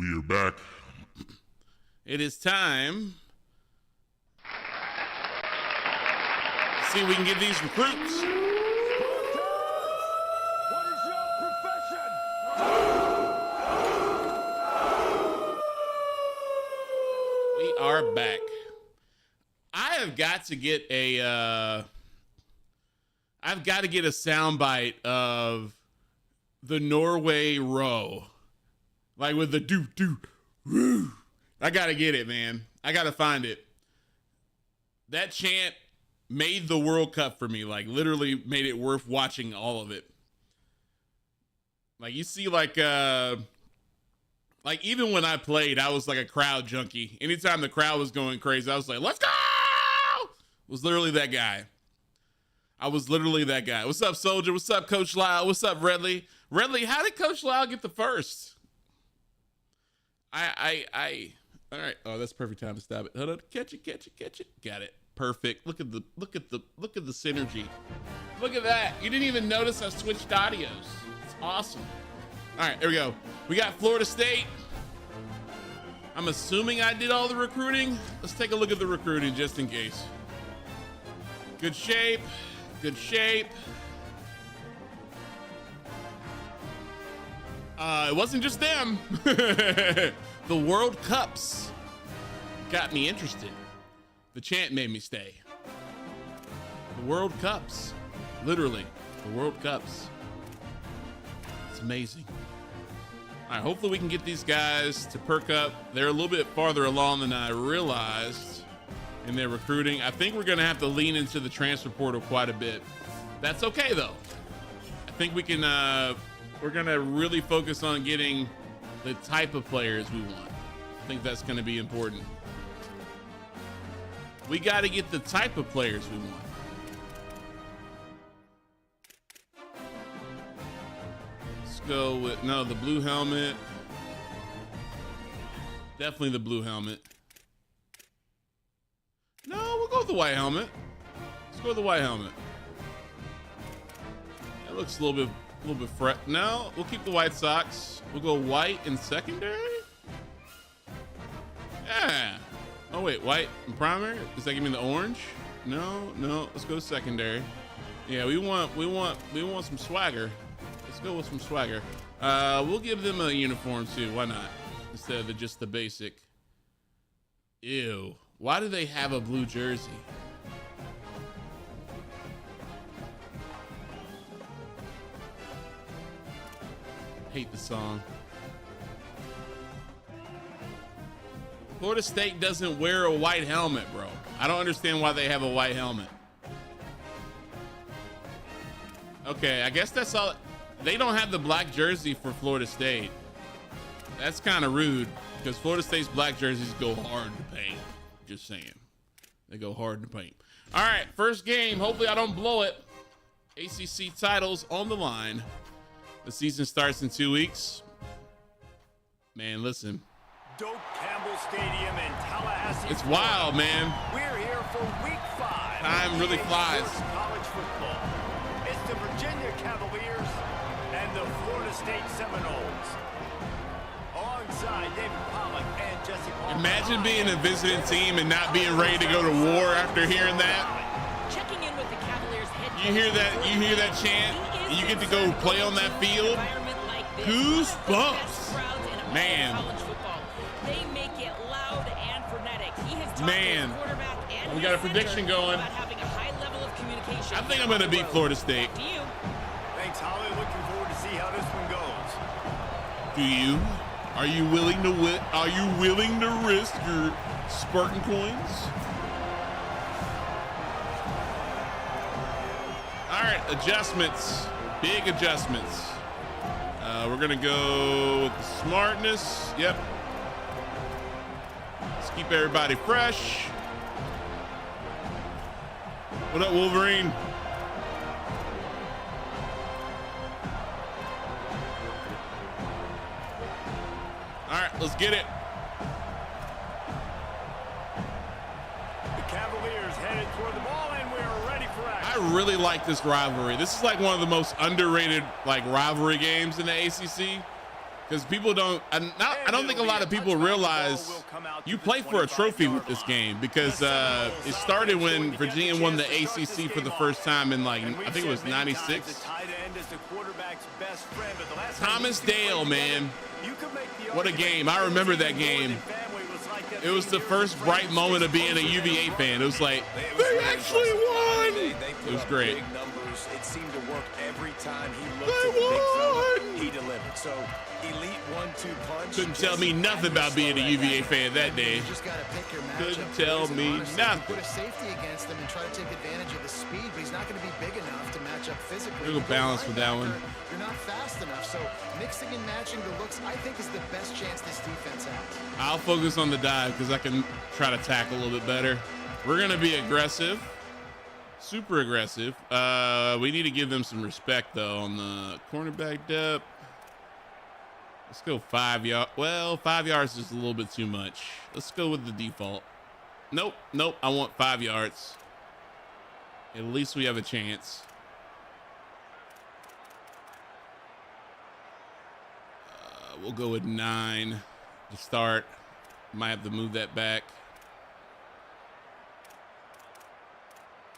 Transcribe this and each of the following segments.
We are back. It is time to see if we can get these recruits. What is your profession? We are back. I have got to get a soundbite of the Norway row. Like with the do woo. I gotta get it, man. I gotta find it. That chant made the World Cup for me. Like literally made it worth watching all of it. Like you see, like even when I played, I was like a crowd junkie. Anytime the crowd was going crazy, I was like, let's go! I was literally that guy. I was literally that guy. What's up, Soldier? What's up, Coach Lyle? What's up, Redley? Redley, how did Coach Lyle get the first? All right. Oh, that's perfect time to stop it. Hold on. Catch it. Got it. Perfect. Look at the synergy. Look at that. You didn't even notice I switched audios. It's awesome. All right, here we go. We got Florida State. I'm assuming I did all the recruiting. Let's take a look at the recruiting just in case. Good shape. Good shape. It wasn't just them. The World Cups got me interested. The chant made me stay. The World Cups. Literally, the World Cups. It's amazing. All right, hopefully we can get these guys to perk up. They're a little bit farther along than I realized in their recruiting. I think we're gonna have to lean into the transfer portal quite a bit. That's okay though. I think we can, we're gonna really focus on getting the type of players we want. I think that's gonna be important. We gotta get the type of players we want. Let's go with, no, the blue helmet. Definitely the blue helmet. No, we'll go with the white helmet. Let's go with the white helmet. That looks a little bit fresh. No, we'll keep the white socks. We'll go white in secondary. Yeah. Oh wait, white in primary. Does that give me the orange? No. Let's go secondary. Yeah, we want some swagger. Let's go with some swagger. We'll give them a uniform too. Why not? Instead of just the basic. Ew. Why do they have a blue jersey? Hate the song. Florida State doesn't wear a white helmet, bro. I don't understand why they have a white helmet. Okay, I guess that's all. They don't have the black jersey for Florida State. That's kind of rude because Florida State's black jerseys go hard to paint. Just saying. They go hard to paint. All right, first game. Hopefully I don't blow it. ACC titles on the line. The season starts in 2 weeks. Man, listen. Doak Campbell Stadium in Tallahassee. It's wild, man. We're here for week 5. Time really flies. College football. It's the Virginia Cavaliers and the Florida State Seminoles. Alongside David Pollock and Jesse Palmer. Imagine being a visiting team and not being ready to go to war after hearing that. Checking in with the Cavaliers head coach. You hear that chant, and you get to go play on that field. Goosebumps. Man. They make it loud and frenetic. He has talked Man. to his quarterback and We got a prediction going. about having a high level of communication. I think I'm gonna beat Florida State. Do you? Thanks, Holly. Looking forward to see how this one goes. Do you? Are you willing to risk your Spartan coins? All right, adjustments. Big adjustments. We're gonna go with the smartness. Yep. Let's keep everybody fresh. What up, Wolverine? All right, let's get it. The Cavaliers headed toward the ball, and we're ready for action. I really like this rivalry. This is like one of the most underrated like rivalry games in the ACC. Because people don't, I don't think a lot of people realize you play for a trophy with this game, because it started when Virginia won the ACC for the first time in, like, I think it was 96. Thomas Dale, man. What a game. I remember that game. It was the first bright moment of being a UVA fan. It was like, they actually won. It was great. It seemed to work every time he looked at the big fella, he delivered. So elite 1-2 punch. Couldn't tell me nothing about being a UVA fan that day. Couldn't tell me nothing. Put a safety against him and try to take advantage of the speed, but he's not going to be big enough to match up physically. Real balance with that one. You're not fast enough, so mixing and matching the looks, I think, is the best chance this defense has. I'll focus on the dive because I can try to tackle a little bit better. We're going to be aggressive. Super aggressive. We need to give them some respect, though, on the cornerback depth. Let's go 5 yards. Well, 5 yards is a little bit too much. Let's go with the default. Nope. I want 5 yards. At least we have a chance. We'll go with 9 to start. Might have to move that back.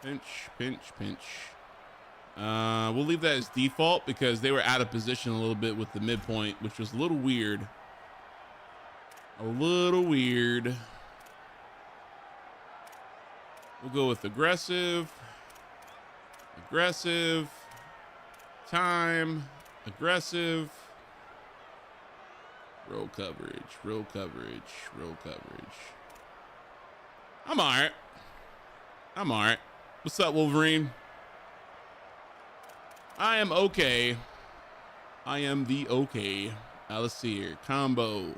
Pinch. We'll leave that as default because they were out of position a little bit with the midpoint, which was a little weird. We'll go with aggressive, time, aggressive, roll coverage. I'm all right. What's up, Wolverine? I am okay. I am the okay. Let's see here. Combo.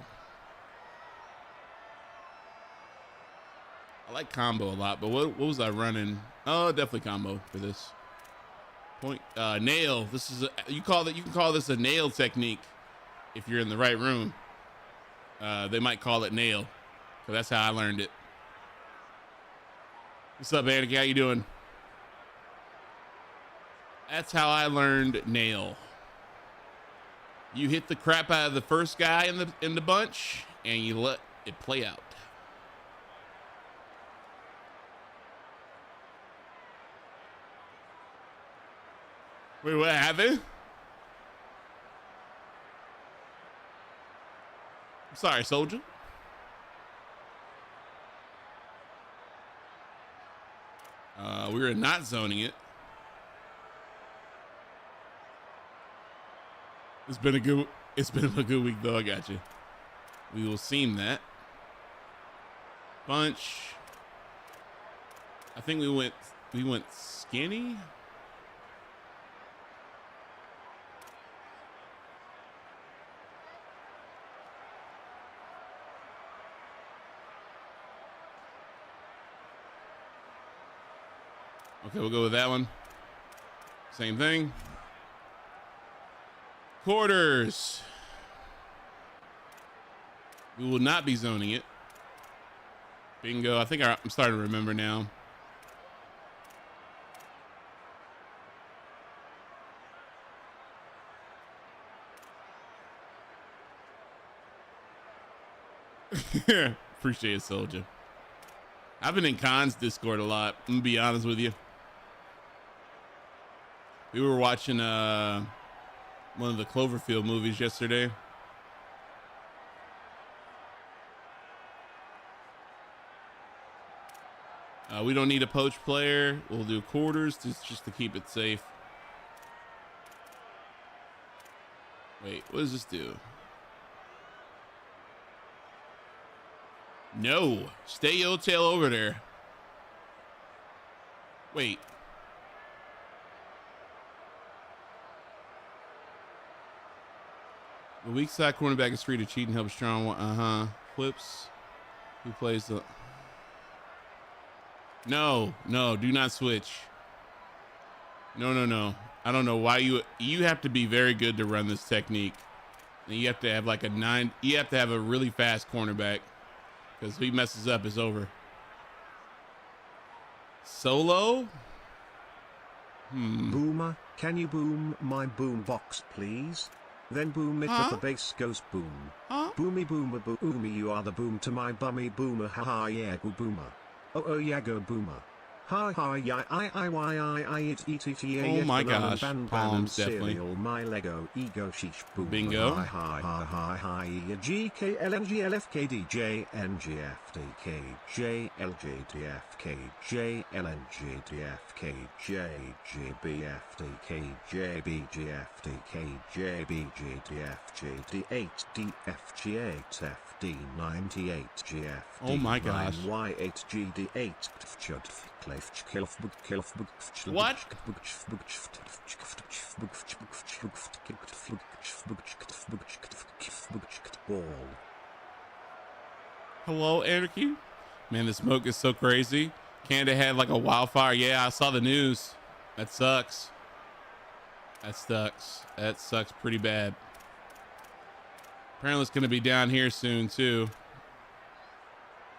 I like combo a lot, but what was I running? Oh, definitely combo for this. Point nail. This is you can call this a nail technique if you're in the right room. They might call it nail. So that's how I learned it. What's up, Andy? How you doing? That's how I learned nail. You hit the crap out of the first guy in the bunch, and you let it play out. Wait, what happened? I'm sorry, soldier. We were not zoning it. It's been a good week though. I got you. We will seam that. Bunch. I think we went skinny. Okay, we'll go with that one. Same thing. Quarters. We will not be zoning it. Bingo. I think I'm starting to remember now. Appreciate it, soldier. I've been in Khan's Discord a lot. I'm gonna be honest with you. We were watching one of the Cloverfield movies yesterday. We don't need a poach player. We'll do quarters just to keep it safe. Wait, what does this do? No, stay your tail over there. Wait. The weak side cornerback is free to cheat and help a strong one. Flips. Who plays the... No, do not switch. No. I don't know why you have to be very good to run this technique. And you have to have like you have to have a really fast cornerback. Because if he messes up, it's over. Solo? Boomer, can you boom my boom box, please? Then boom it Huh? but the bass goes boom. Huh? Boomy boomer boomy, you are the boom to my bummy boomer, ha ha yeah go boomer. Oh yeah go boomer. Ha ha yeah I it Oh my gosh, palms definitely. cereal, my Lego ego sheesh boom. Bingo. Hi G K L N G L F K D J N G F D K J L J D F K J L N G D F K J G B F D K J B G F D K J B G D F G D 8 D F G 8 F D 98 G F D Oh my gosh. Y 8 G D 8 What? Hello, Anarchy? Man, the smoke is so crazy. Canada had like a wildfire. Yeah, I saw the news. That sucks. That sucks. That sucks pretty bad. Apparently it's going to be down here soon too,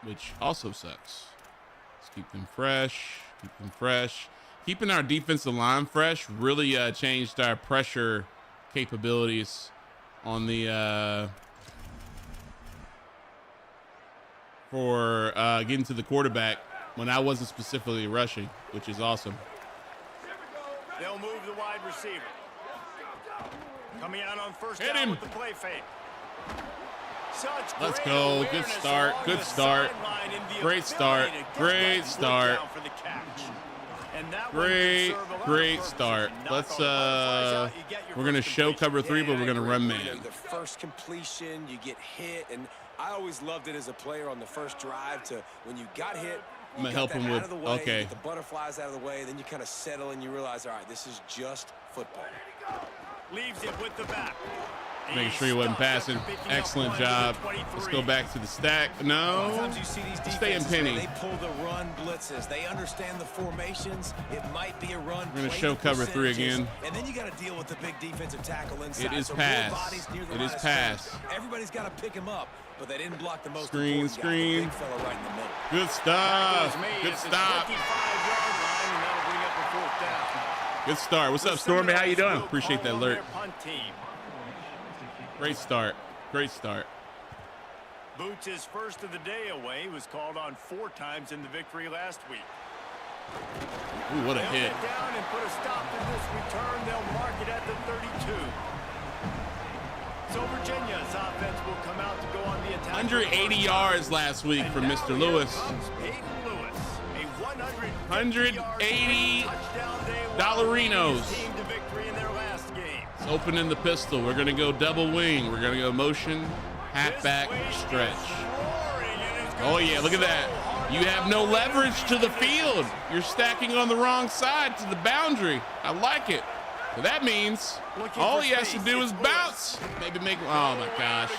which also sucks. Let's keep them fresh. Keep them fresh. Keeping our defensive line fresh really changed our pressure capabilities on the for getting to the quarterback when I wasn't specifically rushing, which is awesome. They'll move the wide receiver. Coming out on first Hit down him. with the play fake. Such Let's great go. Good awareness start. along Good the start. sideline and the Great start. ability to get Great that start. down for the catch. And that one Great, can serve a lot of great purposes. start. You knock Let's all the butterflies out, you get your we're gonna first show completion. cover 3, but we're gonna run You man. know, the first completion, you get hit, and I always loved it as a player on the first drive to when you got hit. I'm gonna you help got that him out with of the way, okay. you get the butterflies out of the way, then you kind of settle and you realize, all right, this is just football. Leaves it with the back. Making sure he wasn't passing. Excellent job. Let's go back to the stack. No. Sometimes you see these Stay in defenses, penny. they pull the run blitzes. They understand the formations. It might be a run. We're gonna play show cover 3 percentages, again. And then you got to deal with the big defensive tackle inside. It is So pass. more bodies near the It line is of pass. scrimmage. Everybody's got to pick him up, but they didn't block the most Screen, important guy, the screen. big fella right in the middle. Good stuff. Good stop. Good start. What's up, Stormy? How you doing? Appreciate that alert. Great start. Great start. Boots' first of the day away was called on 4 times in the victory last week. Ooh, what a They'll hit. get down and put a stop to this return. They'll mark it at the 32. So Virginia's offense will come out to go on the attack. 180 yards last week And from now Mr. here Lewis. comes Peyton Lewis, a 180 touchdown day dollarinos. his team to victory in their last game. It's opening the pistol. We're gonna go double wing. We're gonna go motion, halfback, stretch. Oh yeah, look at that. You have no leverage to the field. You're stacking on the wrong side to the boundary. I like it. So that means all he has to do is bounce. Maybe make, oh my gosh.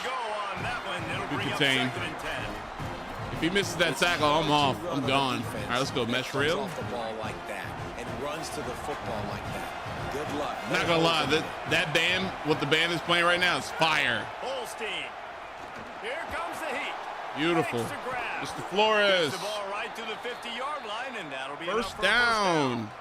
Good contain. If he misses that tackle, I'm off. I'm gone. All right, let's go mesh rail. Off the ball like that and runs to the football like that. Good luck. Not gonna lie, that band, what the band is playing right now is fire. Holstein. Here comes the heat. Beautiful. Makes the grab. Mr. Flores. Gets the ball right to the 50-yard line, and that'll be First enough for a first down.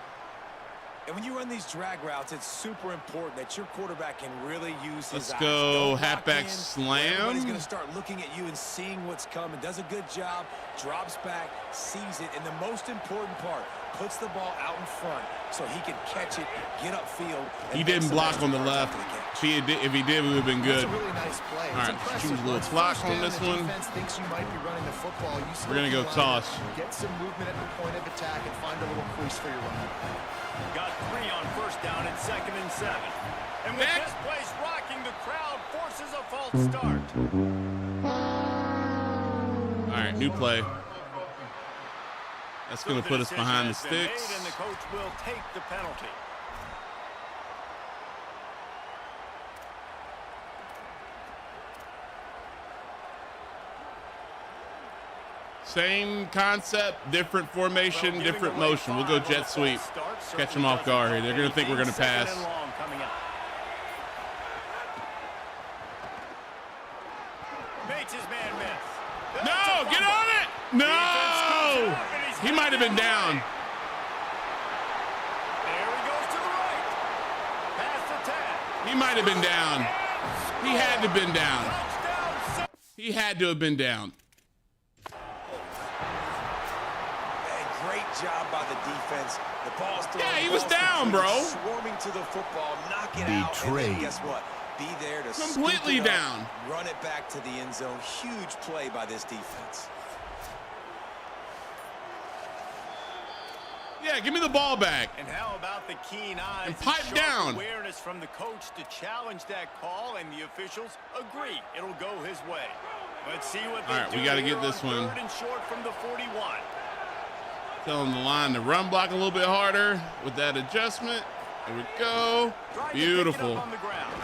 And when you run these drag routes, it's super important that your quarterback can really use his Let's eyes. go Don't lock halfback in. slam. Everybody's going to start looking at you and seeing what's coming. Does a good job, drops back, sees it, and the most important part, puts the ball out in front so he can catch it, get upfield. He didn't block on the left. If he did, we would have been That's good. a really nice play. All It's right, impressive. choose a little Once clock first on down, this the one. defense thinks you might be running the football. You We're gonna go slip toss. Get some movement at the point of attack and find a little crease for your run. Got 3 on first down and 2nd and 7. And with Back. this place rocking, the crowd forces a false start. All right, new play. That's So going to put us decision behind the has been made, sticks. and the coach will take the penalty. Same concept, different formation, different motion. We'll go jet sweep. Catch them off guard here. They're going to think we're going to pass. Makes his man miss. No, get on it. No. He might have been down. There he goes to the right. Pass the tag. He might have been down. He had to have been down. He had to have been down. Hey, great job by the defense. The ball's thrown. Yeah, he was down, bro. Swarming to the football, knock it out, and then guess what? Be there to completely scoop it up, down. Run it back to the end zone. Huge play by this defense. Yeah, give me the ball back. And how about the keen eyes And pipe sharp down. awareness from the coach to challenge that call, and the officials agree it'll go his way. Let's see what they All right, do we got to here get this on one. third and short from the 41. Telling the line to run block a little bit harder with that adjustment. There we go. Trying to pick it up Beautiful. on the ground.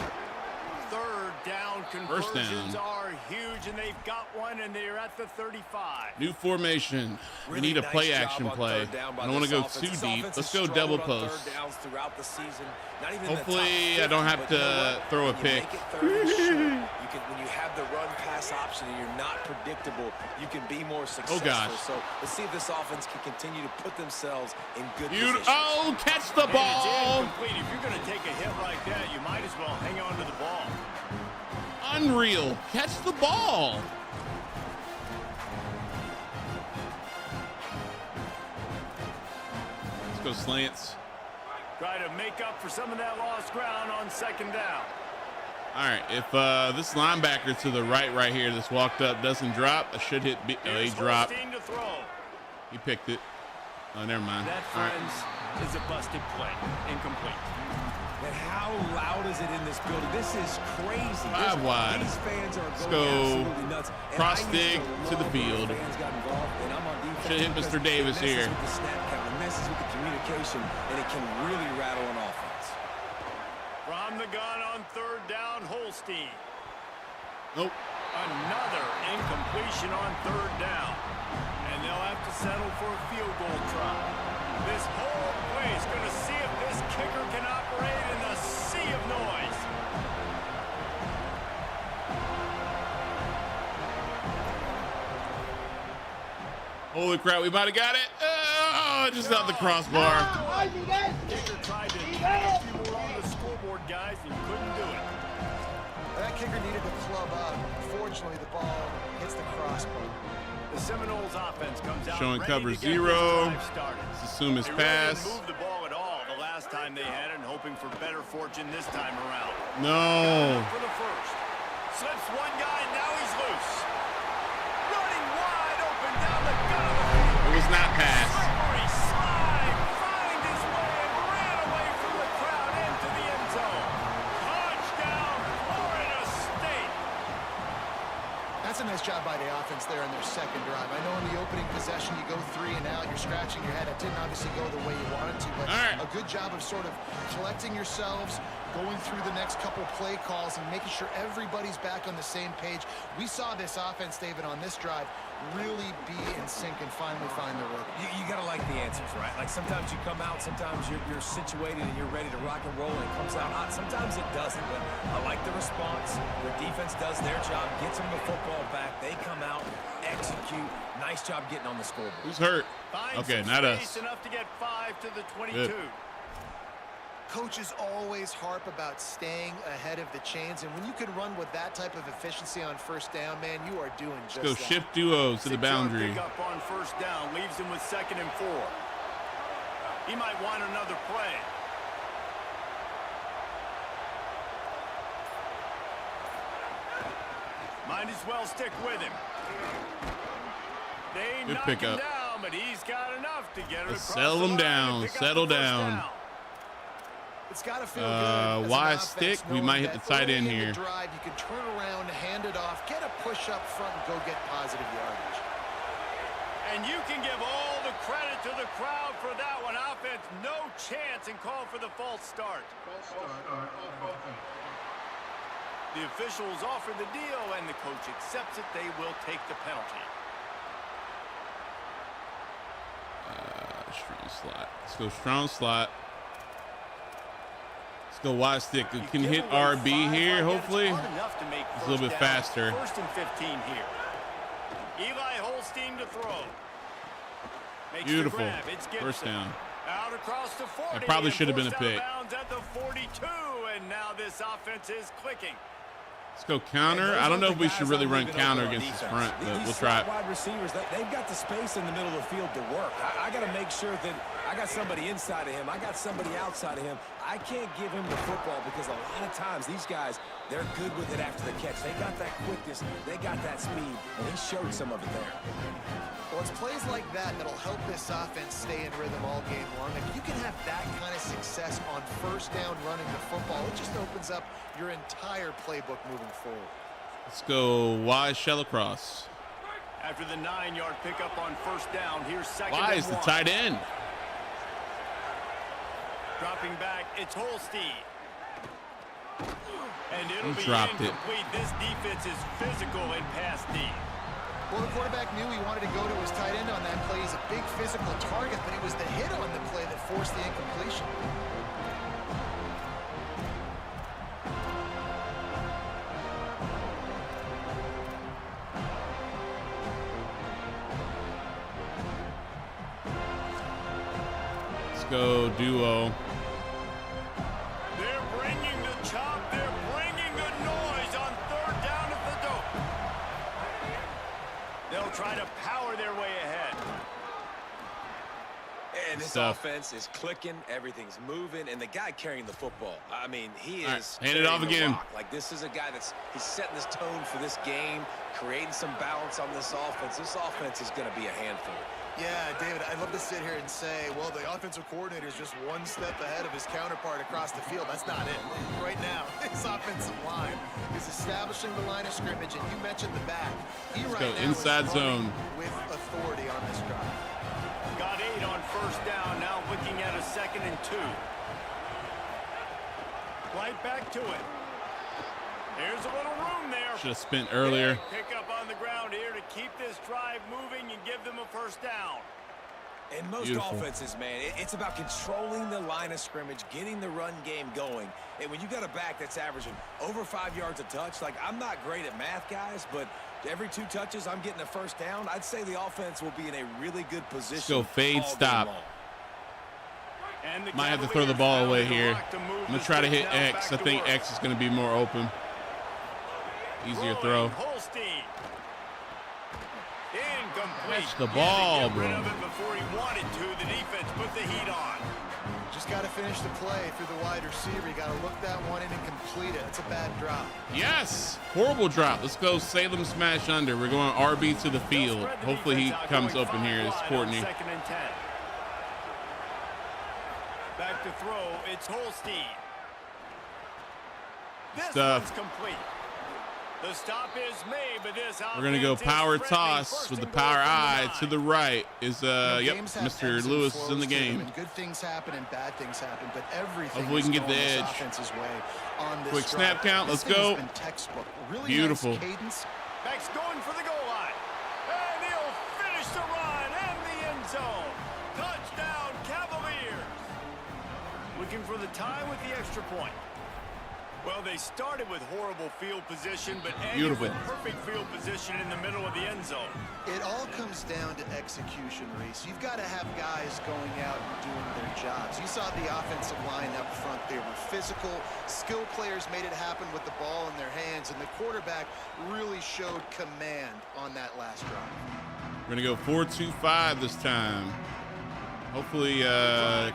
Third down First conversions down. are huge, and they've got one, and they're at the 35. New formation. We need a Really play nice action job on play. third down by I don't want to this go offense. too This deep. offense Let's has go double struggled on post. third downs throughout the season. Not even in the Hopefully top I don't 50, have but you know to what? throw a When you pick. make it third and short, you can, when you have the run pass option and you're not predictable, you can be more successful. gosh. So let's see if this offense can continue to put themselves in good You, position. oh, catch the And it's ball. incomplete. If you're going to take a hit like that, you might as well hang on to the ball. Unreal. Catch the ball. Let's go slants. Try to make up for some of that lost ground on second down. All right, if this linebacker to the right here that's walked up doesn't drop, I should hit B. Oh, he Here's dropped. Holstein to throw. He picked it. Oh, never mind. That, All right. friends, is a busted play. Incomplete. And how loud is it in this building? This is crazy. Five wide. These fans are Let's going go absolutely nuts. And cross I used dig to the love when field. fans got involved, and I'm on defense Should hit because Mr. Davis it messes here. with the snap count, it messes with the communication, and it can really rattle an offense. From the gun on third down, Holstein. Nope. Another incompletion on third down. And they'll have to settle for a field goal try. This whole play is going to see if this kicker can operate in the sea of noise. Holy crap, we might have got it. Oh, just out the crossbar. Kicker tried to get a few more on the scoreboard, guys, and couldn't do it. That kicker needed to club up. Fortunately, the ball hits the crossbar. The Seminoles offense comes out Showing ready cover to get this 0. drive started. Let's assume it's They really didn't pass. move the ball at all the last time they had it, and hoping for better fortune this time around. No. For the first. Slips one guy, now he's loose. Running wide open down the gut of the field. It was not pass. Slippery slide, find his way and ran away from the crowd into the end zone. Touchdown, Florida State. That's a nice job by the offense there in their second drive. I know in the opening possession you go 3 and out, you're scratching your head. It didn't obviously go the way you wanted to, but All right. a good job of sort of collecting yourselves, going through the next couple play calls and making sure everybody's back on the same page. We saw this offense, David, on this drive really be in sync and finally find their rhythm. You got to like the answers, right? Like sometimes you come out, sometimes you're situated and you're ready to rock and roll and it comes out hot. Sometimes it doesn't, but I like the response. The defense does their job, gets them the football back. They come out, execute. Nice job getting on the scoreboard. Who's hurt? Finds Okay, some not space us. enough to get 5 to the 22. Good. Coaches always harp about staying ahead of the chains, and when you can run with that type of efficiency on first down, man, you are doing just Let's go that. shift duos to the 6-yard boundary. Pickup on first down leaves him with 2nd and 4. He might want another play. Might as well stick with him. They Good knock pickup. him down, but he's got enough to get it Let's across settle the him line down. and pick up Settle the first down. down. It's got to feel good. as an Y offense stick, we knowing might hit that the tight early end in the here. Drive, you can turn around, hand it off, get a push up front, and go get positive yardage. And you can give all the credit to the crowd for that one. Offense, no chance, and call for the false start. The officials offer the deal, and the coach accepts it. They will take the penalty. Strong slot. Let's go strong slot. Let's go wide stick. We You can give hit away RB 5 here, like that, hopefully. it's hard enough to make It's a little first bit down. faster. 1st and 15 here. Eli Holstein to throw. Makes the Beautiful. grab. It's Gibson. First down. Out across the 40. probably and should have been a forced out of pick. bounds at the 42, and now this offense is clicking. Let's go counter. I don't know if we should really run counter against this front, but we'll try it. Wide receivers, they've got the space in the middle of the field to work. I got to make sure that I got somebody inside of him. I got somebody outside of him. I can't give him the football because a lot of times these guys, they're good with it after the catch. They got that quickness. They got that speed, and he showed some of it there. Well, it's plays like that that'll help this offense stay in rhythm all game long. If you can have that kind of success on first down running the football, it just opens up your entire playbook moving forward. Let's go wide shell across. After the 9-yard pickup on first down, here's second Why and is the 1. tight end? Dropping back, it's Holstein. And it'll be dropped it. incomplete. This defense is physical in pass D. Well, the quarterback knew he wanted to go to his tight end on that play. He's a big physical target, but it was the hit on the play that forced the incompletion. Let's go duo. They're bringing the chop. They're bringing the noise on third down at the dope. They'll try to power their way ahead. And this offense is clicking, everything's moving, and the guy carrying the football, I mean, he is hand it off carrying the again. rock. Like, this is a guy he's setting this tone for this game, creating some balance on this offense. This offense is going to be a handful. Yeah, David, I'd love to sit here and say, well, the offensive coordinator is just one step ahead of his counterpart across the field. That's not it. Right now, his offensive line is establishing the line of scrimmage, and you mentioned the back. Let's go inside zone with authority on this drive. Got 8 on first down, now looking at a 2nd and 2. Right back to it. Here's a little room there. Should have spent earlier. Pick up on the ground here to keep this drive moving and give them a first down. In most offenses, man, it's about controlling the line of scrimmage, getting the run game going. And when you got a back that's averaging over 5 yards a touch, like, I'm not great at math, guys, but every 2 touches, I'm getting a first down. I'd say the offense will be in a really good position. Let's go fade stop. And might have to throw the ball away here. I'm going to try to hit X. I think X is going to be more open. Easier throw. Catch the ball, bro. Before he wanted to, the defense put the heat on. Just got to finish the play through the wide receiver. You got to look that one in and complete it. It's a bad drop. Yes, horrible drop. Let's go Salem smash under. We're going RB to the field. Hopefully he comes open here. It's Courtney. 2nd and 10. Back to throw. It's Holstein. This one's complete. The stop is made, but this we're going to go power toss with the power eye to the right. Is yep, Mr. Lewis is in the game. And good things happen and bad things happen, but everything. Hopefully we can get the edge. Quick snap count. Let's go. Really beautiful. Nice cadence. Beck's going for the goal line. And he'll finish the run and the end zone. Touchdown, Cavaliers. Looking for the tie with the extra point. Well, they started with horrible field position, but ended with perfect field position in the middle of the end zone. It all comes down to execution, Reese. You've got to have guys going out and doing their jobs. You saw the offensive line up front. They were physical. Skill players made it happen with the ball in their hands, and the quarterback really showed command on that last drive. We're going to go 4-2-5 this time. Hopefully,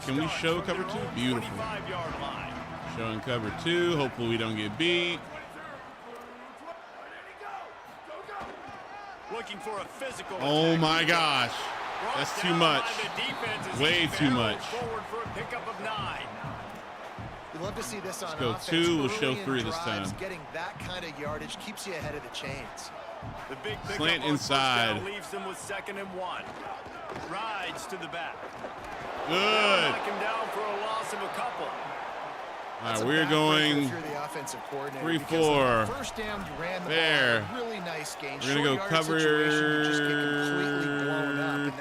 can we show cover 2? Beautiful. 25-yard line. Showing cover 2. Hopefully we don't get beat. Looking for a physical oh my gosh. That's too much. Way too much. Forward for a pickup of 9. We love to see this on Let's go offense. 2. We'll Early show in 3 this drives, time. Getting that kind of yardage keeps you ahead of the chains. The big Slant on inside. down leaves them with 2nd and 1. Rides to the back. Good. Knock him down for a loss of a couple. All right, we're going 3-4. First down, you ran the there. ball. Really nice gain. We're gonna go cover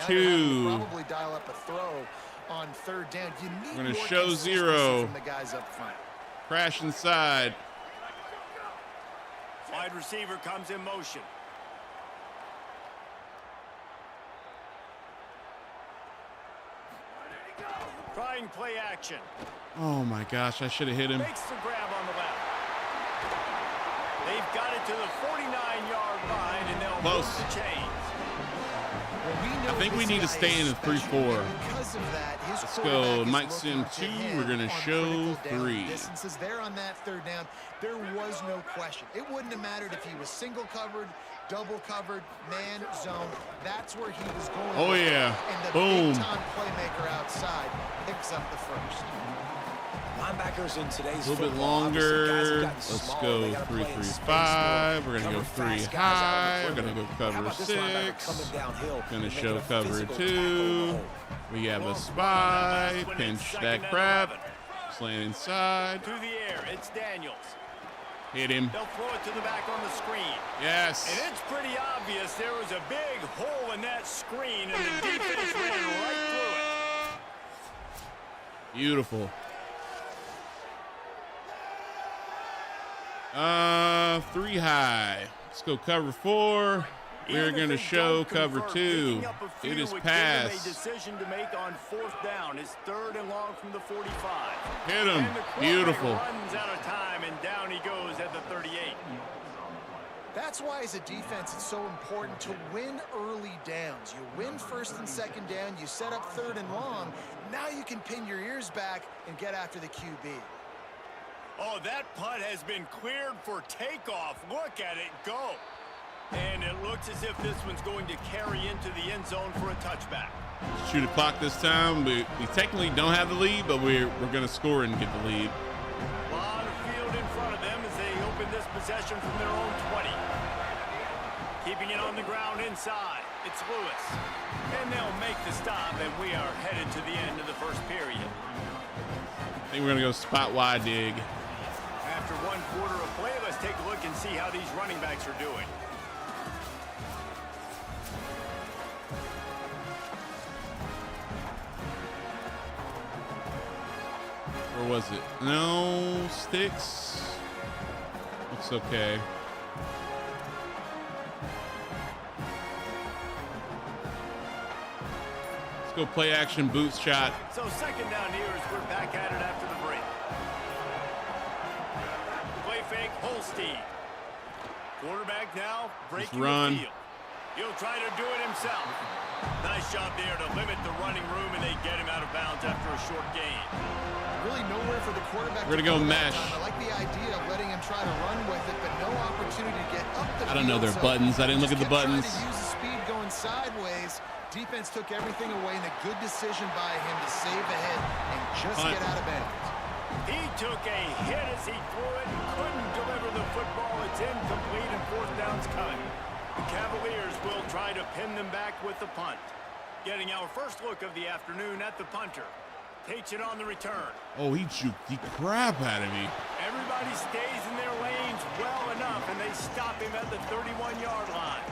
2. Probably dial up a throw on 3rd down. You need we're gonna more show 0 from the guys up front. Crash inside. Wide receiver comes in motion. Trying play action. Oh my gosh, I should have hit him. Makes the grab on the left. They've got it to the 49-yard line, and they'll Close. move the chains. I think we need to stay in the 3-4. Let's go Mike Sim 2. We're going to show 3. Distances there on that third down, there was no question. It wouldn't have mattered if he was single covered, double covered, man zone. That's where he was going. Oh, yeah. And the Boom. big-time playmaker outside picks up the first. Linebackers in today's A little bit football, obviously, guys have longer. gotten Let's smaller. go They gotta play in 3-3-5. space more, We're going to go cover 3 fast guys out high. on We're the going to go perimeter. How cover about this linebacker 6. coming downhill Going to and show making a cover physical 2. tackle in the hole? We have a spy. Pinch stack prep. Slant inside. To the air, it's Daniels. Hit him. They'll throw it to the back on the screen. Yes. And it's pretty obvious there was a big hole in that screen, and the defense ran right through it. Beautiful. 3 high. Let's go cover 4. We're Even going if to they show don't cover convert, 2. picking up a few It is would give them a pass. decision to make on 4th down. It's 3rd and long from the 45. Hit him. And the quarterback Beautiful. runs out of time, and down he goes at the 38. That's why, as a defense, it's so important to win early downs. You win 1st and 2nd down, you set up 3rd and long. Now you can pin your ears back and get after the QB. Oh, that punt has been cleared for takeoff. Look at it go. And it looks as if this one's going to carry into the end zone for a touchback. Shoot a clock this time. We technically don't have the lead, but we're going to score and get the lead. A lot of field in front of them as they open this possession from their own 20. Keeping it on the ground inside. It's Lewis. And they'll make the stop, and we are headed to the end of the first period. I think we're going to go spot wide dig. After 1 quarter of play, let's take a look and see how these running backs are doing. Or was it? No, sticks. Looks okay. Let's go play action boot shot. So 2nd down here as we're back at it after the break. Play fake, Holstein. Quarterback now breaking run. the field. He'll try to do it himself. Nice job there to limit the running room, and they get him out of bounds after a short gain. Really nowhere for the quarterback. We're gonna go that mesh. time. I like the idea of letting him try to run with it, but no opportunity to get up the I don't know field, their buttons. I didn't look at the just kept buttons. Trying to use the speed going sideways. Defense took everything away, and a good decision by him to save the hit and just Punt. get out of bounds. He took a hit as he threw it and couldn't deliver the football. It's incomplete, and 4th down's coming. The Cavaliers will try to pin them back with the punt. Getting our first look of the afternoon at the punter. Takes it on the return. Oh, he juked the crap out of me. Everybody stays in their lanes well enough, and they stop him at the 31-yard line.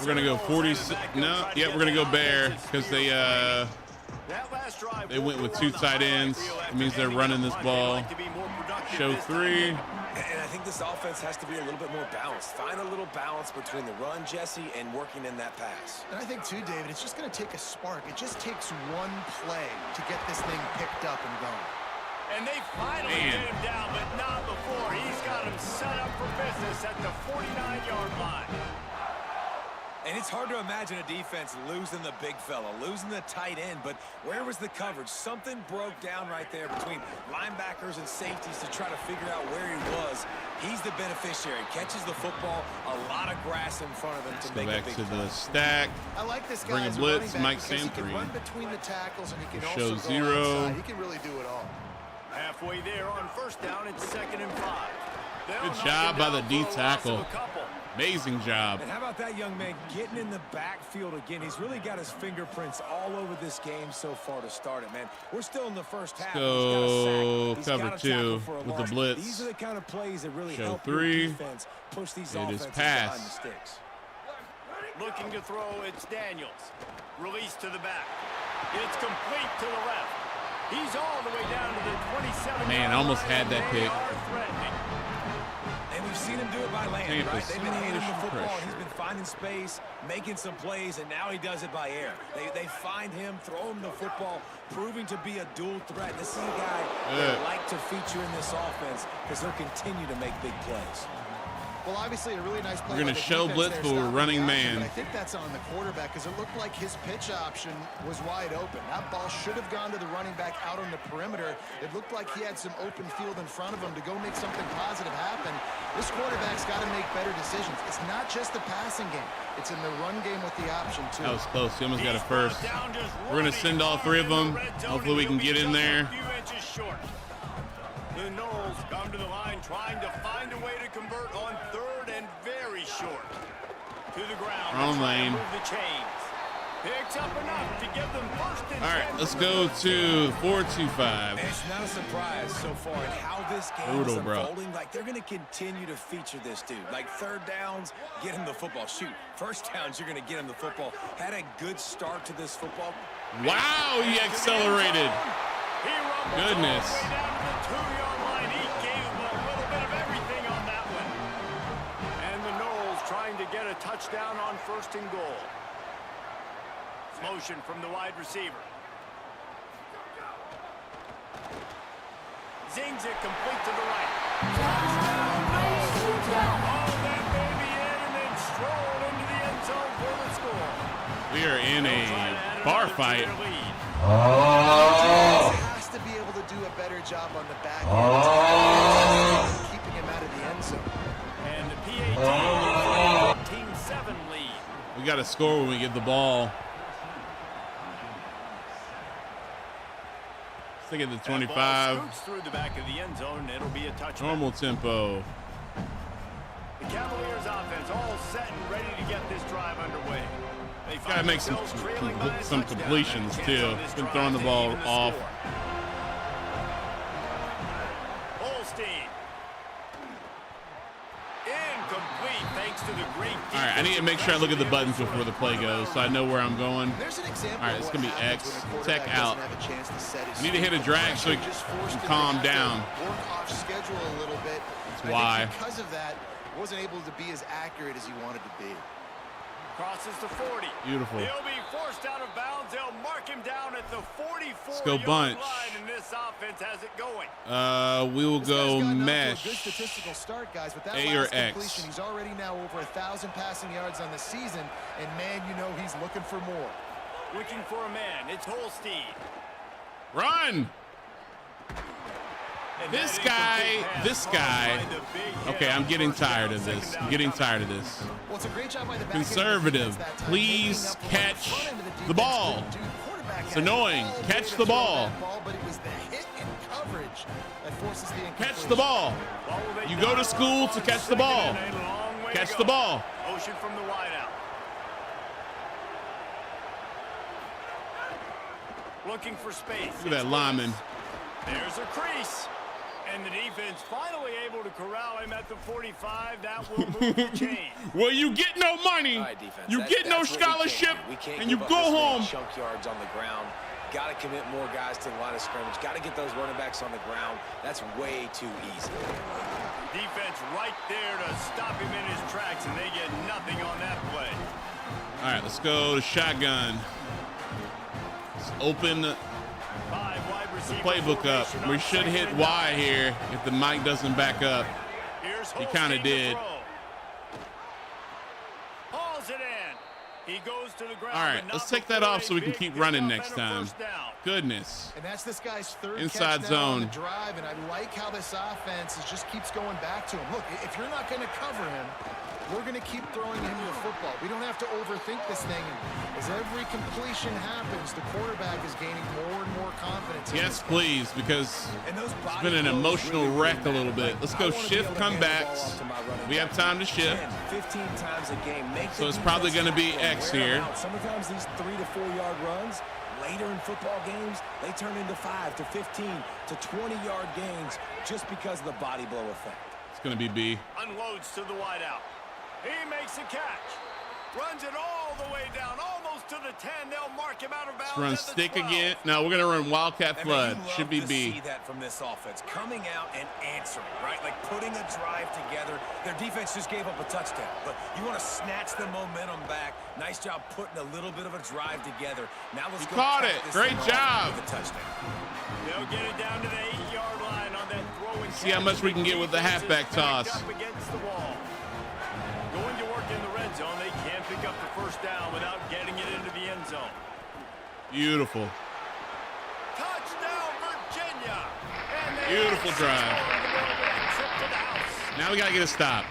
We're going to go 46. No, yeah, we're going to go Bear because they went with 2 tight ends. It means they're running this ball. Show 3. And I think this offense has to be a little bit more balanced. Find a little balance between the run, Jesse, and working in that pass. And I think, too, David, it's just going to take a spark. It just takes one play to get this thing picked up and going. And they finally get him down, but not before. He's got him set up for business at the 49-yard line. And it's hard to imagine a defense losing the big fella, losing the tight end, but where was the coverage? Something broke down right there between linebackers and safeties to try to figure out where he was. He's the beneficiary, catches the football, a lot of grass in front of him to Go make a back big to play. the stack. I like this guy Bring a as a blitz, running back Mike because he can Santry. run between the tackles and he can Show also go 0. outside. He can really do it all. Halfway there on 1st down, it's 2nd and 5. Good job by the D tackle. Amazing job. And how about that young man getting in the backfield again? He's really got his fingerprints all over this game so far to start it, man. We're still in the first half. Go He's got a sack. cover He's got a 2 tackle for a with the loss. blitz. These are the kind of plays that really Show help 3. your defense push these It is offenses pass. behind the sticks. Looking to throw, it's Daniels. Release to the back. It's complete to the left. He's all the way down to the 27. Man, I almost had that pick. And we've seen him do it by land, Tampa right? They've been handing him the push football. pressure. He's been finding space, making some plays, and now he does it by air. They find him, throw him the football, proving to be a dual threat. This is a guy they like to feature in this offense because he'll continue to make big plays. Well, obviously a really nice play. We're going to show blitz, but we're running man. I think that's on the quarterback because it looked like his pitch option was wide open. That ball should have gone to the running back out on the perimeter. It looked like he had some open field in front of him to go make something positive happen. This quarterback's got to make better decisions. It's not just the passing game. It's in the run game with the option, too. That was close. He almost got it first. We're going to send all three of them. Hopefully we can get in there. The Knowles come to the line trying to find a way to convert on third and very short. To the ground. Wrong lane. Move the chains. Picks up enough to give them first and All right, 10 let's from go the to 4-2-5. It's not a surprise so far in how this game Brutal, is bro. unfolding. Like, they're going to continue to feature this dude. Like, third downs, get him the football. Shoot, first downs, you're going to get him the football. Had a good start to this football. Wow, he accelerated. He rumbles Goodness. all the way down to the 2-yard line. He gave him a little bit of everything on that one. And the Knowles trying to get a touchdown on first and goal. Motion from the wide receiver. Zings it complete to the right. Oh, that baby in and then strolled into the end zone for the score. We are in a bar fight. Has to be able to do a better job on the back end, keeping him out of the end zone. And the PAT Team 7 lead. We got to score when we get the ball. Let's take it to 25. Scoots through the back of the end zone. It'll be a touchback. Normal tempo. The Cavaliers offense all set and ready to get this drive underway. They Got to find make some themselves trailing by a touchdown. completions Chance too. on this Been drive throwing the to ball even the off. score. Holstein. Incomplete thanks to the great. All right, I need to make sure I look at the buttons before the play goes so I know where I'm going. There's an example. All right, it's of going what to be happens X. when a quarterback Tech out. doesn't have a chance to set his I need to hit a drag so he Pressure just forced can him to calm have to down. Work off schedule a little bit. That's And I why. think because of that, wasn't able to be as accurate as he wanted to be. Crosses the 40. Beautiful. He'll be forced out of bounds. They'll mark him down at the 44 Let's go yard bunch. line, and this offense has it going. We will This go guy's gotten off to a mesh. good statistical start, guys, but that A or last X. completion, he's already now over 1,000 passing yards on the season, and man, you know he's looking for more. Looking for a man. It's Holstein. Run! And This that guy, incomplete pass this caused guy. by the big hit Okay, I'm on getting first down, tired of second this. down I'm getting coming. tired of this. Well, it's a great job by the back end of the Conservative, defense that time, please making up for what catch the front end of the the defense ball. couldn't do. Quarterback It's had annoying. all Catch day to the throw ball. that ball, but it was the hit and coverage that forces the Catch incompletion. the ball. Ball will they You go to dial school up to on catch the second ball. and a long way to Catch go. the ball. Motion from the wide out. Looking for space. Look at that lineman. There's a crease. And the defense finally able to corral him at the 45. That will move the chain. Well, you get no money, All right, defense. you get no that's what we can't scholarship, do. We can't and you give up go this many home. Chunk yards on the ground. Got to commit more guys to the line of scrimmage. Got to get those running backs on the ground. That's way too easy. Defense right there to stop him in his tracks, and they get nothing on that play. All right, let's go to shotgun. Let's open the Five wide receiver playbook up. formation We on should second hit and Y nine. here if the mic doesn't back up. Here's He Holstein kinda to did. throw. Hauls it in. He goes to the ground. All right, but let's not take that before off a so we can big keep pickup running and next a time. first down. Goodness. And that's this guy's third Inside catch now on the zone. drive, and I like how this offense just keeps going back to him. Look, if you're not going to cover him, we're going to keep throwing him the football. We don't have to overthink this thing. And as every completion happens, the quarterback is gaining more and more confidence. in Yes, this guy. please, because And those it's body been an blows emotional really wreck a matter. little bit. Like, Let's I go wanna be shift able to hand the ball comebacks. off to my running We have back time to shift. 10, 15 times a game. Make So the it's probably defense gonna be tackle and X wear 'em here. out. Sometimes these 3 to 4 yard runs later in football games, they turn into 5 to 15 to 20 yard gains just because of the body blow effect. It's going to be B. Unloads to the wide out. He makes a catch. Runs it all the way down, almost to the 10. They'll mark him out of bounds. Let's run at the stick 12. again. No, we're going to run Wildcat And Flood. man, you Should be love to B. see that from this offense, coming out and answering, right? Like putting a drive together. Their defense just gave up a touchdown, but you want to snatch the momentum back. Nice job putting a little bit of a drive together. Now let's You go. caught cap it. this Great thing off job. with a touchdown. They'll get it down to the 8-yard line on that throw and See how catch. much we can get with the Defense is halfback backed toss. up against the wall. first down without getting it into the end zone. Beautiful. Touchdown, Virginia. And they Beautiful drive. trip to the house. Now we got to get a stop.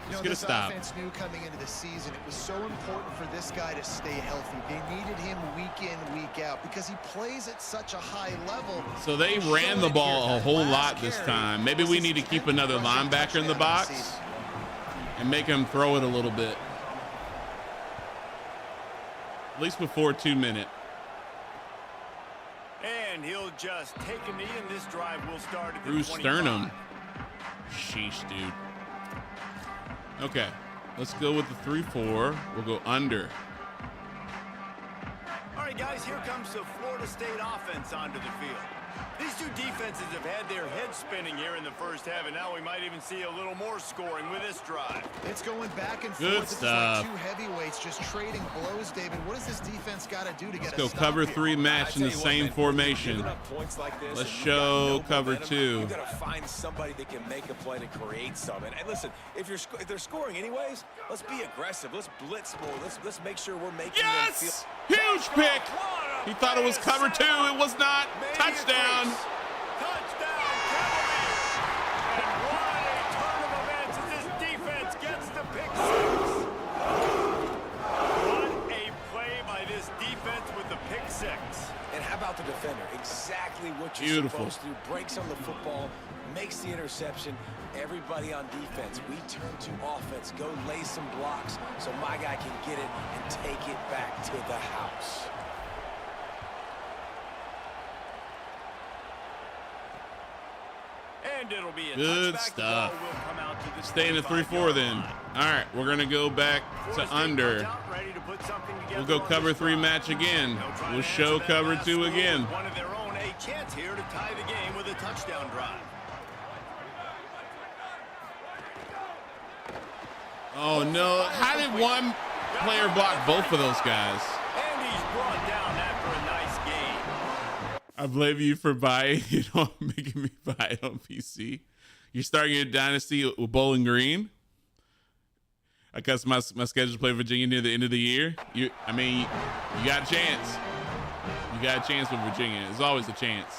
You Let's know, get a this stop. offense knew coming into the season it was so important for this guy to stay healthy. They needed him week in, week out because he plays at such a high level. So they ran the ball a whole lot this time. Maybe we need to keep another linebacker in the box and make him throw it a little bit. At least before 2 minutes. And he'll just take a knee, and this drive will start at the Bruce 25. Sternum. Sheesh, dude. Okay, let's go with the 3-4. We'll go under. All right, guys, here comes the Florida State offense onto the field. These two defenses have had their heads spinning here in the first half, and now we might even see a little more scoring with this drive. It's going back and Good forth. stuff. This is like two heavyweights just trading blows, David. What does this defense got to do to get Let's go a stop cover here? 3 match in the same formation. Let's show cover 2. You got to find somebody that can make a play to create something. And listen, if they're scoring anyways, let's be aggressive. Let's blitz more. Let's make sure we're making them feel. Yes! Huge pick! He thought it was cover 2. It was not. Touchdown! Touchdown, Cavaliers! And what a turn of events as this defense gets the pick six. What a play by this defense with the pick six. And how about the defender? Exactly what you're Beautiful. supposed to do. Breaks on the football, makes the interception. Everybody on defense, we turn to offense. Go lay some blocks so my guy can get it and take it back to the house. And it'll be a Good touchback. stuff. The ball will come out to the Stay in the 3-4 25-yard then. line. All right, we're going to go back to Florida State under. comes out ready to put something together We'll go on cover this 3 drive. match again. They'll try We'll to show answer that cover last 2 score again. with one of their own, a chance here to tie the game with a touchdown drive. Oh, no. How did one player block both of those guys? And he's brought down after a nice game. I blame you for buying, making me buy it on PC. You're starting your dynasty with Bowling Green. I guess my schedule to play Virginia near the end of the year. You got a chance. You got a chance with Virginia. There's always a chance.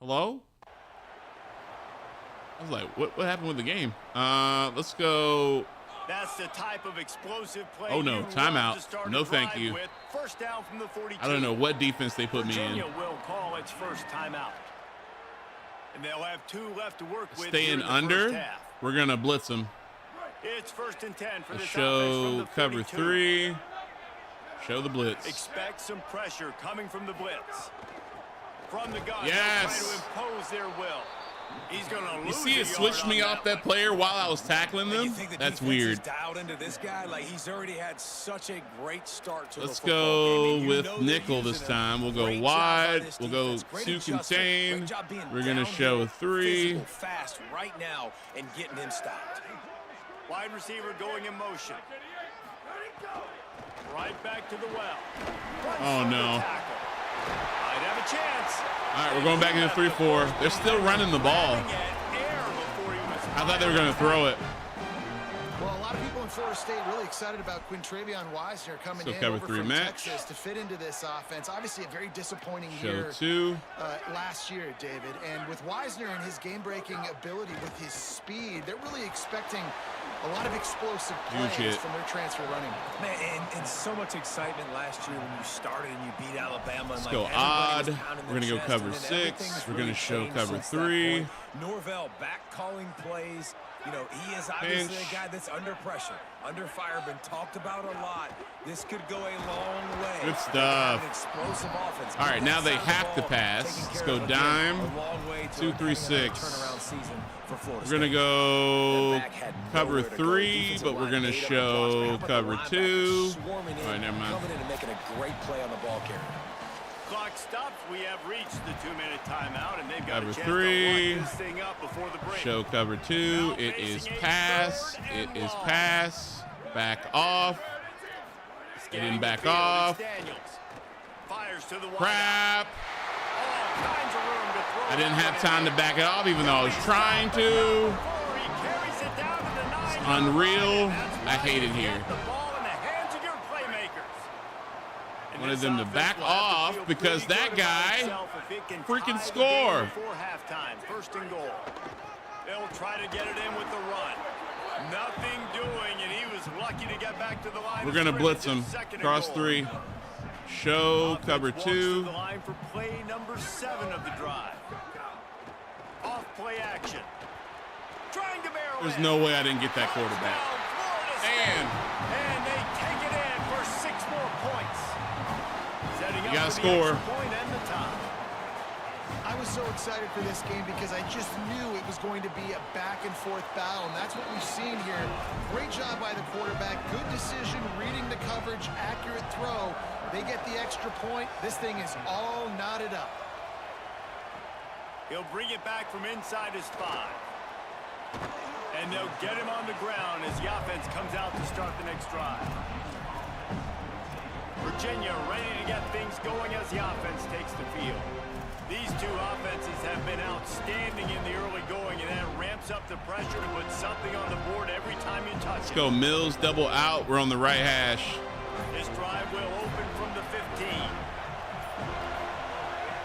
Hello? I was like, what happened with the game? Let's go. That's the type of explosive play. Oh, no, you love timeout. to start a No, thank drive you. with. First down from the 42. I don't know what defense they put me Virginia in. will call its first timeout. And they'll have 2 left to work with. Stay here in the first under. half. We're going to blitz them. It's 1st and 10 for Let's this show offense from the cover 42. 3. Show the blitz. Expect some pressure coming from the blitz. From the gun, Yes. they'll try to impose their will. He's going to lose. You see a it switched yard me on off that player while I was tackling And you them? think the That's defense weird. is dialed into this guy? Like, he's already had such a great start to Let's the football go game, and you with know they're nickel this using him. time. We'll go Great job by wide. this We'll go defense. Great 2 adjustment. contain. Great job being We're going to show downhill, 3. physical, fast right now and getting him stopped. Wide receiver going in motion. Right back to the well. Oh, no. Might have a chance. All right, we're going back into 3-4. They're still running the ball. I thought they were going to throw it. Well, a lot of people in Florida State really excited about Quintravion Wisner coming So in cover over 3 from match. Texas to fit into this offense. Obviously, a very disappointing Show year 2. last year, David. And with Wisner and his game-breaking ability, with his speed, they're really expecting a lot of explosive Huge plays hit. from their transfer running. Man, and so much excitement last year when you started and you beat Alabama. Let's and go like everybody was odd. pounding We're their gonna go chest, cover and then 6. everything's We're gonna really show changed cover since that 3. point. Norvell back calling plays. You know, he is obviously Pinch. a guy that's under pressure, under fire, been talked about a lot. This could go a long way. Good They have stuff. an explosive offense. All right, now they That side have of to the ball, pass. taking Let's care go of, again, dime. a long way to 2, 3, having another 6. turnaround season for Florida We're going to State. go That back had cover nowhere to go. 3, Defensive but we're line going to made up the show blocks. How about the cover linebackers 2. swarming in, All right, never mind. coming in and making a great play on the ball carrier. Clock stops. We have reached the 2-minute timeout, and they've got Cover a chance 3. to lock this thing up before the break. Show cover 2. It is pass. It is pass. Back off. Getting back off. Fires to the wide out. Crap. All kinds of room to throw. I didn't have time to back it off, even though I was trying to. He carries it down to the 9. Unreal. I hate it here. Get the ball in the hands of your playmakers. And Wanted this them to offense back will have to off feel because pretty that good about guy itself if it can freaking tie the score. game before halftime. First and goal. They'll try to get it in with the run. Nothing doing, and he was lucky to get back to the line. We're gonna blitz him. Cross 3. Show, cover 2. The line for play number 7 of the drive. Off play action. Trying to barrel There's in. no way I didn't get that quarterback. And they take it in for 6 more points. Setting You up gotta for the score. extra point and the tie. I was so excited for this game because I just knew it was going to be a back-and-forth battle, and that's what we've seen here. Great job by the quarterback. Good decision, reading the coverage, accurate throw. They get the extra point. This thing is all knotted up. He'll bring it back from inside his 5. And they'll get him on the ground as the offense comes out to start the next drive. Virginia ready to get things going as the offense takes the field. These two offenses have been outstanding in the early going, and that ramps up the pressure to put something on the board every time you touch Let's it. go Mills, double out. We're on the right hash. This drive will open from the 15.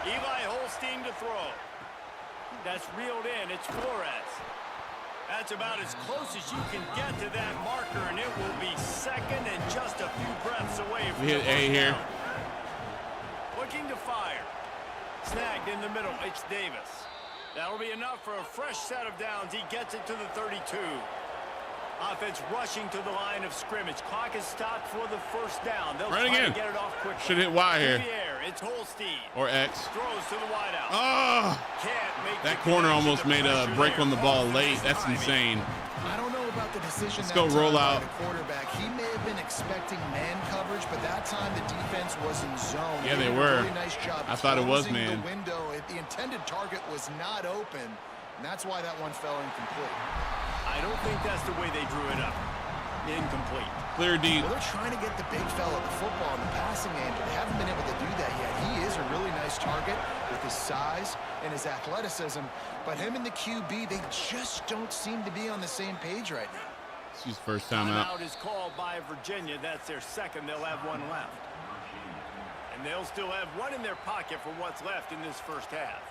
Eli Holstein to throw. That's reeled in. It's Flores. That's about as close as you can get to that marker, and it will be second and just a few breaths away from We hit A here. Looking to fire. Snagged in the middle. It's Davis. That'll be enough for a fresh set of downs. He gets it to the 32. Offense rushing to the line of scrimmage. Clock is stopped for the first down. They'll Right try again. to get it off quickly. Should hit Y here. In the air, it's Holstein. Or X. Throws to the wideout. Oh! Can't make That the corner connection. almost The made a pressure break there. on the ball Off late. missed That's timing. insane. I don't know about the decision. Let's that go time roll by out. The quarterback. He may have been expecting man coverage, but that time the defense was in zone. Yeah, they did a were. Really nice job. I thought it was closing man. The window. The intended target was not open, and that's why that one fell incomplete. I don't think that's the way they drew it up. Incomplete. Clear deep. Well, they're trying to get the big fella the football in the passing game, but they haven't been able to do that yet. He is a really nice target with his size and his athleticism, but him and the QB, they just don't seem to be on the same page right now. It's his first time out. Timeout is called by Virginia. That's their second. They'll have one left. And they'll still have one in their pocket for what's left in this first half.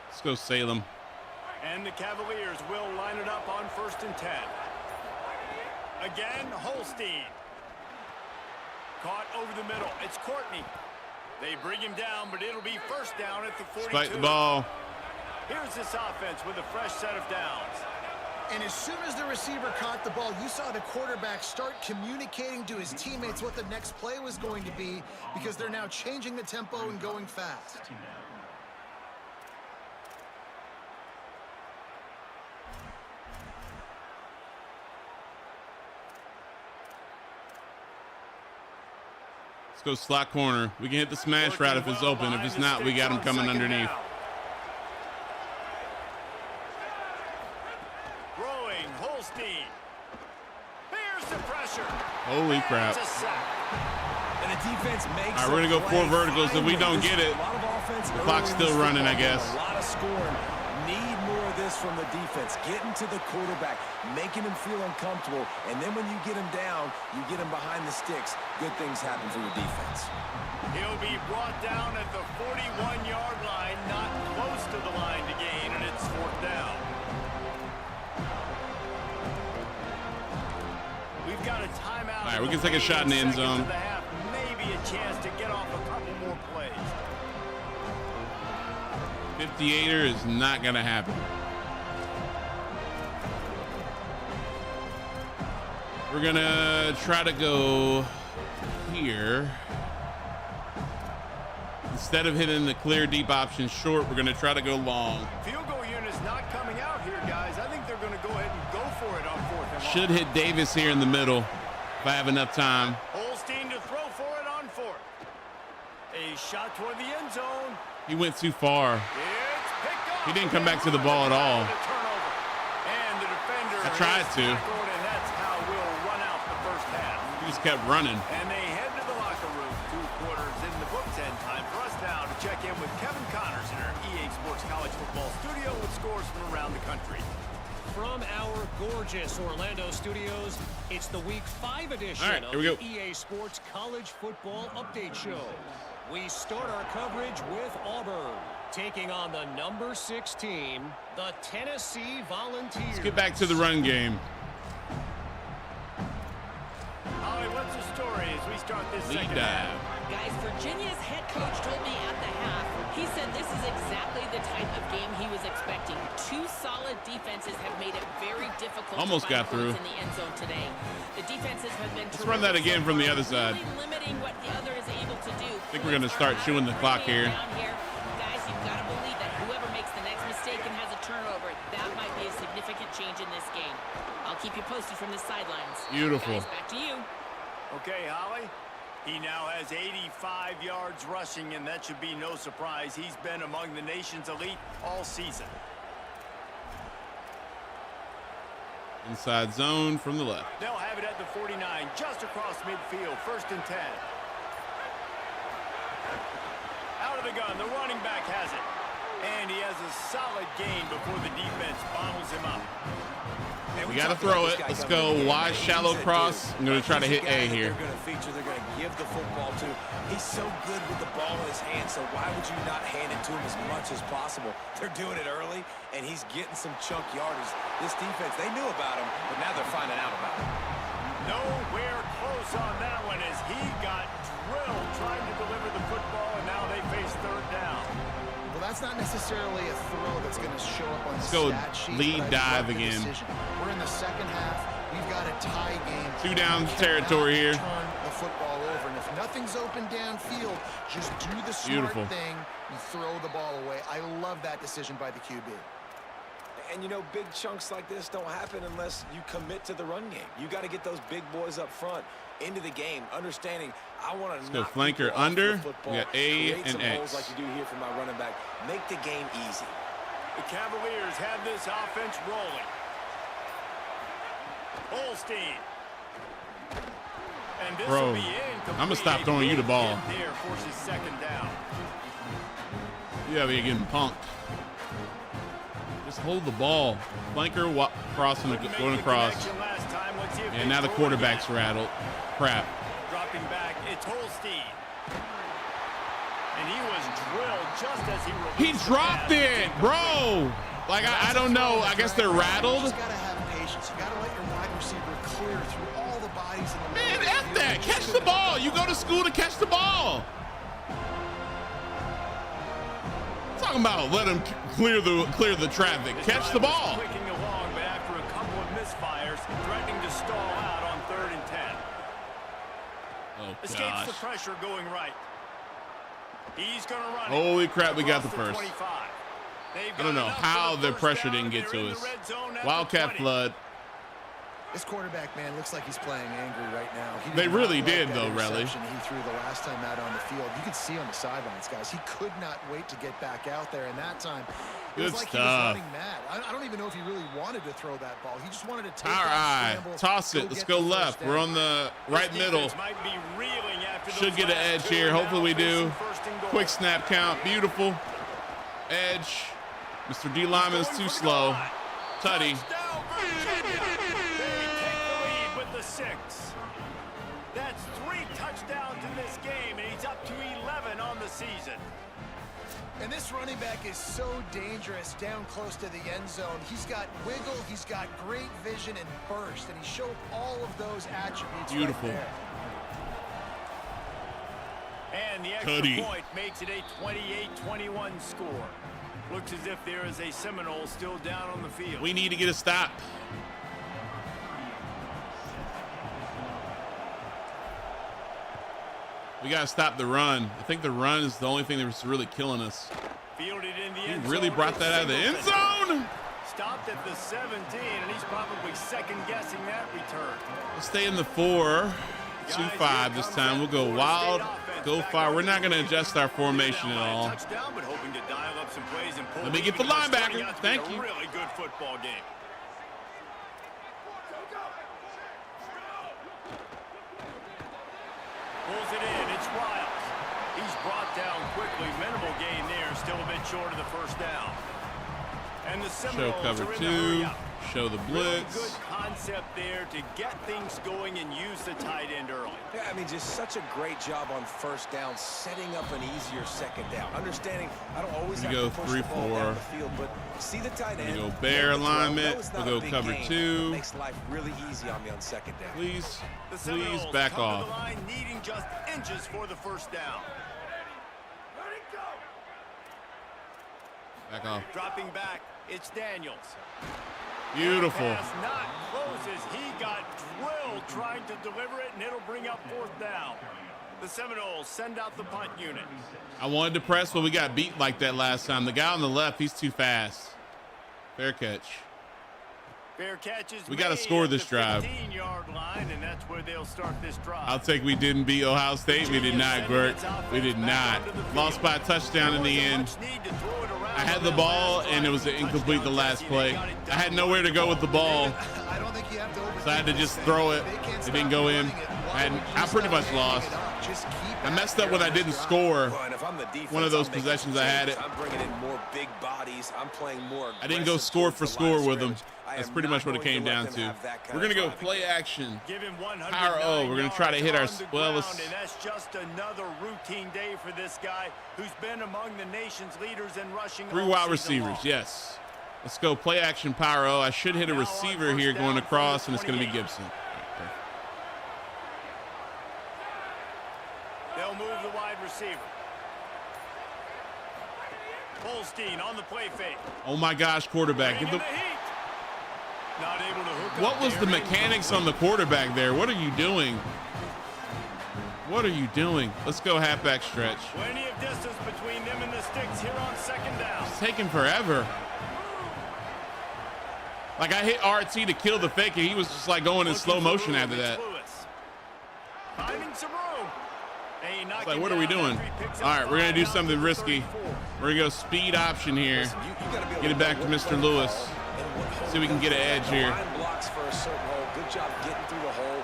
Let's go Salem. And the Cavaliers will line it up on 1st and 10. Again, Holstein. Caught over the middle. It's Courtney. They bring him down, but it'll be first down at the 42. Spike the ball. Here's this offense with a fresh set of downs. And as soon as the receiver caught the ball, you saw the quarterback start communicating to his teammates what the next play was going to be, because they're now changing the tempo and going fast. Let's go slot corner. We can hit the smash route if it's open. If it's not, we got him coming underneath. Throwing, Holstein. Here's the pressure. Holy crap. It's a sack. And the defense makes All right, we're gonna go the 4 play verticals. If we don't finally. get it, A lot of offense the early clock's in still this running, I football guess. game. A lot of scoring. Need more of this from the defense. Getting to the quarterback, making him feel uncomfortable, and then when you get him down, you get him behind the sticks. Good things happen for your defense. He'll be brought down at the 41-yard line, not close to the line to gain, and it's 4th down. We've got a timeout. All right, we can take a shot in the end zone. Maybe a chance to get off a couple more plays. 58er is not going to happen. We're going to try to go here. Instead of hitting the clear deep option short, we're going to try to go long. Field goal unit's not coming out here, guys. I think they're going to go ahead and go for it on 4th and long. Should hit Davis here in the middle if I have enough time. Holstein to throw for it on 4th. A shot toward the end zone. He went too far. It's picked up. He didn't come back to the ball at all. And the defender I tried is to. tackled, and that's how we'll just kept running. And they head to the locker room. 2 quarters in the books, and time for us now to check in with Kevin Connors in our EA Sports College Football studio with scores from around the country. From our gorgeous Orlando studios, it's the Week 5 edition of the EA Sports College Football Update Show. We start our coverage with Auburn, taking on the number 6 team, the Tennessee Volunteers. Let's get back to the run game. Holly, what's the story as we start this second half? Guys, Virginia's head coach told me at the half, he said this is exactly the type of game he was expecting. 2 solid defenses have made it very difficult Almost to got find through. points in the end zone today. The defenses have been Let's run that again from the other side. really limiting what the other is able to do. I think we're going to start chewing the clock here. Guys, you've got to believe that whoever makes the next mistake and has a turnover, that might be a significant change in this game. I'll keep you posted from the sidelines. Beautiful. Guys, back to you. Okay, Holly. He now has 85 yards rushing, and that should be no surprise. He's been among the nation's elite all season. Inside zone from the left. They'll have it at the 49, just across midfield, 1st and 10. Out of the gun, the running back has it. And he has a solid gain before the defense bottles him up. We got to throw it. Let's go wide, shallow cross. I'm going to try to hit A here. They're going to feature, they're going to give the football to. He's so good with the ball in his hand, so why would you not hand it to him as much as possible? They're doing it early, and he's getting some chunk yardage. This defense, they knew about him, but now they're finding out about him. Nowhere close on that one as he got drilled trying to deliver the football, and now they face 3rd down. Well, that's not necessarily a throw that's going to show up on the stat sheet. Lead dive again. We're in the second half. We've got a tie game. 2 down territory here. Turn the football over, and if nothing's open downfield, just do the smart thing. You throw the ball away. I love that decision by the QB. And, you know, big chunks like this don't happen unless you commit to the run game. You got to get those big boys up front into the game, understanding I want to knock flanker under. We got A and X. Like you do here for my running back. Make the game easy. The Cavaliers have this offense rolling. Holstein. And this will be incomplete. I'm going to stop throwing you the ball. There forces 2nd down. You have me getting punked. Just hold the ball. Flanker crossing, going across. And now the quarterback's rattled. Crap. Dropping back, it's Holstein. And he was drilled just as he released. He dropped it, bro. Like, I don't know. I guess they're rattled. You just got to have patience. You got to let your wide receiver clear through all the bodies in the Man, F that. Catch the ball. You go to school to catch the ball. Talking about let him clear the traffic. Catch the ball. Clicking along, but after a couple of misfires, threatening to stall out on 3rd and 10. Oh, Escapes gosh. the pressure going right. He's going to run. Holy crap, we got the first. 25. I don't know how the pressure didn't get to us. Wildcat flood. This quarterback, man, looks like he's playing angry right now. They really did, though, Relly. He threw the last time out on the field. You could see on the sidelines, guys. He could not wait to get back out there, and that time it was like he was running mad. I don't even know if he really wanted to throw that ball. He just wanted to take that scramble. Toss it. Let's go left. We're on the right middle. Should get an edge here. Hopefully we do. Quick snap count. Beautiful. Edge. Mr. D. Lyman's too slow. Tutty. That's 3 touchdowns in this game, and he's up to 11 on the season. And this running back is so dangerous down close to the end zone. He's got wiggle, he's got great vision and burst, and he showed all of those attributes. Beautiful. Right there. And the extra point makes it a 28-21 score. Looks as if there is a Seminole still down on the field. We need to get a stop. We got to stop the run. I think the run is the only thing that's really killing us. Fielded in the end He really zone. brought that out of the end zone. Stopped at the 17, and he's probably second-guessing that return. We'll stay in the 4-2-5 this time. We'll go wild, go far. We're not going to adjust our formation at all. Let me get the linebacker. Thank you. Really good football game. Pulls it in. It's Riles. He's brought down quickly. Minimal gain there. Still a bit short of the first down. And the Seminoles show cover are in 2. the hurry-up. Show the Really blitz. good concept there to get things going and use the tight end early. Yeah, I mean, just such a great job on first down, setting up an easier second down. Understanding I don't always have to push the ball down the field, but see the tight end. We go bear alignment. We'll go cover 2. Makes life really easy on me on second down. Please The back come off. to the line, needing just inches for the first down. Back off. Dropping back, it's Daniels. Beautiful. Pass not closes. He got drilled trying to deliver it, and it'll bring up fourth down. The Seminoles send out the punt unit. I wanted to press, but we got beat like that last time. The guy on the left, he's too fast. Fair catch. Fair catches. We got to score this drive. 15-yard line, and that's where they'll start this drive. I'll take we didn't beat Ohio State. We did not, Bert. We did not. Lost by a touchdown in the end. I had the ball, and it was incomplete the last play. I had nowhere to go with the ball, so I had to just throw it. It didn't go in. I pretty much lost. I messed up when I didn't score one of those possessions I had it. I'm bringing in more big bodies. I'm playing more. I didn't go score for score with them. That's pretty much what it came down to. We're going to go play action. Power O. We're going to try to hit our, well, let's. And that's just another routine day for this guy who's been among the nation's leaders in rushing. 3 wide receivers, yes. Let's go play action power O. I should hit a receiver here going across, and it's going to be Gibson. They'll move the wide receiver. Holstein on the play fake. Oh my gosh, quarterback. Get the, Not able to hook what up was there. the mechanics on the quarterback there? What are you doing? What are you doing? Let's go halfback stretch. Plenty of distance between them and the sticks here on second down. It's taking forever. Like I hit RT to kill the fake, and he was just like going in slow motion after that. Finding some room. It's like, what are we doing? All right, we're going to do something risky. We're going to go speed option here. Get it back to Mr. Lewis. See if we can get an edge here. Good job getting through the hole.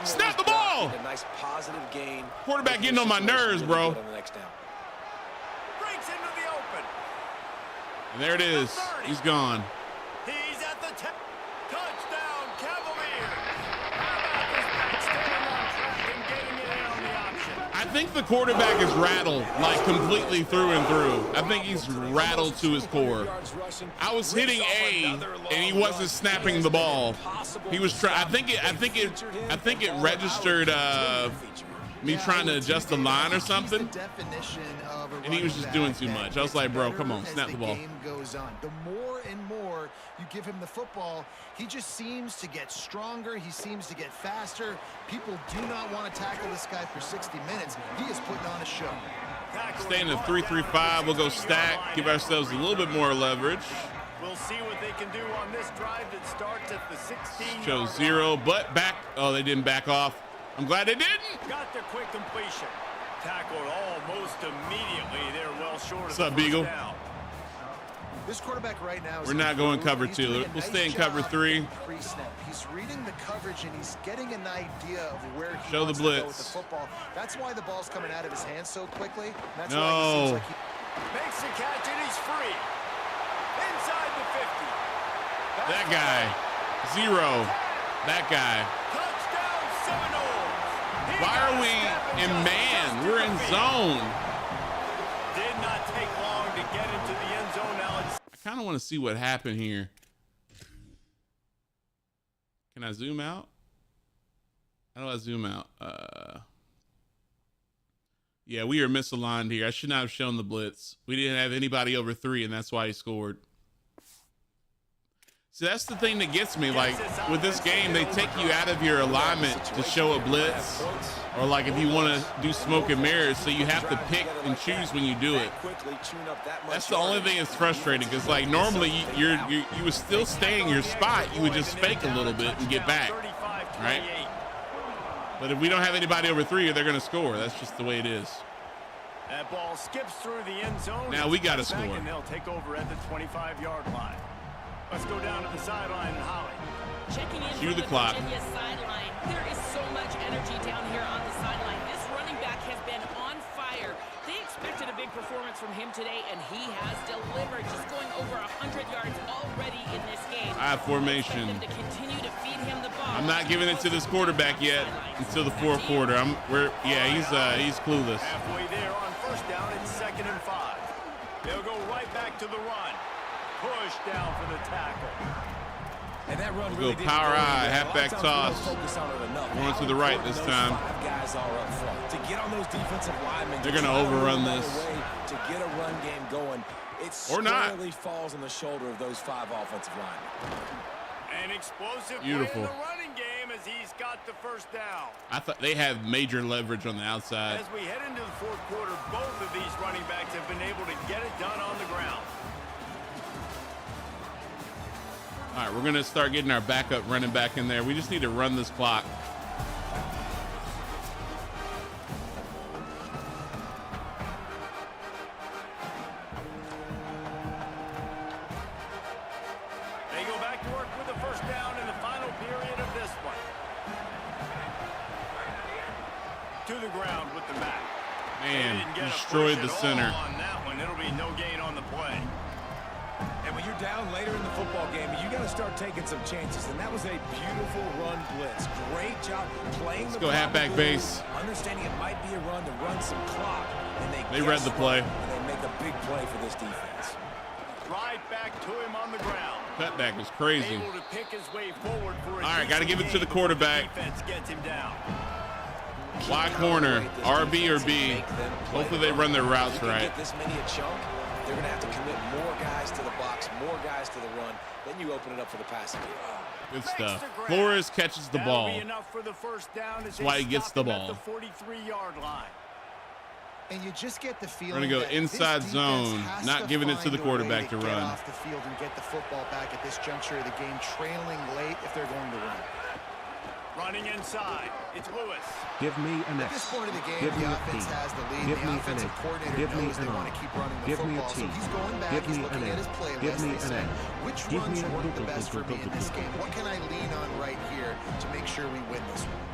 Snap the ball! A nice positive gain. Quarterback getting on my nerves, bro. Breaks into the open. And there it is. He's gone. He's at the touchdown, Cavaliers. How about this back staying on track and getting it in on the option? I think the quarterback is rattled, like completely through and through. I think he's rattled to his core. I was hitting A, and he wasn't snapping the ball. He was trying. I think it registered me trying to adjust the line or something, and he was just doing too much. I was like, bro, come on, snap the ball. The more and more you give him the football, he just seems to get stronger. He seems to get faster. People do not want to tackle this guy for 60 minutes. He is putting on a show. Stay in the 3-3-5. We'll go stack, give ourselves a little bit more leverage. We'll see what they can do on this drive that starts at the 16. Show 0, but back. Oh, they didn't back off. I'm glad they didn't. Got the quick completion. Tackled almost immediately. They're well short of What's the up, first Beagle? down. This quarterback right now is We're not going cover he's 2. doing a We'll nice stay in cover job 3. Pre-snap. He's reading the coverage and he's getting an idea of where he Show the wants to go with blitz. the football. That's why the ball's coming out of his hands so quickly. That's No. why he seems like Makes the catch and he's free. Inside the 50. That guy. 0. That guy. Touchdown Seminoles. Why are we in man? We're in zone. Did not take long to get into the end zone, Alex. I kind of want to see what happened here. Can I zoom out? How do I zoom out? Yeah, we are misaligned here. I should not have shown the blitz. We didn't have anybody over 3, and that's why he scored. See, that's the thing that gets me. Like, with this game, they take you out of your alignment to show a blitz. Or, like, if you want to do smoke and mirrors, so you have to pick and choose when you do it. That's the only thing that's frustrating, because, like, normally you would still stay in your spot. You would just fake a little bit and get back, right? But if we don't have anybody over 3, they're going to score. That's just the way it is. That ball skips through the end zone. Now we got to score. And they'll take over at the 25-yard line. Let's go down to the sideline and Holly. Checking in Cue from the clock. Virginia sideline. There is so much energy down here on the sideline. This run expected a big performance from him today, and he has delivered, just going over 100 yards already in this game. I have formation. To continue to feed him the ball. I'm not giving it to this quarterback yet until the fourth quarter. He's clueless. Halfway there on first down, it's 2nd and 5. They'll go right back to the run. Push down for the tackle. And that run really go power eye, halfback toss. Going to the right this time. Guys are up front. To get on those defensive linemen, they're going to overrun this. To get a run game going, it squarely falls on the shoulder of those 5 offensive linemen. An explosive Beautiful. play in the running game as he's got the first down. I thought they have major leverage on the outside. As we head into the fourth quarter, both of these running backs have been able to get it done on the ground. All right, we're going to start getting our backup running back in there. We just need to run this clock. They go back to work with the first down in the final period of this one. To the ground with the back. Man, destroyed the center. On that one, it'll be no gain on the play. And when you're down later in the football game, you got to start taking some chances. And that was a beautiful run blitz. Great job playing. Let's go halfback base. Understanding it might be a run to run some clock. And they read the play. And they make a big play for this defense. Right back to him on the ground. Cutback was crazy. Able to pick his way forward for a all right, got to give it to the quarterback. Defense gets him down. Y corner, RB or B. Hopefully they run their routes right. Get this many a chunk. They're going to have to commit more guys to the box, more guys to the run. Then you open it up for the passing game. Good stuff. Flores catches the ball. That's why he gets the ball. The 43-yard line. And you just get the feeling we're going to go inside zone, not giving it to the quarterback to run. Get off the field and get the football back at this juncture of the game, trailing late if they're going to run. Running inside, it's Lewis. Give me an At S. this point of the game, Give me the a offense P. has the lead. Give The me offensive an A. coordinator Give me knows they an want to R. keep running the Give me a football. T. So he's going back, Give he's me looking an at A. his playlist. Give me They an say, A. which Give runs me a work the best for me in this game? What can I lean on right here to make sure we win this one?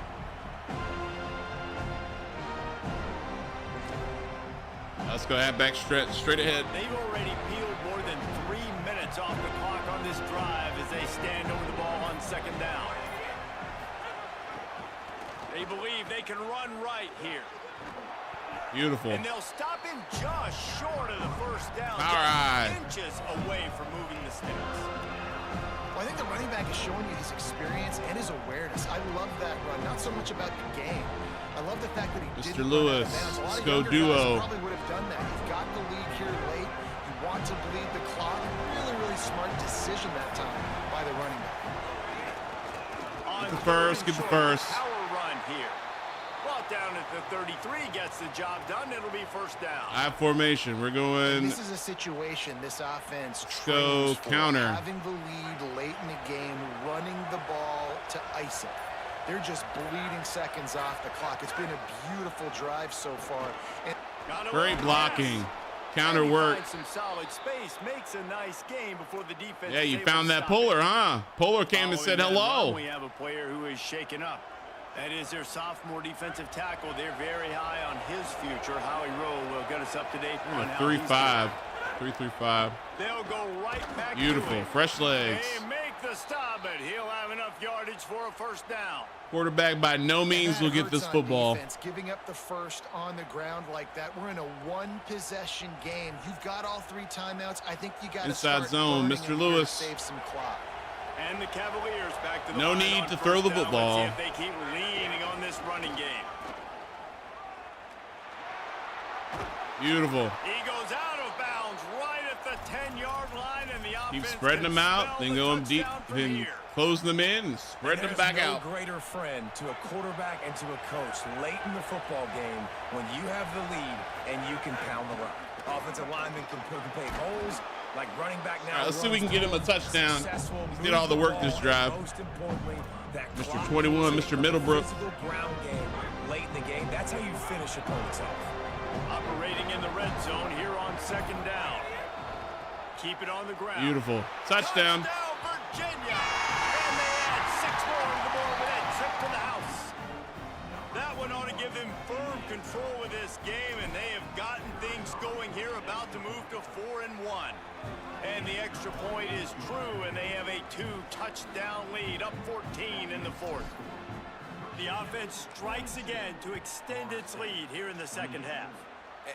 Let's go halfback stretch, straight ahead. They've already peeled more than 3 minutes off the clock on this drive as they stand over the ball on 2nd down. They believe they can run right here. Beautiful. And they'll stop him just short of the first down. All right. Inches away from moving the sticks. Well, I think the running back is showing you his experience and his awareness. I love that run. Not so much about the game. I love the fact that he Mr. didn't Lewis, run out of bounds. A lot let's of go younger duo. guys probably would have done that. You've got the lead here late. You want to bleed the clock. Really, really smart decision that time by the running back. Get the first, get the first. Power run here. Brought down at the 33, gets the job done. It'll be first down. I have formation. We're going. This is a situation this offense go trains for. counter. Having the lead late in the game, running the ball to ice it. They're just bleeding seconds off the clock. It's been a beautiful drive so far. And great blocking. Counter work. Some solid space, makes a nice game before the defense. Yeah, you found that Polar, huh? Polar came and said hello. We have a player who is shaken up. That is their sophomore defensive tackle. They're very high on his future. Howie Rowe will get us up to date on how he's 3-5. 3-3-5. They'll go right back. Beautiful. Fresh legs. They make the stop, but he'll have enough yardage for a first down. Quarterback by no means will get this football. Defense, giving up the first on the ground like that. We're in a one-possession game. You've got all 3 timeouts. I think you got to inside zone, Mr. Lewis. Save some clock. And the Cavaliers back to the no line need on to throw the first down. football. Let's see if they keep leaning on this running game. Beautiful. He goes out of bounds right at the 10-yard line, and the offense keep spreading them out, then go them deep, then closing them in, and spread them back out. There's no greater friend to a quarterback and to a coach late in the football game when you have the lead and you can pound the run. Offensive linemen can pay holes. Like running back now. All right, let's see if we can get him a touchdown. He did all the work this drive. Most importantly, that Mr. 21, Mr. Middlebrook. Ground game late in the game. That's how you finish opponents off. Operating in the red zone here on 2nd down. Keep it on the ground. Beautiful. Touchdown. Virginia. And they add 6 more to the board with that trip to the house. That one ought to give them firm control of this game, and they have gotten things going here, about to move to 4-1. And the extra point is true, and they have a 2-touchdown lead, up 14 in the fourth. The offense strikes again to extend its lead here in the second half.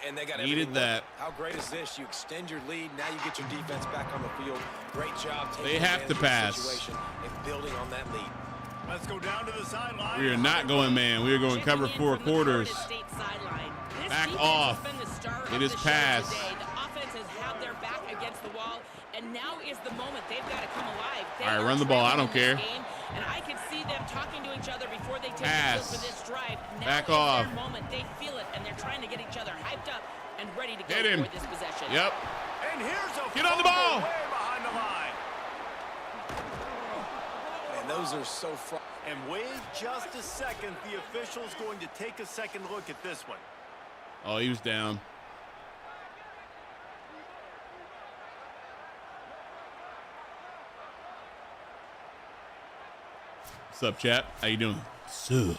And they got needed that. How great is this? You extend your lead. Now you get your defense back on the field. Great job taking They have to pass. Situation and building on that lead. Let's go down to the sideline. We are not going man. We are going cover 4 quarters. Back off. It is pass. The offense has had their back against the wall, and now is the moment. They've got to come alive. All right, run the ball. I don't care. And I can see them talking to each other before they take Pass. the field for this drive. Now Back is off. their moment. They feel it, and they're trying to get each other hyped up and ready to go Hit him. for this possession. Yep. And here's a Get on the ball. way behind the line. And those are so far. And wait just a second. The official's going to take a second look at this one. Oh, he was down. What's up, chat? How you doing? Sup?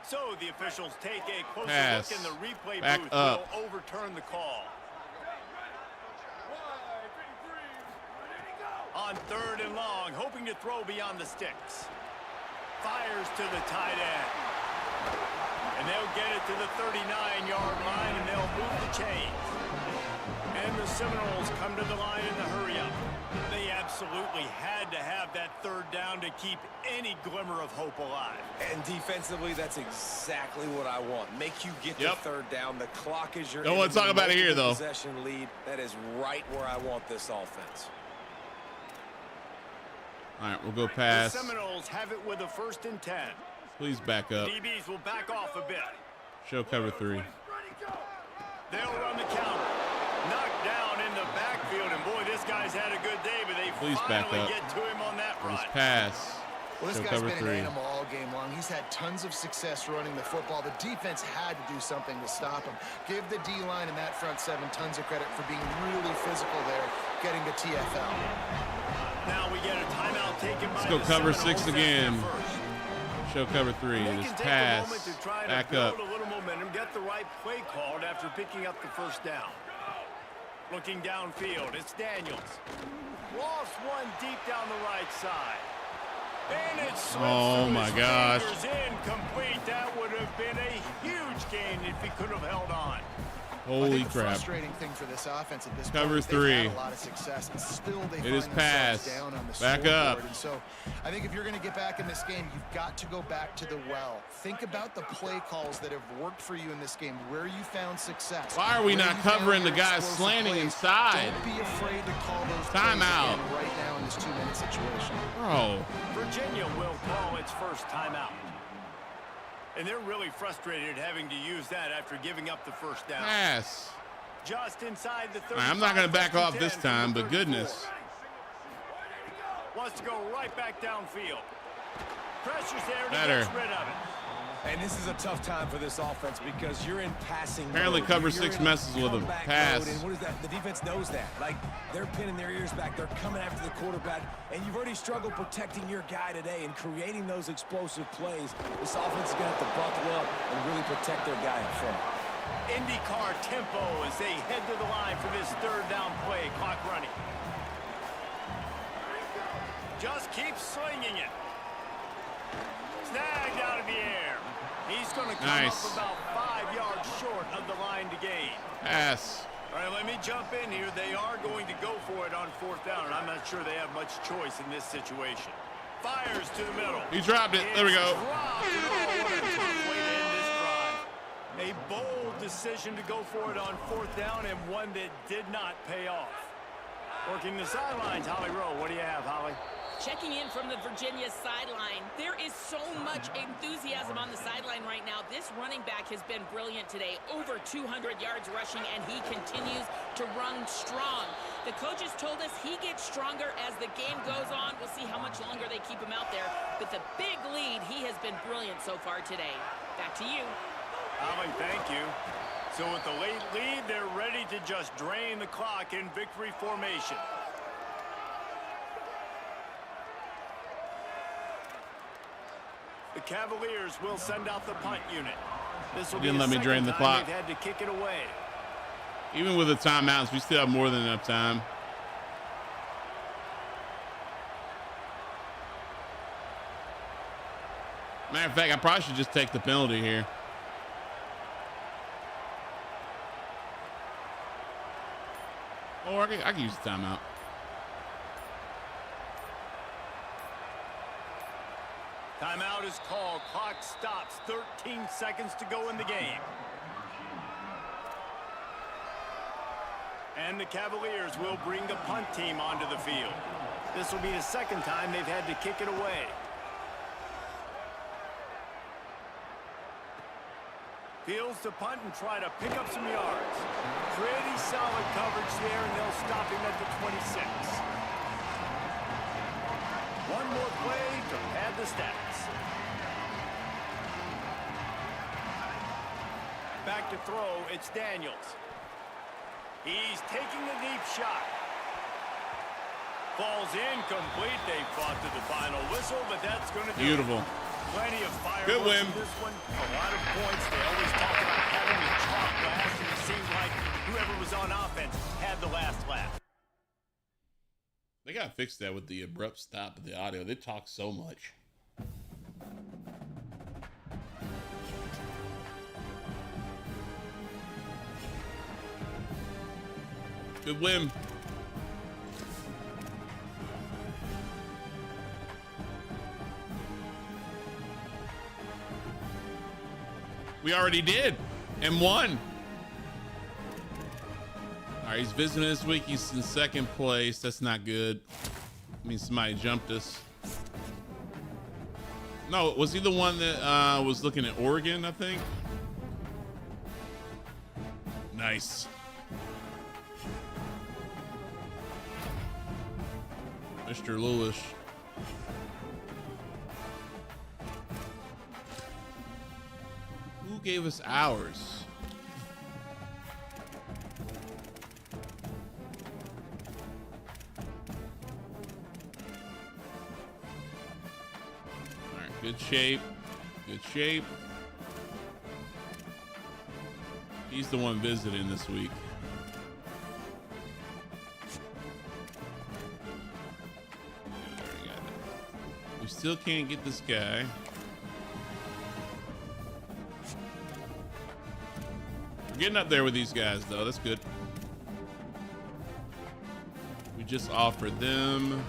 So the officials take a closer Pass. look in the replay Back booth. up. Will overturn the call. On 3rd and long, hoping to throw beyond the sticks. Fires to the tight end. And they'll get it to the 39-yard line, and they'll move the chains. And the Seminoles come to the line in the hurry-up. They absolutely had to have that 3rd down to keep any glimmer of hope alive. And defensively, that's exactly what I want. Make you get the 3rd down. The clock is your Don't want to talk about it here, though. Possession lead. That is right where I want this offense. All right, we'll go pass. The Seminoles have it with a 1st and 10. Please back up. DBs will back off a bit. Show cover 3. They'll run the counter. Knocked down in the backfield, and boy, this guy's had a good day, but they Please back finally up. get to him on that run. Please pass. Well, this Show guy's cover been 3. an animal all game long. He's had tons of success running the football. The defense had to do something to stop him. Give the D-line and that front 7 tons of credit for being really physical there, getting the TFL. Now we get a timeout taken by Let's go the cover Seminoles 6 at again. their first. Show cover 3. They It can is take a pass. moment to try Back to build up. a little momentum, get the right play called after picking up the 1st down. Looking downfield, it's Daniels. Lost one deep down the right side. And it slips Oh, through my his gosh. fingers, incomplete. That would have been a huge gain if he could have held on. Holy I think the crap. frustrating thing for this offense at this Cover point is 3. they've had a lot of success, and still they It find is themselves pass. down on the Back scoreboard. up. And so I think if you're going to get back in this game, you've got to go back to the well. Think about the play calls that have worked for you in this game, where you found success. Why are we where not you found covering the your guy explosive slanting plays. inside? Don't be afraid to call those Timeout. plays again right now in this 2-minute situation. Bro. Virginia will call its first timeout. And they're really frustrated having to use that after giving up the 1st down. Pass. Just inside the 30. I'm not going to back off this time, but goodness. Wants to go right back downfield. Pressure's there to Better. get rid of it. And this is a tough time for this offense because you're in passing Apparently mode. cover You're 6 in messes with him. comeback Pass. mode, and what is that? The defense knows that. Like, they're pinning their ears back. They're coming after the quarterback. And you've already struggled protecting your guy today and creating those explosive plays. This offense is going to have to buckle up and really protect their guy up front. IndyCar tempo as they head to the line for this 3rd down play. Clock running. Just keep slinging it. Snagged out of the air. He's going to come Nice. up about 5 yards short of the line to gain. Pass. All right, let me jump in here. They are going to go for it on 4th down, and I'm not sure they have much choice in this situation. Fires to the middle. He dropped it. There we go. It's dropped. Oh, what a tough way to end this drive. A bold decision to go for it on 4th down, and one that did not pay off. Working the sidelines, Holly Rowe. What do you have, Holly? Checking in from the Virginia sideline. There is so much enthusiasm on the sideline right now. This running back has been brilliant today. Over 200 yards rushing, and he continues to run strong. The coaches told us he gets stronger as the game goes on. We'll see how much longer they keep him out there. But the big lead, he has been brilliant so far today. Back to you. Holly, thank you. So with the late lead, they're ready to just drain the clock in victory formation. The Cavaliers will send out the punt unit. This will Didn't be let the me drain second the time clock. they've had to kick it away. Even with the timeouts, we still have more than enough time. Matter of fact, I probably should just take the penalty here. Or I can use the timeout. Timeout is called. Clock stops. 13 seconds to go in the game. And the Cavaliers will bring the punt team onto the field. This will be the second time they've had to kick it away. Fields to punt and try to pick up some yards. Pretty solid coverage there, and they'll stop him at the 26. One more play to pad the stats. Back to throw, it's Daniels. He's taking the deep shot. Falls incomplete. They fought to the final whistle, but that's going to do Beautiful. it. Plenty of fire. Good win. This one, a lot of points. They always talk about having the chalk last, and it seemed like whoever was on offense had the last laugh. They gotta fix that with the abrupt stop of the audio. They talk so much. Good win. We already did and won. All right, he's visiting this week. He's in second place. That's not good. I mean, somebody jumped us. No, was he the one that was looking at Oregon, I think? Nice. Mr. Lewis. Who gave us ours? All right, good shape. Good shape. He's the one visiting this week. We still can't get this guy. We're getting up there with these guys, though. That's good. We just offered them.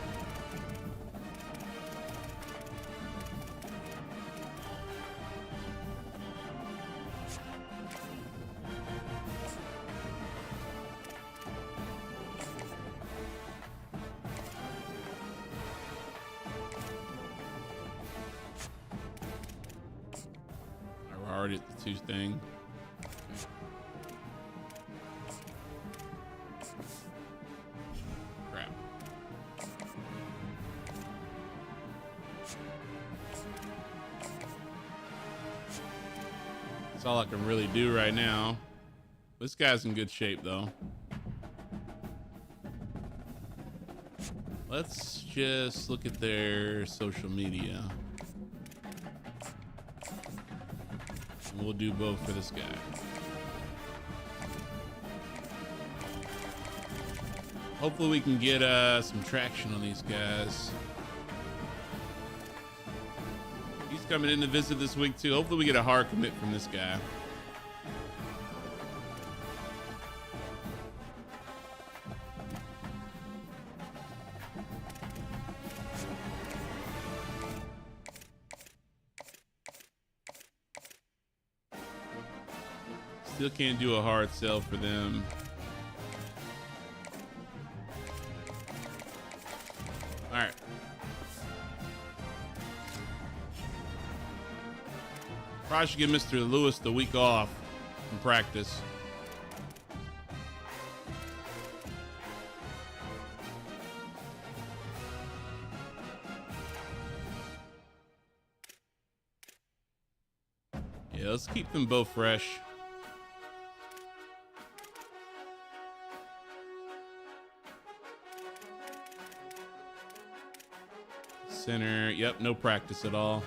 We're already at the 2 thing. Crap. That's all I can really do right now. This guy's in good shape, though. Let's just look at their social media. And we'll do both for this guy. Hopefully we can get some traction on these guys. He's coming in to visit this week too. Hopefully we get a hard commit from this guy. Still can't do a hard sell for them. All right. Probably should give Mr. Lewis the week off from practice. Yeah, let's keep them both fresh. Center, yep, no practice at all.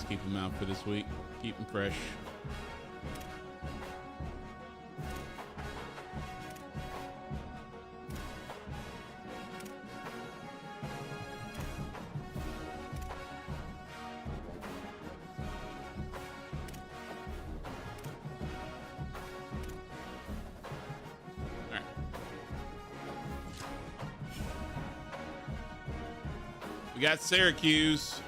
keep him out for this week. Keep him fresh. We got Syracuse.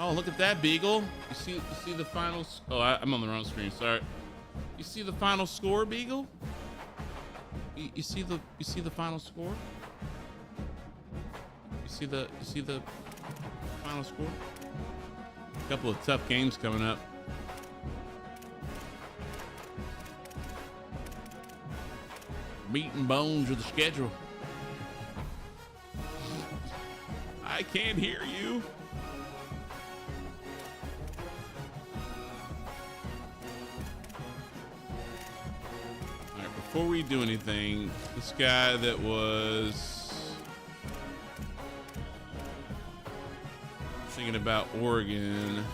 Oh, look at that, Beagle. You see the finals. Oh, I'm on the wrong screen. Sorry. You see the final score, Beagle? You see the final score? You see the final score? A couple of tough games coming up. Meat and bones of the schedule. I can't hear you. All right, before we do anything, this guy that was thinking about Oregon.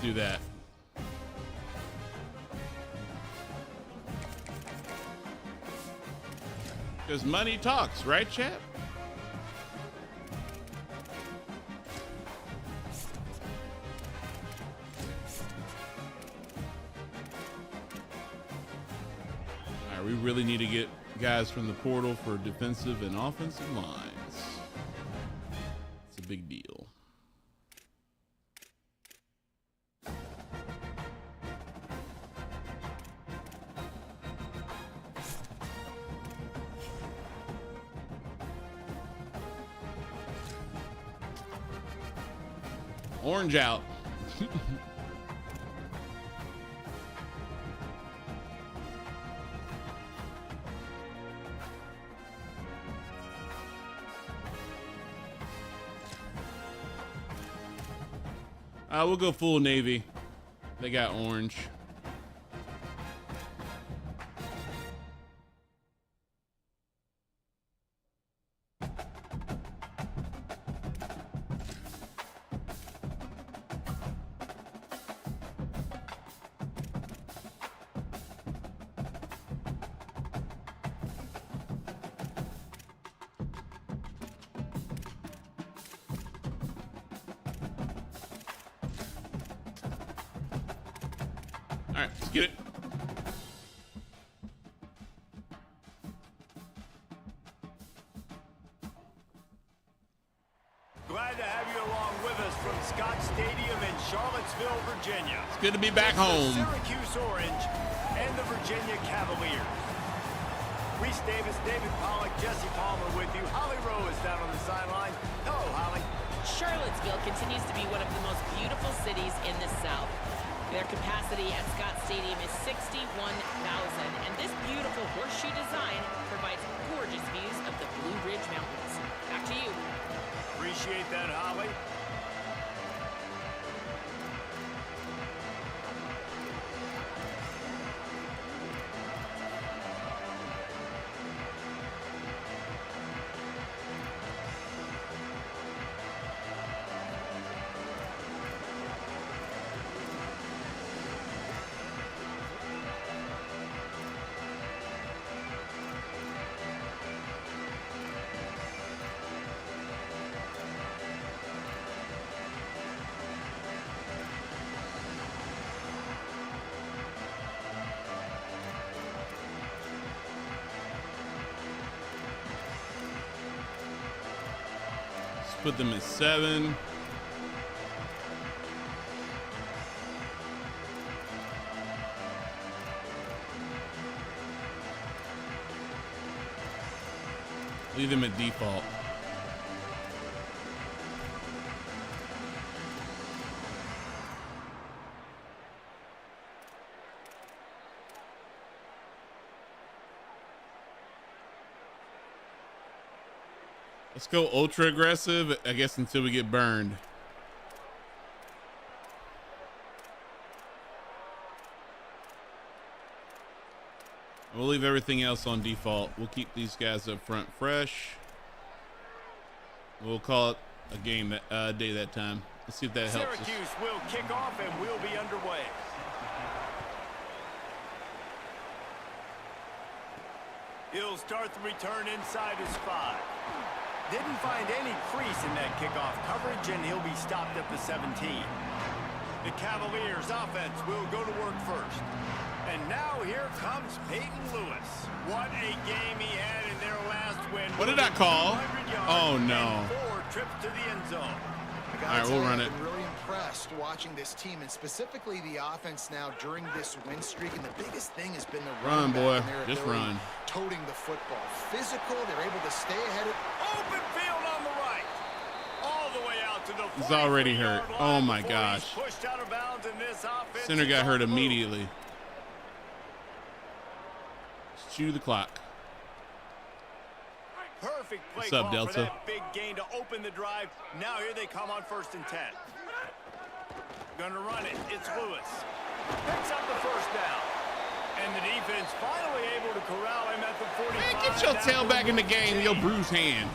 Do that. Because money talks, right, chap? All right, we really need to get guys from the portal for defensive and offensive lines. It's a big deal. Orange out. We'll go full Navy. They got orange. All right, let's get it. Glad to have you along with us from Scott Stadium in Charlottesville, Virginia. It's good to be back home. The Syracuse Orange and the Virginia Cavaliers. Reese Davis, David Pollack, Jesse Palmer with you. Holly Rowe is down on the sideline. Hello, Holly. Charlottesville continues to be one of the most beautiful cities in the South. Their capacity at Scott Stadium is 61,000, and this beautiful horseshoe design provides gorgeous views of the Blue Ridge Mountains. Back to you. Appreciate that, Holly. Put them at 7. Leave them at default. Let's go ultra aggressive, I guess, until we get burned. We'll leave everything else on default. We'll keep these guys up front fresh. We'll call it a game that day that time. Let's see if that helps us. Syracuse will kick off and we'll be underway. He'll start the return inside his 5. Didn't find any crease in that kickoff coverage, and he'll be stopped at the 17. The Cavaliers offense will go to work first. And now here comes Peyton Lewis. What a game he had in their last win. What did I call? Oh, no. 4 trips to the end zone. All right, we'll run it. I'm really impressed watching this team, and specifically the offense now during this win streak. And the biggest thing has been the run, boy. Just ability, run. Toting the football. Physical, they're able to stay ahead of. Open field on the right. All the way out to the He's already hurt. Oh, my gosh. Pushed out of bounds in this offense. Center got hurt immediately. Chew the clock. Perfect play What's up, call Delta? for that big gain to open the drive. Now here they come on 1st and 10. Gonna run it. It's Lewis. Picks up the first down. And the defense finally able to corral him at the 45. Man, get your tail back in the game, your bruised hand.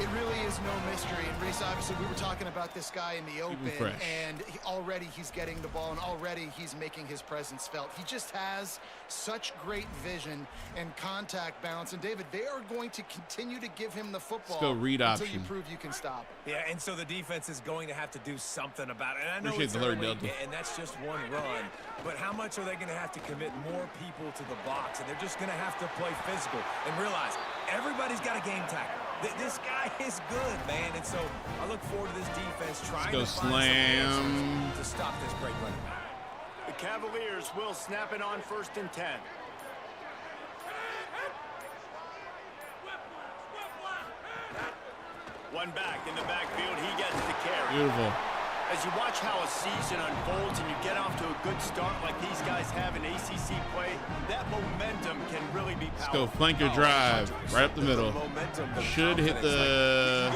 It really is no mystery. And Reese, obviously, we were talking about this guy in the open, and already he's getting the ball, and already he's making his presence felt. He just has such great vision and contact balance. And David, they are going to continue to give him the football. Let's go read option. Until you prove you can stop him. Yeah, and so the defense is going to have to do something about it. And I know Appreciate it's the alert, early, Delta. and that's just one run. But how much are they going to have to commit more people to the box? And they're just going to have to play physical and realize everybody's got a game tackle. This guy is good, man. And so I look forward to this defense trying to slam to stop this great running back. The Cavaliers will snap it on 1st and 10. One back in the backfield. He gets the carry. Beautiful. As you watch how a season unfolds and you get off to a good start like these guys have in ACC play, that momentum can really be powerful. Let's go flanker drive right up the middle. Should hit the.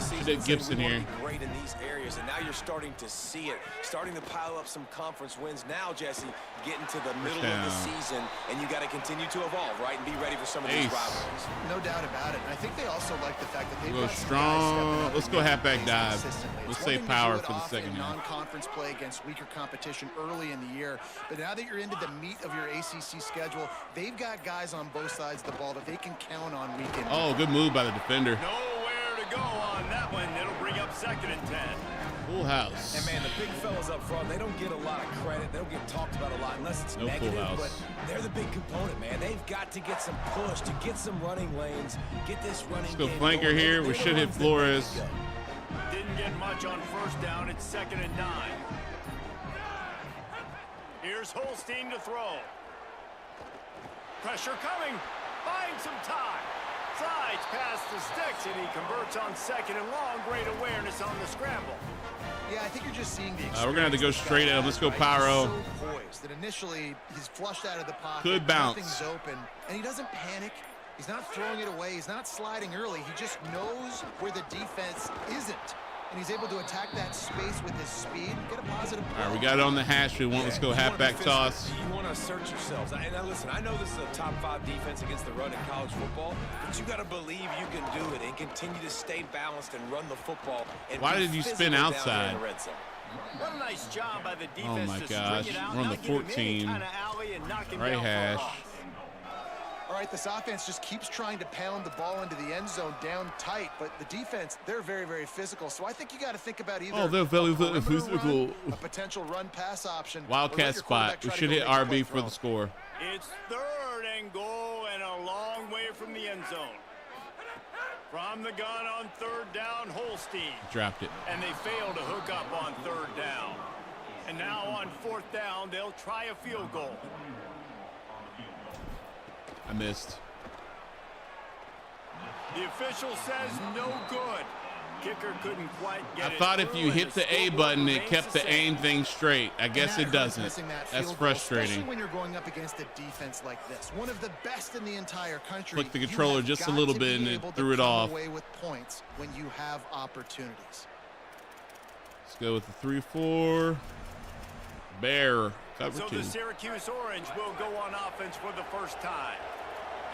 Should hit Gibson here. Great in these areas, and now you're starting to see it, starting to pile up some conference wins. Now, Jesse, getting to the middle of the season, and you got to continue to evolve, right, and be ready for some of these rivalries. No doubt about it. And I think they also like the fact that they've Go got strong. Let's go halfback dive. Let's say power for the second half. Non-conference play against weaker competition early in the year, but now that you're into the meat of your ACC schedule, they've got guys on both sides of the ball that they can count on week in. Oh, good move by the defender. Nowhere to go on that one. It'll bring up 2nd and 10. Full house. And man, the big fellas up front, they don't get a lot of credit. They don't get talked about a lot unless it's negative, but they're the big component, man. They've got to get some push, to get some running lanes, get this running game. Let's go flanker here. We should hit Flores. Didn't get much on 1st down. It's 2nd and 9. Here's Holstein to throw. Pressure coming. Finds some time. Slides past the sticks, and he converts on 2nd and long. Great awareness on the scramble. Yeah, I think you're just seeing the we're going to have to go straight at him. Let's go Pyro. So poised that initially he's flushed out of the pocket. Could bounce. Nothing's open, and he doesn't panic. He's not throwing it away. He's not sliding early. He just knows where the defense isn't. And he's able to attack that space with his speed and get a positive play. All right, we got it on the hash. We want, let's go halfback toss. You want to assert yourselves. And now listen, I know this is a top 5 defense against the run in college football, but you got to believe you can do it and continue to stay balanced and run the football. And why did you spin outside? What a nice job by the defense. Oh my to gosh, string it out, we're on the not give him any 14. kind of alley and knock him Right down for a hash. loss. All right, this offense just keeps trying to pound the ball into the end zone down tight, but the defense, they're very, very physical. So I think you got to think about either they're very physical. Run, a potential run-pass option. Wildcat spot. We should hit RB for the score. It's 3rd and goal and a long way from the end zone. From the gun on 3rd down, Holstein. Dropped it. And they fail to hook up on 3rd down. And now on 4th down, they'll try a field goal. I missed. The official says no good. Kicker couldn't quite get it. I thought if you hit the A button, it kept the aim thing straight. I guess it doesn't. That's frustrating. Especially when you're going up against a defense like this, one of the best in the entire country. Click the controller just a little bit and it threw it off. Away with points when you have opportunities. Let's go with the 3-4. Bear Cover So 2. the Syracuse Orange will go on offense for the first time.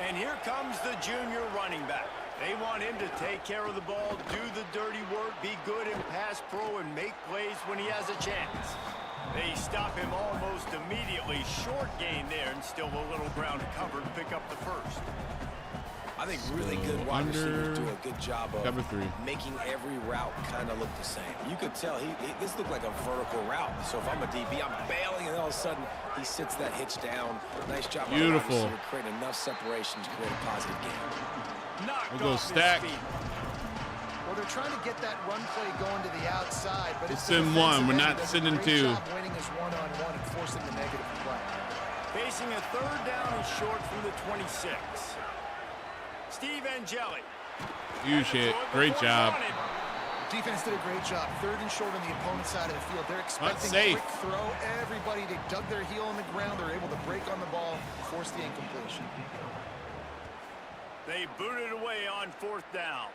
And here comes the junior running back. They want him to take care of the ball, do the dirty work, be good in pass pro, and make plays when he has a chance. They stop him almost immediately. Short gain there, and still a little ground to cover to pick up the first. I think really good wide receivers do a good job of cover 3. making every route kind of look the same. You could tell this looked like a vertical route. So if I'm a DB, I'm bailing, and all of a sudden he sits that hitch down. Nice job. Beautiful. To create enough separation to create a positive game. We'll go stack. Well, they're trying to get that run play going to the outside, but it's in 1. We're not sending 2. Winning his one-on-one and forcing the negative play. Facing a third down and short from the 26. Steve Angeli. Huge hit. Great job. Defense did a great job. Third and short on the opponent's side of the field. They're expecting a quick throw. Everybody, they dug their heel on the ground. They're able to break on the ball, force the incompletion. They booted away on 4th down.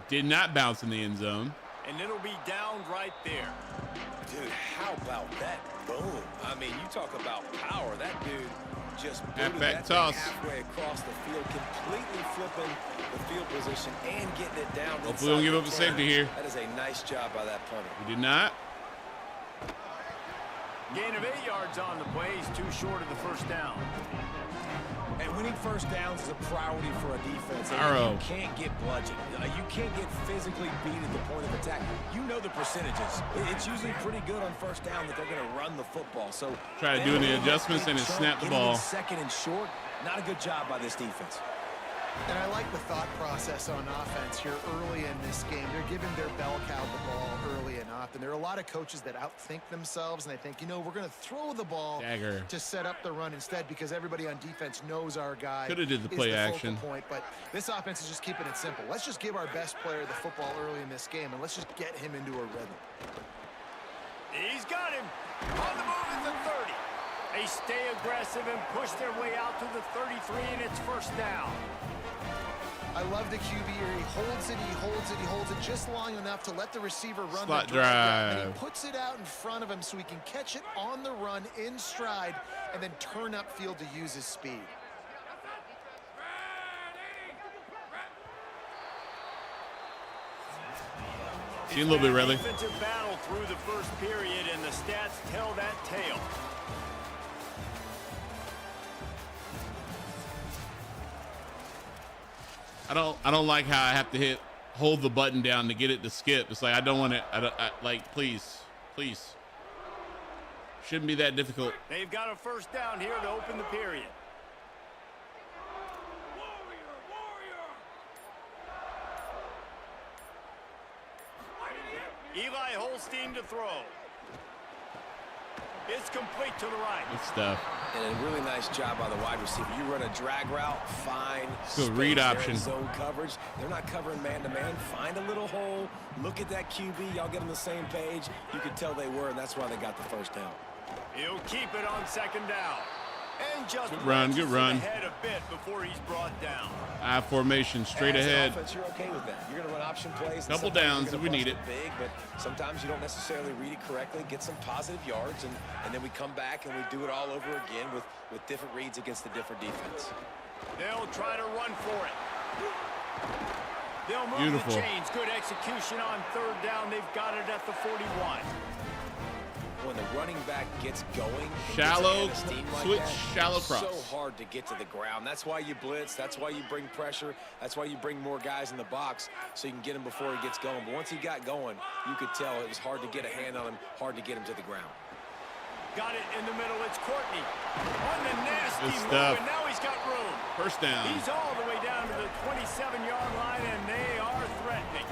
Did not bounce in the end zone. And it'll be down right there. Dude, how about that boom? I mean, you talk about power. That dude just booted that thing halfway across the field, completely flipping the field position and getting it down. Hopefully we don't give up a safety here. That is a nice job by that punter. We did not. Gain of 8 yards on the play. He's too short of the first down. And winning first downs is a priority for a defense. You can't get bludgeoned. You can't get physically beat at the point of attack. You know the percentages. It's usually pretty good on first down that they're going to run the football. So try to do the adjustments and snap the ball. Second and short, not a good job by this defense. And I like the thought process on offense here early in this game. They're giving their bell cow the ball early and often. There are a lot of coaches that outthink themselves, and they think, you know, we're going to throw the ball to set up the run instead because everybody on defense knows our guy could have did the play action point. But this offense is just keeping it simple. Let's just give our best player the football early in this game, and let's just get him into a rhythm. He's got him on the move at the 30. They stay aggressive and push their way out to the 33, and it's first down. I love the QB here. He holds it, he holds it, he holds it just long enough to let the receiver run slot the drive. drive. And he puts it out in front of him so he can catch it on the run in stride and then turn upfield to use his speed. See a little bit, really. Defensive battle through the first period, and the stats tell that tale. I don't like how I have to hold the button down to get it to skip. It's like I don't want it. Like please. Shouldn't be that difficult. They've got a first down here to open the period. Eli Holstein to throw. It's complete to the right. Good stuff. And a really nice job by the wide receiver. You run a drag route, fine. Good read option. Zone coverage. They're not covering man-to-man. Find a little hole. Look at that QB. Y'all get on the same page. You could tell they were, and that's why they got the first down. He'll keep it on second down. And just good run. Ahead a bit before he's brought down. I formation straight ahead. Offense, you're okay with that. You're going to run option plays. Double downs if we need it. Big, but sometimes you don't necessarily read it correctly. Get some positive yards, and then we come back and we do it all over again with different reads against the different defense. They'll try to run for it. They'll move the chains. Good execution on third down. They've got it at the 41. When the running back gets going, shallow like shallow cross. So hard to get to the ground. That's why you blitz. That's why you bring pressure. That's why you bring more guys in the box so you can get him before he gets going. But once he got going, you could tell it was hard to get a hand on him, hard to get him to the ground. Got it in the middle. It's Courtney on the nasty Good move, stuff. and now he's got room. First down. He's all the way down to the 27-yard line, and they are threatening.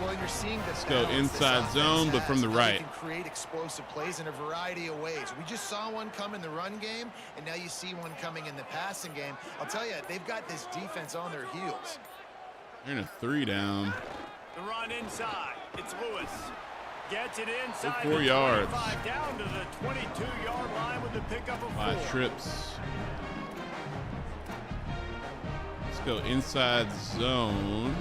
Well, you're seeing this. Go inside zone, but from the right. Can create explosive plays in a variety of ways. We just saw one come in the run game, and now you see one coming in the passing game. I'll tell you, they've got this defense on their heels. They're in a 3 down. The run inside. It's Lewis. Gets it inside. 4 yards. Down to the 22-yard line with the pickup of 5 trips. Let's go inside zone.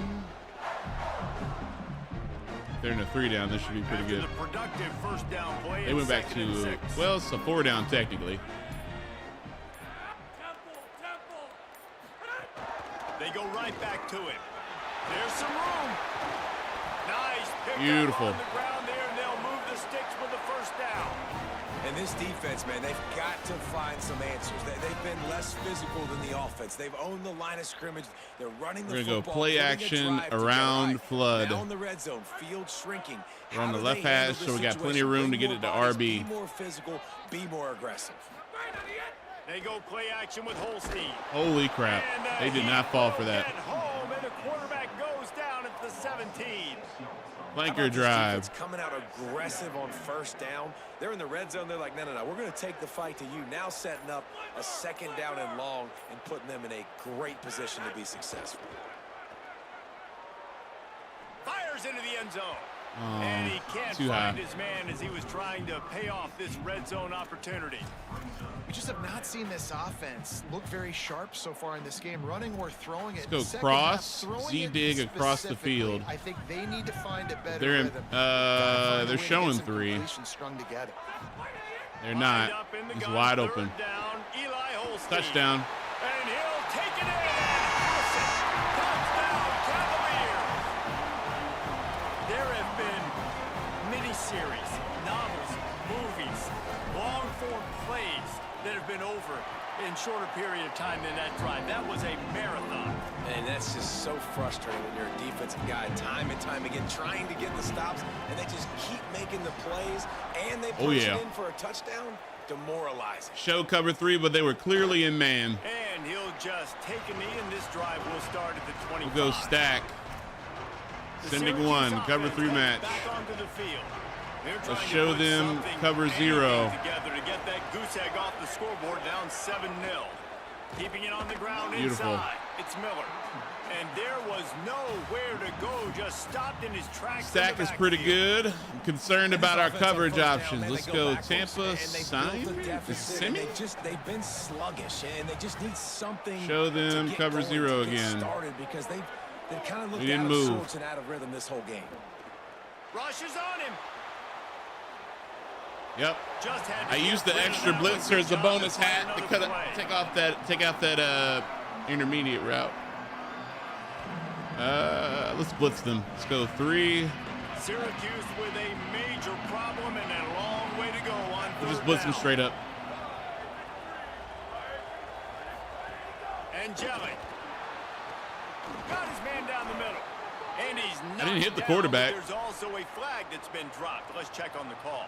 they're in a 3 down, this should be pretty good. The productive first down play. They went back to, well, it's a 4 down technically. They go right back to it. There's some room. Nice pick. Beautiful. On the ground there, and they'll move the sticks for the first down. And this defense, man, they've got to find some answers. They've been less physical than the offense. They've owned the line of scrimmage. They're running the football. We're going to go play action around flood. Now in the red zone, field shrinking. We're on the left hash, so we got plenty of room to get it to RB. Be more physical, be more aggressive. They go play action with Holstein. Holy crap. They did not fall for that. Home, and the quarterback goes down at the 17. Flanker drive. Coming out aggressive on first down. They're in the red zone. They're like, no. We're going to take the fight to you. Now setting up a second down and long and putting them in a great position to be successful. Fires into the end zone. And he can't find his man as he was trying to pay off this red zone opportunity. We just have not seen this offense look very sharp so far in this game, running or throwing it. Let's go cross, Z-dig across the field. I think they need to find a better rhythm. They're showing 3. Strung together. They're not. He's wide open. Down, Eli Holstein. Touchdown. And he'll take it in and house it. Touchdown, Cavalier. There have been miniseries, novels, movies, long-form plays that have been over in shorter period of time than that drive. That was a marathon. And that's just so frustrating when you're a defensive guy, time and time again, trying to get the stops, and they just keep making the plays, and they push it in for a touchdown. Demoralizing. Show cover 3, but they were clearly in man. And he'll just take a knee, and this drive will start at the 25. We'll go stack. Sending 1, cover 3 match. Back onto the field. Let's show them cover 0. Together to get that goose egg off the scoreboard, down 7-0. Keeping it on the ground Beautiful. Inside. It's Miller. And there was nowhere to go, just stopped in his tracks. Stack is pretty good. I'm concerned about our coverage options. Let's go Tampa sign. They've been sluggish, and they just need something. Show them cover 0 again. Because they've kind of looked out of sorts and out of rhythm this whole game. Rushes on him. Yep. I used the extra blitzer as a bonus hat to take out that intermediate route. Let's blitz them. Let's go 3. Syracuse with a major problem and a long way to go on. We'll just blitz them straight up. Angelic got his man down the middle, and he's not. I didn't hit the quarterback. There's also a flag that's been dropped. Let's check on the call.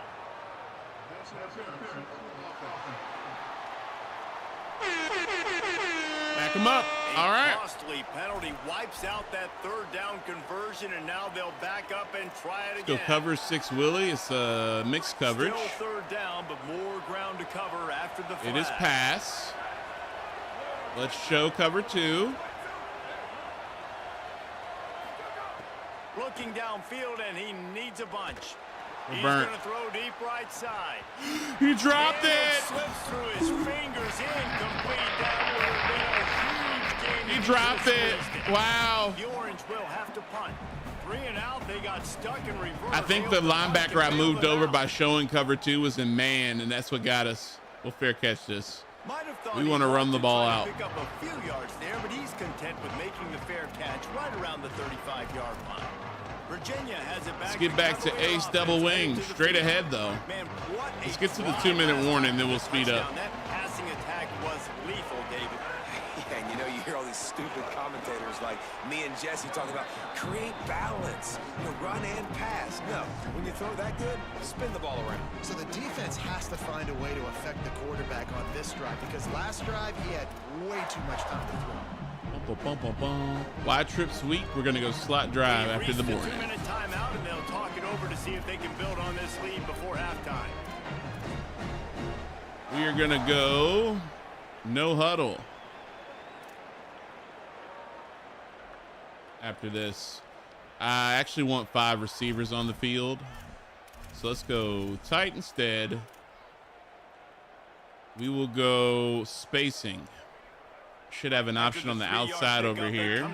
Back him up. All right. A costly penalty wipes out that third down conversion, and now they'll back up and try it again. Go cover 6 Willie. It's a mixed coverage. Still third down, but more ground to cover after the flag. It is pass. Let's show cover 2. Looking downfield, and he needs a bunch. He's burnt. going to throw deep right side. He dropped and it. Slips through his fingers, incomplete. That would have been a huge game. He dropped it. Wow. The Orange will have to punt. 3 and out. They got stuck in reverse. I think the linebacker I moved over by showing cover 2 was in man, and that's what got us. We'll fair catch this. We want to run the ball out. Pick up a few yards there, but he's content with making the fair catch right around the 35-yard line. Virginia has it back. Let's get back to ace double wing. Straight ahead, though. Man, let's get to the 2-minute warning, then we'll speed up. That passing attack was lethal, David. Yeah, and you hear all these stupid commentators like me and Jesse talking about create balance, run and pass. No, when you throw that good, spin the ball around. So the defense has to find a way to affect the quarterback on this drive, because last drive he had way too much time to throw. Wide trips weak. We're going to go slot drive after the morning. 2-minute timeout, and they'll talk it over to see if they can build on this lead before halftime. We are going to go no huddle after this. I actually want 5 receivers on the field. So let's go tight instead. We will go spacing. Should have an option on the outside over here.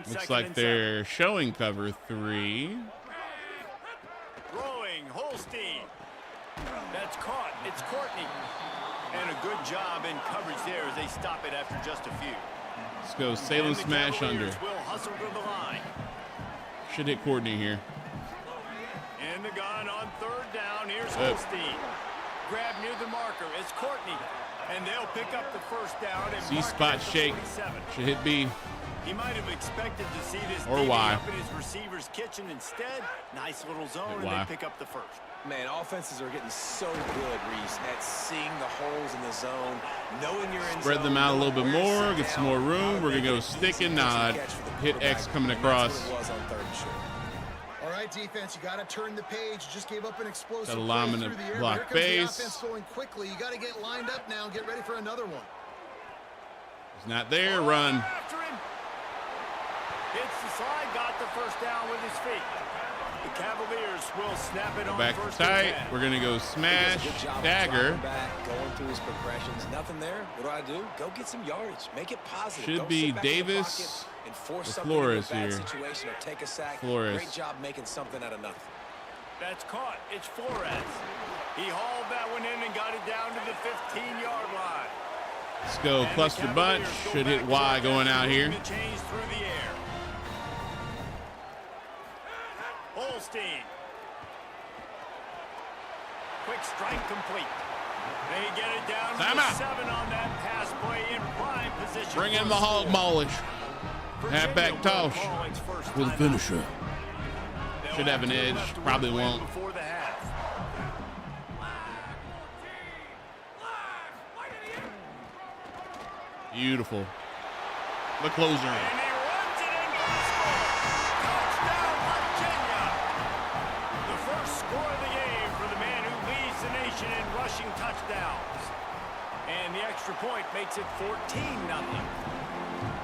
Looks like they're showing cover 3. Holstein. That's caught. It's Courtney. And a good job in coverage there as they stop it after just a few. Let's go Salem smash under. Will hustle to the line. Should hit Courtney here. And the gun on third down. Here's Holstein. Grab near the marker. It's Courtney. And they'll pick up the first down. C-spot shake. Should hit B. He might have expected to see this or Y up in his receiver's kitchen. Instead, nice little zone, and they pick up the first. Man, offenses are getting so good, Reese, at seeing the holes in the zone, knowing you're in Spread them out a little bit more, get some more room. We're going to go stick and nod. Hit X coming across. All right, defense, you got to turn the page. You just gave up an explosive got a play lineman through the air. block Here comes base. the offense going quickly. You got to get lined up now and get ready for another one. He's not there. Run. After him. Hits the slide, got the first down with his feet. The Cavaliers will snap it on Back first tight. and 10. We're going to go smash, dagger. Back, going through his progressions. Nothing there. What do? Go get some yardage. Make it positive. Should Don't be sit back in the Davis pocket and force or something Flores into a bad here. situation or take a sack. Flores. Great job making something out of nothing. That's caught. It's Flores. He hauled that one in and got it down to the 15-yard line. Let's go cluster bunch. Should hit Y going out here. Change through the air. Holstein. Quick strike complete. They get it down to the 7 on that pass play in prime position. Bring in the hog maulish. Halfback toss with a finisher. Should have an edge. Probably won't. Before the half. Beautiful. The closer. And he runs it in for a score. Touchdown, Virginia. The first score of the game for the man who leads the nation in rushing touchdowns. And the extra point makes it 14-0.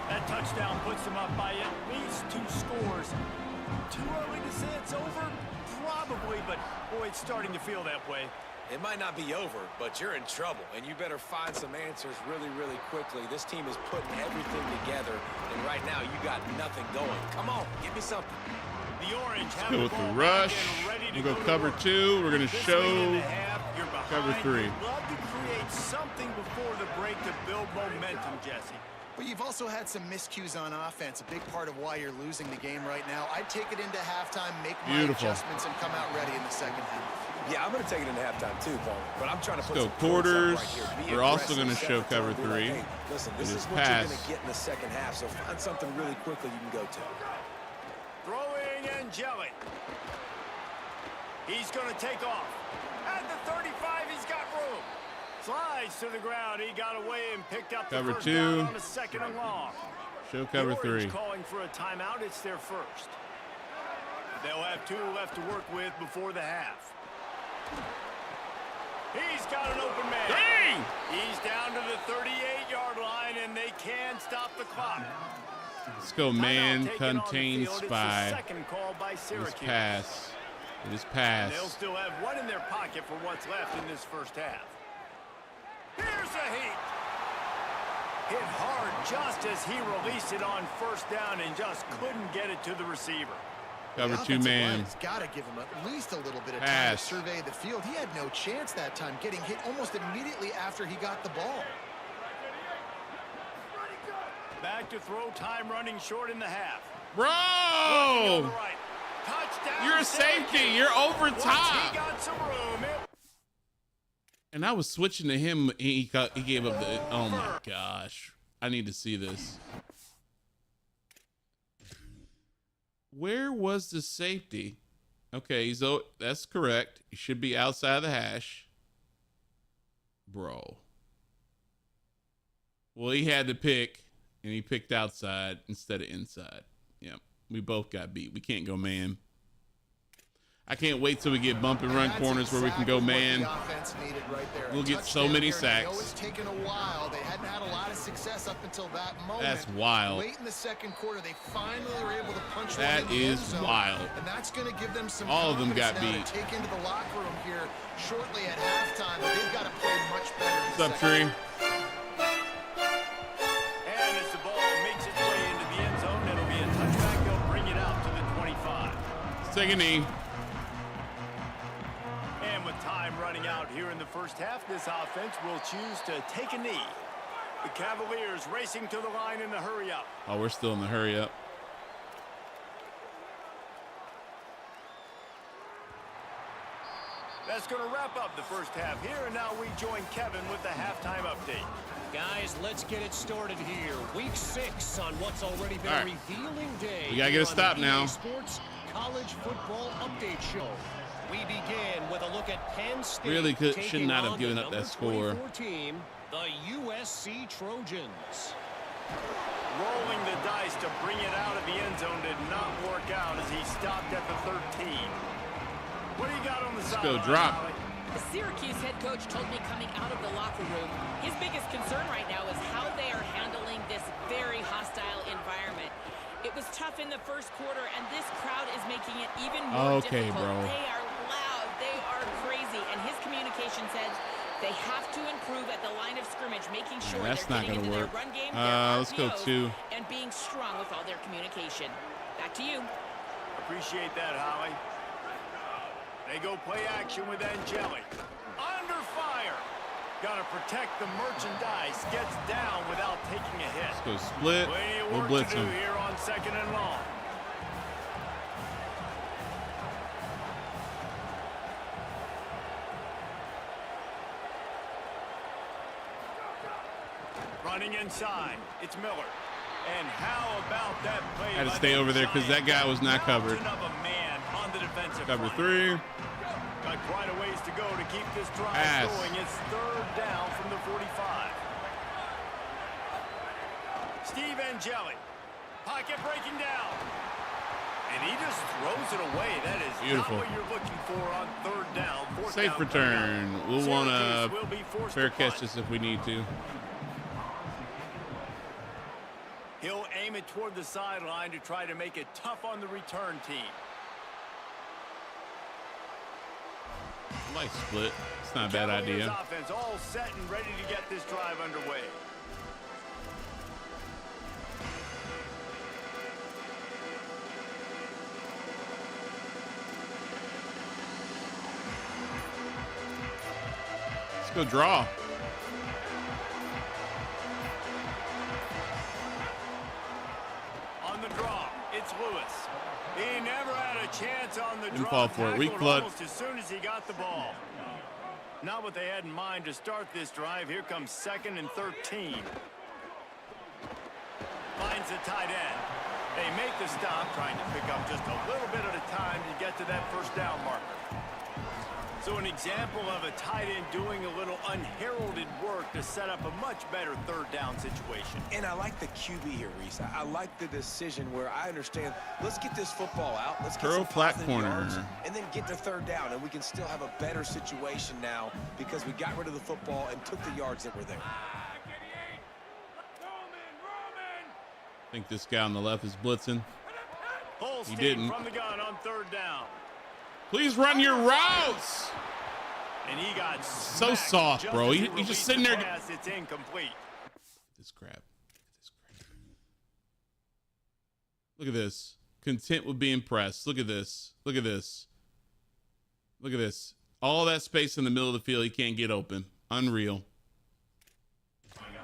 That touchdown puts them up by at least 2 scores. Too early to say it's over? Probably, but boy, it's starting to feel that way. It might not be over, but you're in trouble, and you better find some answers really, really quickly. This team is putting everything together, and right now you got nothing going. Come on, give me something. The Orange have Go with the rush. We'll go cover 2. We're going to show cover 3. Love to create something before the break to build momentum, Jesse. But you've also had some miscues on offense, a big part of why you're losing the game right now. I'd take it into halftime, make my adjustments, and come out ready in the second half. Yeah, I'm going to take it into halftime too, Paul. But I'm trying to put Go some quarters. right here. We're also going to show cover 3. Hey, listen, this is what you're going to get in the second half, so find something really quickly you can go to. Throwing Angelic. He's going to take off. At the 35, he's got room. Slides to the ground. He got away and picked up cover the first 2. down on the 2nd and long. Show cover 3. Calling for a timeout. It's their first. They'll have 2 left to work with before the half. He's got an open man. Dang! He's down to the 38-yard line, and they can stop the clock. Let's go man, contain spy. Second call by Syracuse. It is pass. It is pass. They'll still have 1 in their pocket for what's left in this first half. Here's a heat. Hit hard just as he released it on first down and just couldn't get it to the receiver. Cover 2 man. Got to give him at least a little bit of time to Pass. survey the field. He had no chance that time, getting hit almost immediately after he got the ball. Back to throw, time running short in the half. Bro! Right. Touchdown, You're a safety. You're over Once top. he got some room, And I was switching to him. He gave up the. Oh my gosh! I need to see this. Where was the safety? Okay, that's correct. He should be outside the hash, bro. Well, he had to pick, and he picked outside instead of inside. Yep, we both got beat. We can't go man. I can't wait till we get bump and run corners where we can go man. We'll get so many sacks. I know it's taken a while. They hadn't had a lot of success up until that moment. That's wild. Late in the second quarter, they finally were able to punch one That in the end is zone, wild. and that's going to give them some All of them got confidence now beat. to take into the locker room here shortly at halftime. But they've got to play much better. What's up, Tree? and as the ball makes its way into the end zone, it'll be a touchback. They'll bring it out to the 25. Take a knee. first half, this offense will choose to take a knee. The Cavaliers racing to the line in the hurry up. Oh, we're still in the hurry up. That's going to wrap up the first half here, and now we join Kevin with the halftime update. Guys, let's get it started here. Week 6 on what's already been a revealing day. We got to get a stop now. Sports College Football Update Show. We begin with a look at Penn State. Really should not have given up that score. Team, the USC Trojans. Rolling the dice to bring it out of the end zone did not work out as he stopped at the 13. What do you got on the side? Let's go drop. The Syracuse head coach told me coming out of the locker room, his biggest concern right now is how they are handling this very hostile environment. It was tough in the first quarter, and this crowd is making it even more difficult. Bro. They are loud. They are crazy. And his communication says they have to improve at the line of scrimmage, making sure that's they're not getting gonna into work. their run game, Let's go 2. and being strong with all their communication. Back to you. Appreciate that, Holly. They go play action with Angeli. Under fire. Got to protect the merchandise. Gets down without taking a hit. Let's go split. We'll blitz him. Here on 2nd and long. Running inside. It's Miller. And how about that play? I had to stay over there because that guy was not covered. Cover 3. Got quite a ways to go to keep this drive going. It's 3rd down from the 45. Steve Angeli. Pocket breaking down. And he just throws it away. That is beautiful. Not what you're looking for on 3rd down. Safe return. We'll want to fair catch this if we need to. He'll aim it toward the sideline to try to make it tough on the return team. Might split. It's not a bad idea. Offense all set and ready to get this drive underway. Let's go draw. On the draw, it's Lewis. He never had a chance on the draw. Fall for it. Weak blood. Almost as soon as he got the ball. Not what they had in mind to start this drive. Here comes 2nd and 13. Finds the tight end. They make the stop, trying to pick up just a little bit at a time to get to that 1st down marker. So an example of a tight end doing a little unheralded work to set up a much better 3rd down situation. And I like the QB here, Reese. I like the decision where I understand, let's get this football out. Let's get some flat positive corner yards, and then get to 3rd down. And we can still have a better situation now because we got rid of the football and took the yards that were there. I think this guy on the left is blitzing. He didn't. From the gun on 3rd down. Please run your routes. And he got so soft, bro. He's just sitting there. It's incomplete. This crap. Look at this. Content with being pressed. Look at this. Look at this. Look at this. All that space in the middle of the field, he can't get open. Unreal.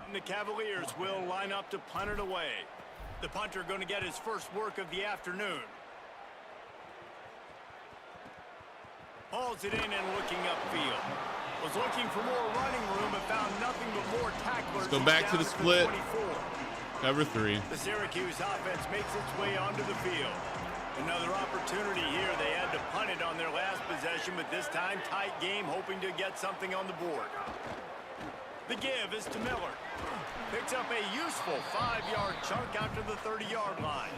And the Cavaliers will line up to punt it away. The punter going to get his first work of the afternoon. Hauls it in and looking upfield. Was looking for more running room and found nothing but more tacklers. Let's go back to the split. Cover 3. The Syracuse offense makes its way onto the field. Another opportunity here. They had to punt it on their last possession, but this time tight game, hoping to get something on the board. The give is to Miller. Picks up a useful 5-yard chunk out to the 30-yard line.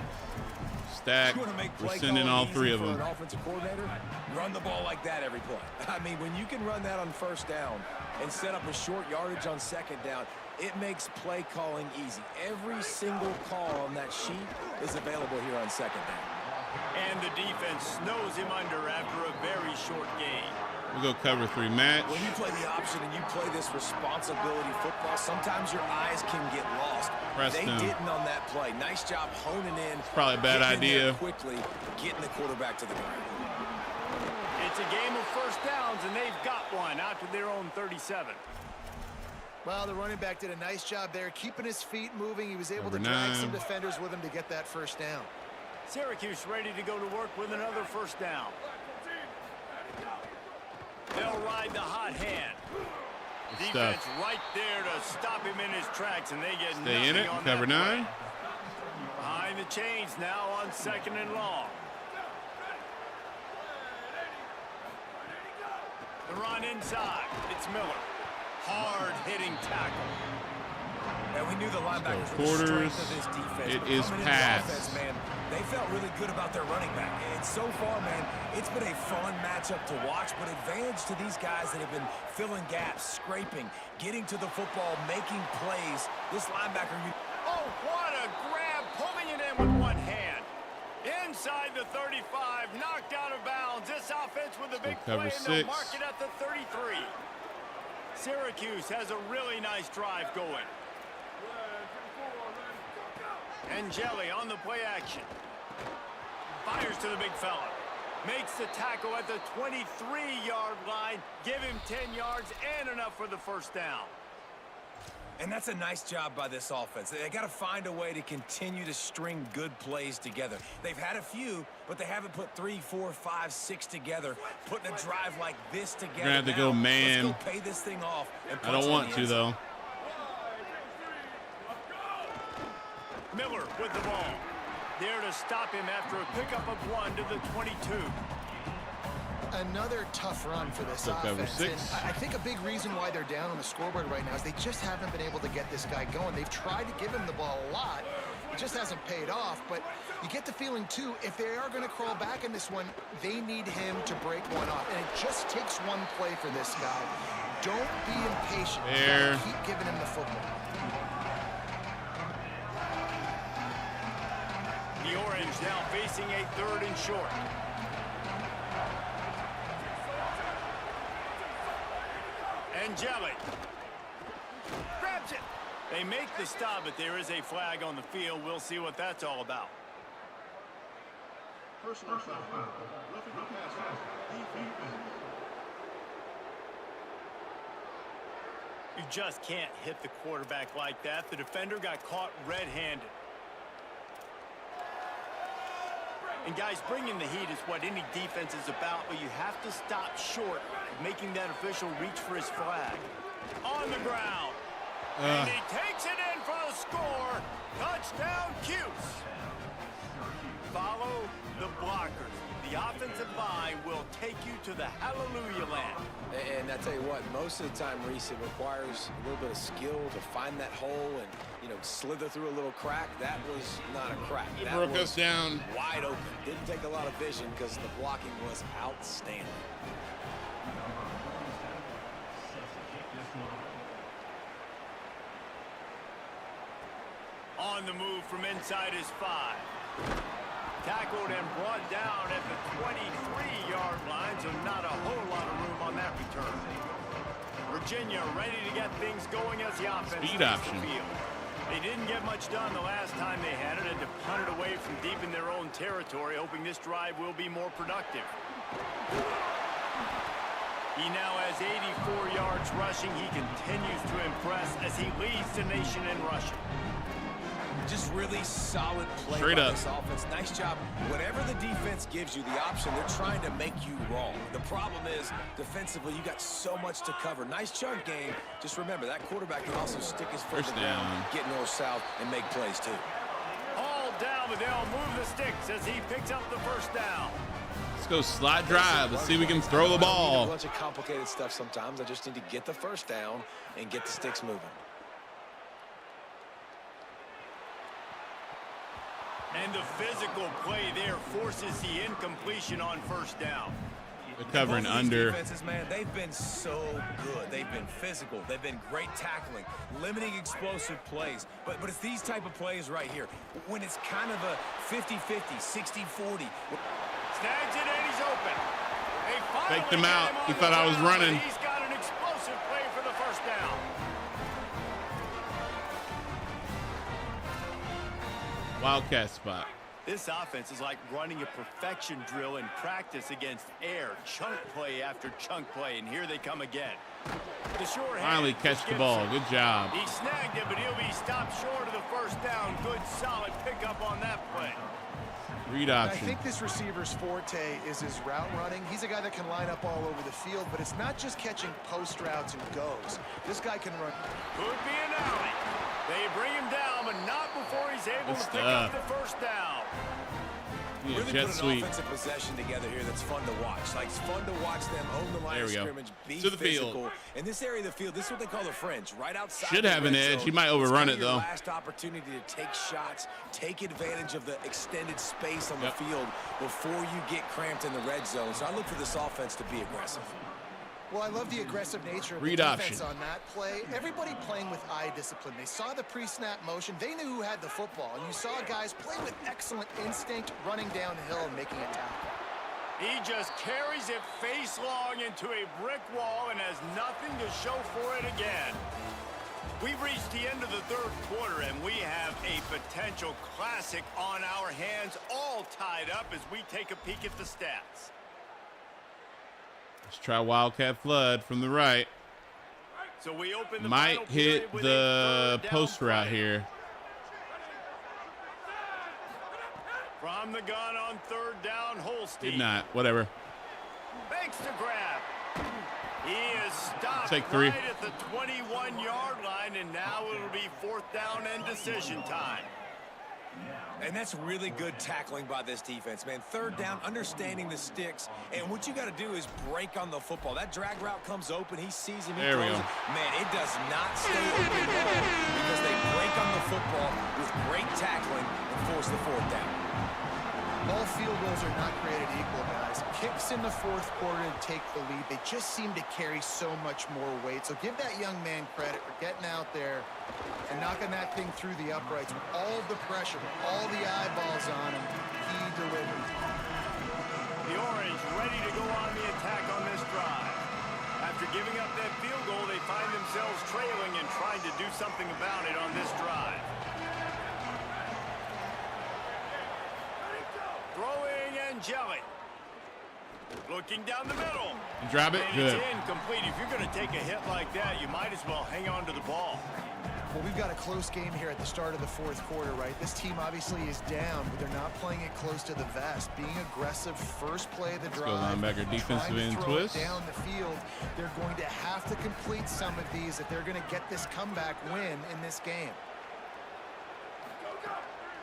Stack. We're sending all 3 of them. For an offensive coordinator, run the ball like that every play. I mean, when you can run that on 1st down and set up a short yardage on 2nd down, it makes play calling easy. Every single call on that sheet is available here on 2nd down. And the defense snows him under after a very short game. We'll go cover 3 match. When you play the option and you play this responsibility football, sometimes your eyes can get lost. They didn't on that play. Nice job honing in. It's probably a bad idea. Quickly getting the quarterback to the ground. It's a game of first downs, and they've got one out to their own 37. Well, the running back did a nice job there, keeping his feet moving. He was able to drag some defenders with him to get that first down. Syracuse ready to go to work with another first down. They'll ride the hot hand. Defense right there to stop him in his tracks, and they get stay in it. Cover 9. Behind the chains now on 2nd and long. The run inside. It's Miller. Hard-hitting tackle. And we knew the linebackers were the Quarters. strength of this defense. It is pass. Offense, man, they felt really good about their running back. And so far, man, it's been a fun matchup to watch, but advantage to these guys that have been filling gaps, scraping, getting to the football, making plays. This linebacker... Oh, what a grab, pulling it in with one hand. Inside the 35, knocked out of bounds. This offense with a big play, and they'll mark it at the 33. Syracuse has a really nice drive going. Angeli on the play action. Fires to the big fella. Makes the tackle at the 23-yard line. Give him 10 yards and enough for the first down. And that's a nice job by this offense. They got to find a way to continue to string good plays together. They've had a few, but they haven't put 3, 4, 5, 6 together. Putting a drive like this together. We're gonna have to go man. Let's go pay this thing off. And I don't want to though. Miller with the ball. There to stop him after a pickup of 1 to the 22. Another tough run for this offense. And I think a big reason why they're down on the scoreboard right now is they just haven't been able to get this guy going. They've tried to give him the ball a lot. It just hasn't paid off. But you get the feeling, too, if they are going to crawl back in this one, they need him to break one off. And it just takes one play for this guy. Don't be impatient. Keep giving him the football. The Orange now facing a 3rd and short. Angeli grabs it. They make the stop, but there is a flag on the field. We'll see what that's all about. You just can't hit the quarterback like that. The defender got caught red-handed. And guys, bringing the heat is what any defense is about, but you have to stop short of making that official reach for his flag. On the ground. And he takes it in for the score. Touchdown, Cuse. Follow the blockers. The offensive line will take you to the hallelujah land. And I tell you what, most of the time, Reese, it requires a little bit of skill to find that hole and, you know, slither through a little crack. That was not a crack. It broke us down. Wide open. Didn't take a lot of vision because the blocking was outstanding. On the move from inside his 5. Tackled and brought down at the 23-yard line, so not a whole lot of room on that return. Virginia ready to get things going as the offense speed option. The field. They didn't get much done the last time they had it, had to punt it away from deep in their own territory, hoping this drive will be more productive. He now has 84 yards rushing. He continues to impress as he leads the nation in rushing. Just really solid play Straight by up. this offense. Nice job. Whatever the defense gives you the option, they're trying to make you wrong. The problem is, defensively, you got so much to cover. Nice chunk game. Just remember, that quarterback can also stick his foot in the ground, get north-south, and make plays, too. All down, but they'll move the sticks as he picks up the first down. Let's go slide drive. Let's see if we can throw the I don't need ball. a bunch of complicated stuff sometimes. I just need to get the first down and get the sticks moving. And the physical play there forces the incompletion on first down. They're covering Both of these under. defenses, man, they've been so good. They've been physical. They've been great tackling, limiting explosive plays. But it's these type of plays right here. When it's kind of a 50-50, 60-40. Snags it and he's open. They finally Faked him get out. him on He the thought I was ground, running. but he's got an explosive play for the first down. Wildcat spot. This offense is like running a perfection drill in practice against air. Chunk play after chunk play, and here they come again. The short Finally catch the ball. Good job. He snagged it, but he'll be stopped short of the first down. Good, solid pickup on that play. Read option. I think this receiver's forte is his route running. He's a guy that can line up all over the field, but it's not just catching post routes and goes. This guy can run. Could be an alley. They bring him down, but not before he's able to pick up the first down. Yeah, really jet put an sweep. offensive possession together here that's fun to watch. Like, it's fun to watch them own the line of scrimmage, be to the physical. field. In this area of the field, this is what they call the fringe, right outside. Should have an edge. He might overrun it, though. Last opportunity to take shots, take advantage of the extended space on the field before you get cramped in the red zone. So I look for this offense to be aggressive. Well, I love the aggressive nature of the defense on that play. Everybody playing with eye discipline. They saw the pre-snap motion. They knew who had the football. And you saw guys play with excellent instinct, running downhill and making a tackle. He just carries it face long into a brick wall and has nothing to show for it again. We've reached the end of the third quarter, and we have a potential classic on our hands, all tied up as we take a peek at the stats. Let's try Wildcat Flood from the right. So we open the might hit the post route here. From the gun on third down, Holstein. Did not. Whatever. Makes the grab. He is stopped Take 3. right at the 21-yard line, and now it'll be fourth down and decision time. And that's really good tackling by this defense, man. Third down, understanding the sticks. And what you got to do is break on the football. That drag route comes open. He sees him. He throws it. Man, it does not stay open long because they break on the football with great tackling and force the fourth down. All field goals are not created equal, guys. Kicks in the fourth quarter to take the lead. They just seem to carry so much more weight. So give that young man credit for getting out there and knocking that thing through the uprights with all the pressure, with all the eyeballs on him. He delivered. The Orange ready to go on the attack on this drive. After giving up that field goal, they find themselves trailing and trying to do something about it on this drive. Throwing and jelly. Looking down the middle. Drop it. And good. It's incomplete. If you're going to take a hit like that, you might as well hang on to the ball. Well, we've got a close game here at the start of the fourth quarter, right? This team obviously is down, but they're not playing it close to the vest. Being aggressive, first play of the drive. Linebacker defensive end twist. Down the field, they're going to have to complete some of these if they're going to get this comeback win in this game.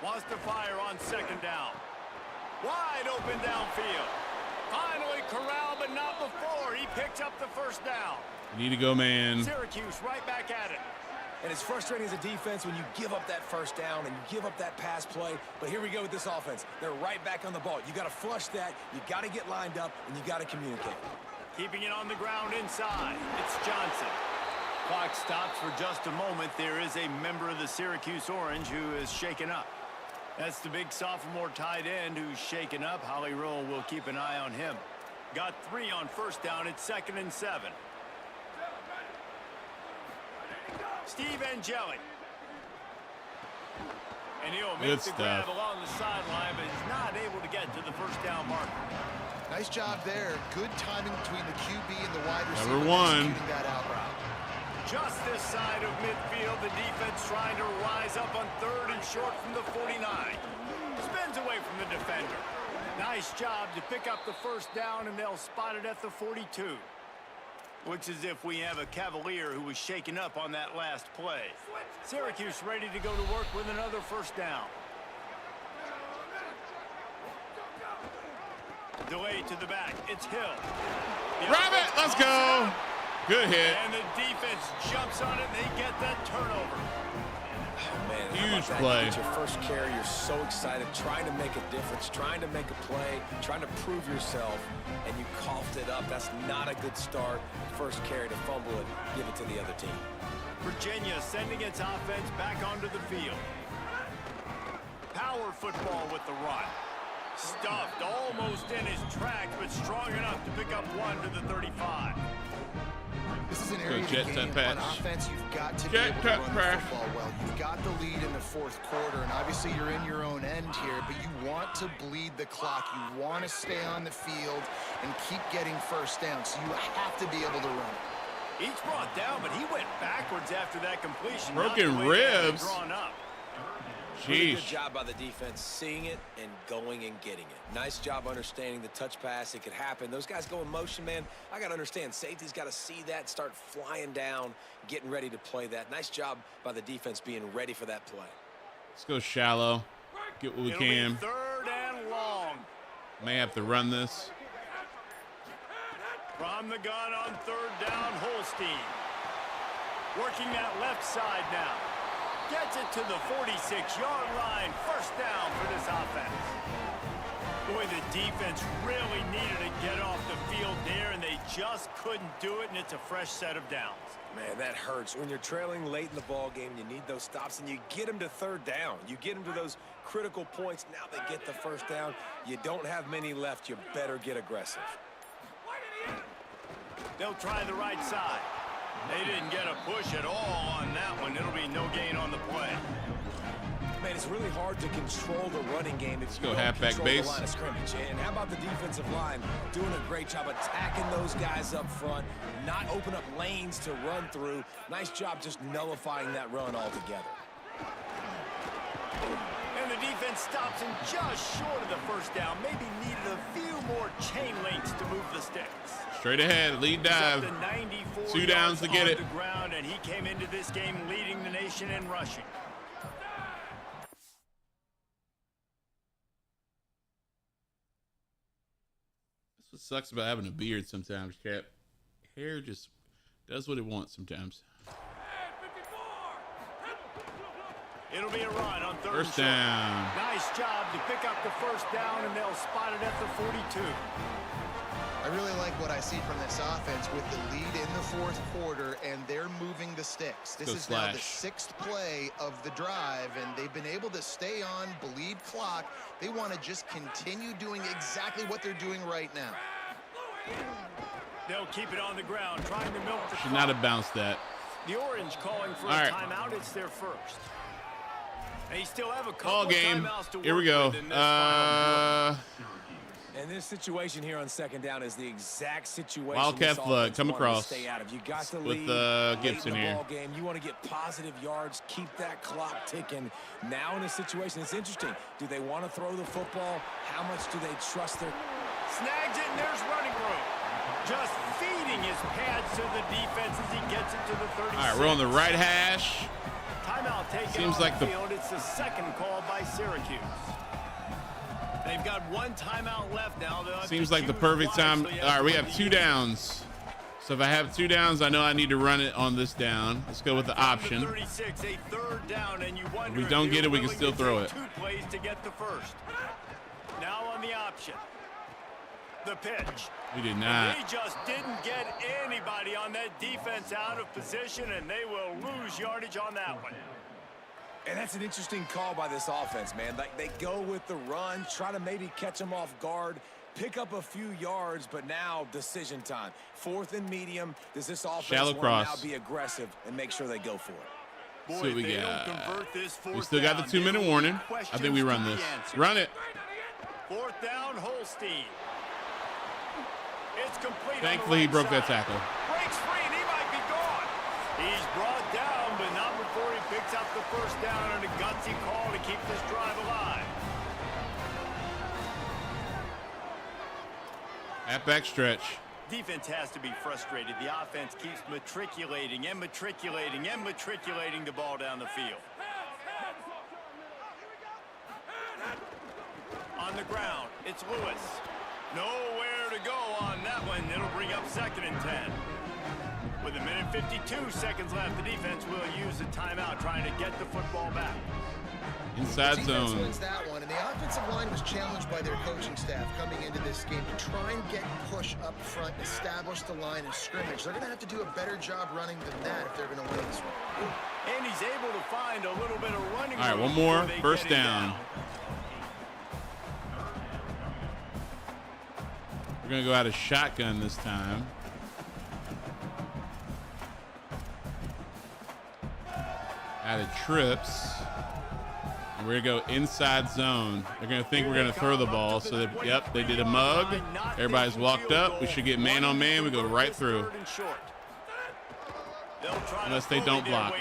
Wants to fire on second down. Wide open downfield. Finally corralled, but not before. He picks up the first down. Need to go, man. Syracuse right back at it. And it's frustrating as a defense when you give up that first down and you give up that pass play. But here we go with this offense. They're right back on the ball. You got to flush that. You got to get lined up, and you got to communicate. Keeping it on the ground inside. It's Johnson. Clock stops for just a moment. There is a member of the Syracuse Orange who is shaken up. That's the big sophomore tight end who's shaken up. Holly Rowe will keep an eye on him. Got 3 on first down. It's 2nd and 7. Steve Angeli. And he'll make the grab along the sideline, but he's not able to get to the first down marker. Nice job there. Good timing between the QB and the wide receiver. Number 1. Executing that out route. Just this side of midfield, the defense trying to rise up on third and short from the 49. Spins away from the defender. Nice job to pick up the first down, and they'll spot it at the 42. Looks as if we have a Cavalier who was shaken up on that last play. Syracuse ready to go to work with another first down. Delay to the back. It's Hill. Grab it. Let's go. Good hit. And the defense jumps on it. They get that turnover. Oh, man, huge play. You get your first carry. You're so excited, trying to make a difference, trying to make a play, trying to prove yourself, and you coughed it up. That's not a good start. First carry to fumble it, give it to the other team. Virginia sending its offense back onto the field. Power football with the run. Stuffed almost in his tracks, but strong enough to pick up 1 to the 35. This is an area of the jet game patch. on offense you've got to be able to run the football well. You've got the lead in the fourth quarter, and obviously you're in your own end here, but you want to bleed the clock. You want to stay on the field and keep getting first down, so you have to be able to run it. Each brought down, but he went backwards after that completion. Broken ribs. Drawn up. Really good job by the defense, seeing it and going and getting it. Nice job understanding the touch pass. It could happen. Those guys go in motion, man. I got to understand. Safety's got to see that, start flying down, getting ready to play that. Nice job by the defense being ready for that play. Let's go shallow. Get what we can. Third and long. May have to run this. From the gun on third down, Holstein. Working that left side now. Gets it to the 46-yard line. First down for this offense. Boy, the defense really needed to get off the field there, and they just couldn't do it, and it's a fresh set of downs. Man, that hurts. When you're trailing late in the ball game, you need those stops, and you get them to third down. You get them to those critical points. Now they get the first down. You don't have many left. You better get aggressive. They'll try the right side. They didn't get a push at all on that one. It'll be no gain on the play. Man, it's really hard to control the running game if you go don't halfback control base. the line of scrimmage. And how about the defensive line doing a great job attacking those guys up front, not open up lanes to run through. Nice job just nullifying that run altogether. And the defense stops him just short of the first down. Maybe needed a few more chain links to move the sticks. Straight ahead, lead dive. 2 downs to get it. Ground, and he came into this game leading the nation in rushing. That's what sucks about having a beard sometimes, Cap. Hair just does what it wants sometimes. It'll be a run on third First down. Nice job to pick up the first down, and they'll spot it at the 42. I really like what I see from this offense with the lead in the fourth quarter, and they're moving the sticks. This is now the 6th play of the drive, and they've been able to stay on, bleed clock. They want to just continue doing exactly what they're doing right now. They'll keep it on the ground, trying to milk the Should clock. not have bounced that. The Orange calling for All a right. timeout. It's their first. They still have a couple Ball game. timeouts to Here we work go. with in this final quarter. And this situation here on second down is the exact situation. Wildcat this flood, offense come wanted to across stay out of. You got the with, lead late Gibson in the here. ball game. You want to get positive yards, keep that clock ticking. Now in a situation, it's interesting. Do they want to throw the football? How much do they trust their... Snags it, and there's running room. Just feeding his pads to the defense as he gets it to the 36. All right, we're on the right hash. Timeout taken Seems off like the the- field. It's the second call by Syracuse. They've got one timeout left now. Seems like the perfect time. All right, we have 2 downs. So if I have 2 downs, I know I need to run it on this down. Let's go with the option. 36, a third down, and you wonder If we don't if get it, we can they're still throw willing it. to take 2 plays to get the first. Now on the option. The pitch. We did not. They just didn't get anybody on that defense out of position, and they will lose yardage on that one. And that's an interesting call by this offense, man. Like, they go with the run, try to maybe catch them off guard, pick up a few yards, but now decision time. 4th and medium. Does this offense Shallow want cross. to now be aggressive and make sure they go for it? So we if they don't got. convert this We fourth still got the down, 2-minute there will warning. be I think we questions run to be this. answered. Run it. 4th down, Holstein. It's complete. Thankfully, he on the right broke that side. tackle. Breaks free, and he might be gone. He's brought down, but not before he picks up the first down and a gutsy call to keep this drive alive. Halfback stretch. Defense has to be frustrated. The offense keeps matriculating and matriculating and matriculating the ball down the field. On the ground, it's Lewis. Nowhere to go on that one. It'll bring up 2nd and 10. With 1:52 seconds left, the defense will use a timeout trying to get the football back. Inside Defense zone. wins that one, and the offensive line was challenged by their coaching staff coming into this game to try and get push up front, establish the line of scrimmage. They're going to have to do a better job running than that if they're going to win this one. And he's able to find a little bit of running All right, room one more. before they First get him down. We're going to go out of shotgun this time. Added trips. And we're going to go inside zone. They're going to think we're going to throw the ball. So, yep, they did a mug. Everybody's walked up. We should get man on man. We go right through. Unless they don't block.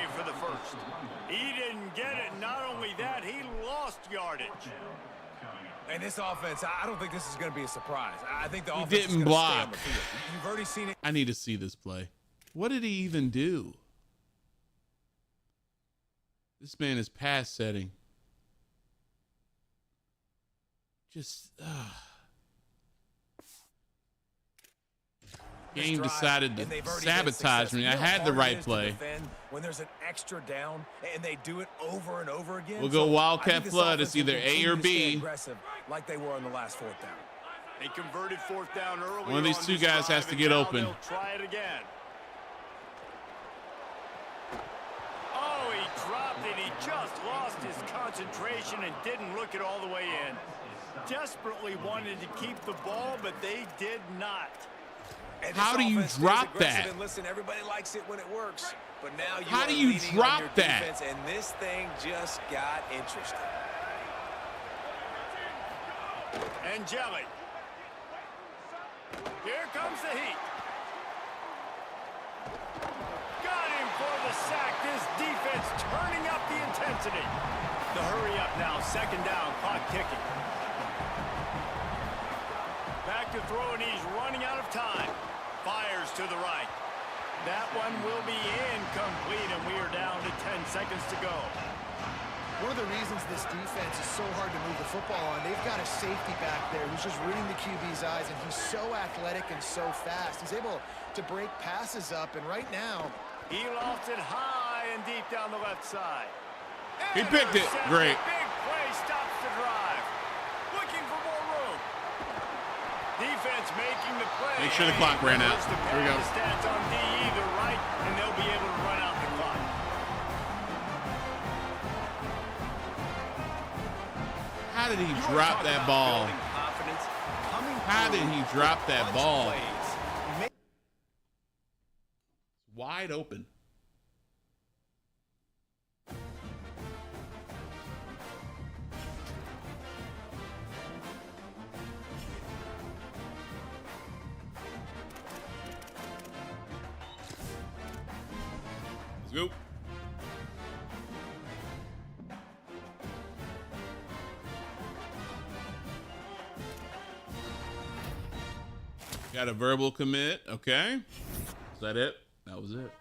He didn't get it. Not only that, he lost yardage. And this offense, I don't think this is going to be a surprise. I think the offense didn't is going to block. stay on the field. You've already seen it. I need to see this play. What did he even do? This man is pass setting. Just game decided to sabotage me. I had the right play. When there's an extra down and they do it over and over again. We'll go Wildcat Flood. It's either A or B. Like they were on the last fourth down. They converted fourth down early. One of these two guys has to get open. Try it again. Oh, he dropped it. He just lost his concentration and didn't look it all the way in. Desperately wanted to keep the ball, but they did not. How do you drop that? And listen, everybody likes it when it works, but now how do you drop that? Defense, and this thing just got interesting. Angelic. Here comes the heat. Got him for the sack. This defense turning up the intensity. The hurry up now. Second down. Clock ticking. Back to throw, and he's running out of time. Fires to the right. That one will be incomplete, and we are down to 10 seconds to go. One of the reasons this defense is so hard to move the football on, they've got a safety back there who's just reading the QB's eyes, and he's so athletic and so fast. He's able to break passes up, and right now, he lost it high and deep down the left side. He picked it. Great. Big play stops the drive. Looking for more room. Defense making the play. Make sure the clock ran out. Here we go. The stats on D either right, and they'll be able to run out the clock. How did he drop that ball? How did he drop that ball? Wide open. Let's go. Got a verbal commit. Okay. Is that it? That was it.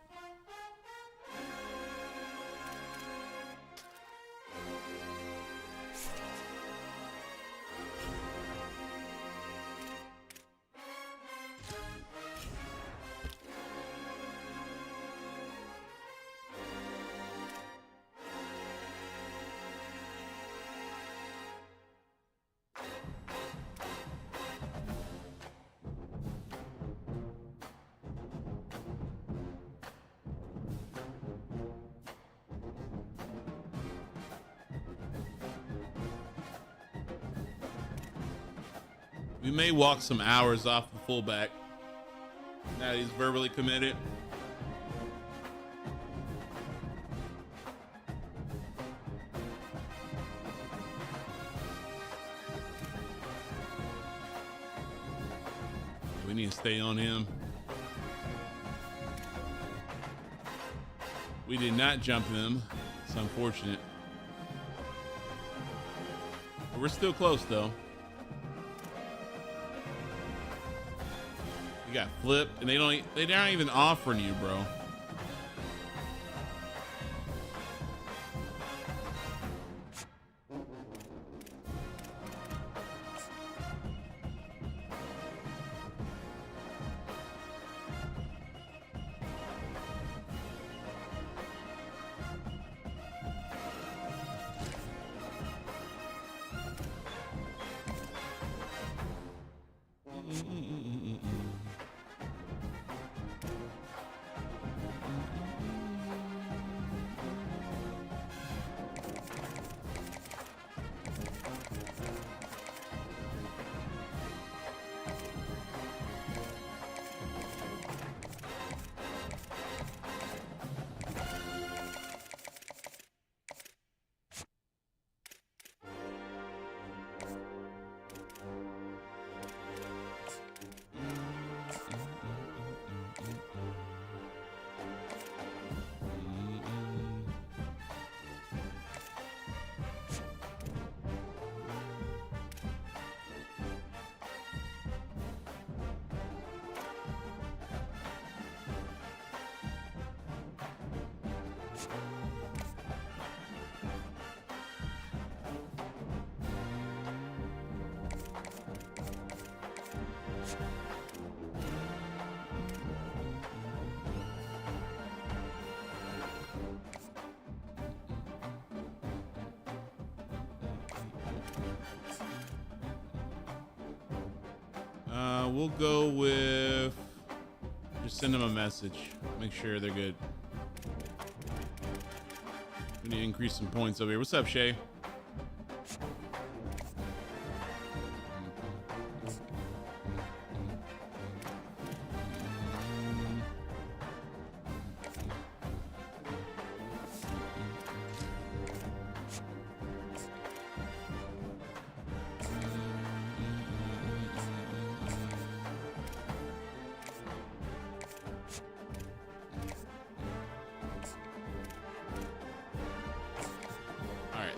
We may walk some hours off the fullback. Now he's verbally committed. We need to stay on him. We did not jump him. It's unfortunate. But we're still close though. You got flipped, and they're not even offering you, bro. We'll go with just send them a message. Make sure they're good. We need to increase some points over here. What's up, Shay?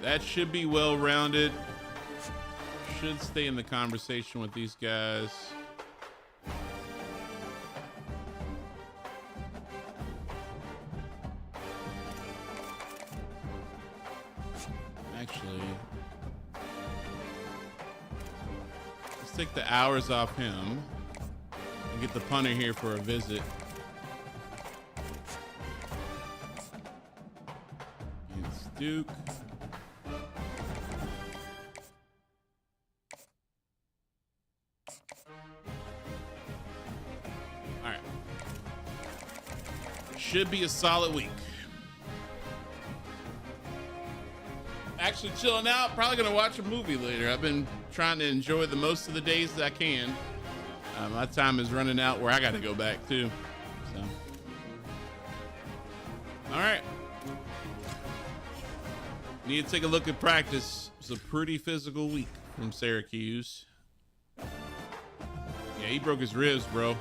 That should be well-rounded. Should stay in the conversation with these guys. Actually, let's take the hours off him and get the punter here for a visit. It's Duke. Should be a solid week. Actually chilling out, probably gonna watch a movie later. I've been trying to enjoy the most of the days that I can. My time is running out where I gotta go back too. So, all right. Need to take a look at practice. It's a pretty physical week from Syracuse. Yeah, he broke his ribs, bro.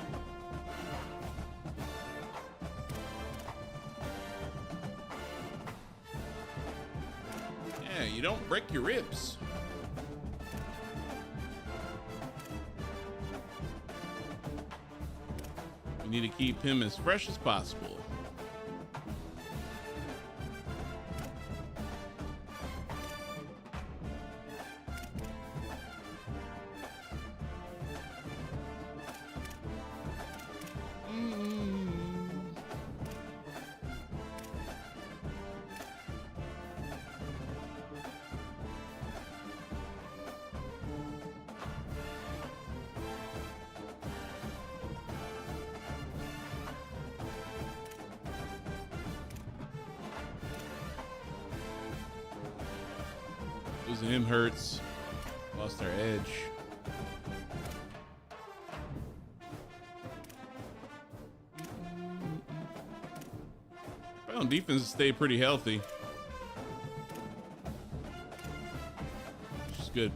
You don't break your ribs. You need to keep him as fresh as possible. Losing him hurts. Lost our edge. Well, defense stay pretty healthy. Which is good.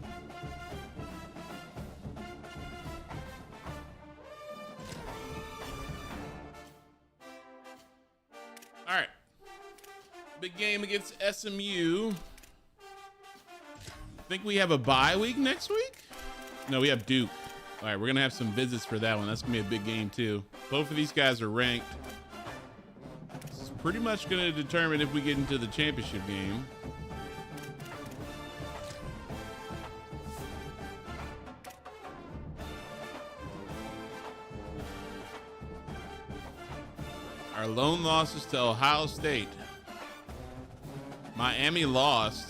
All right. Big game against SMU. Think we have a bye week next week? No, we have Duke. All right, we're gonna have some visits for that one. That's gonna be a big game too. Both of these guys are ranked. This is pretty much gonna determine if we get into the championship game. Our lone losses to Ohio State. Miami lost.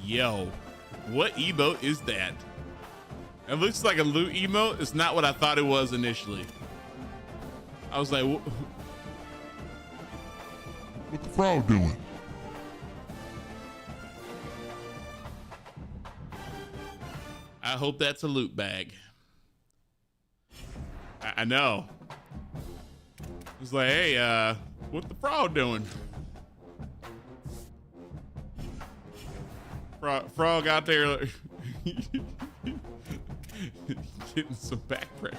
Yo, what emote is that? It looks like a loot emote. It's not what I thought it was initially. I was like, what the frog doing? I hope that's a loot bag. I know. It's like, hey, what the frog doing? Frog out there getting some back pressure.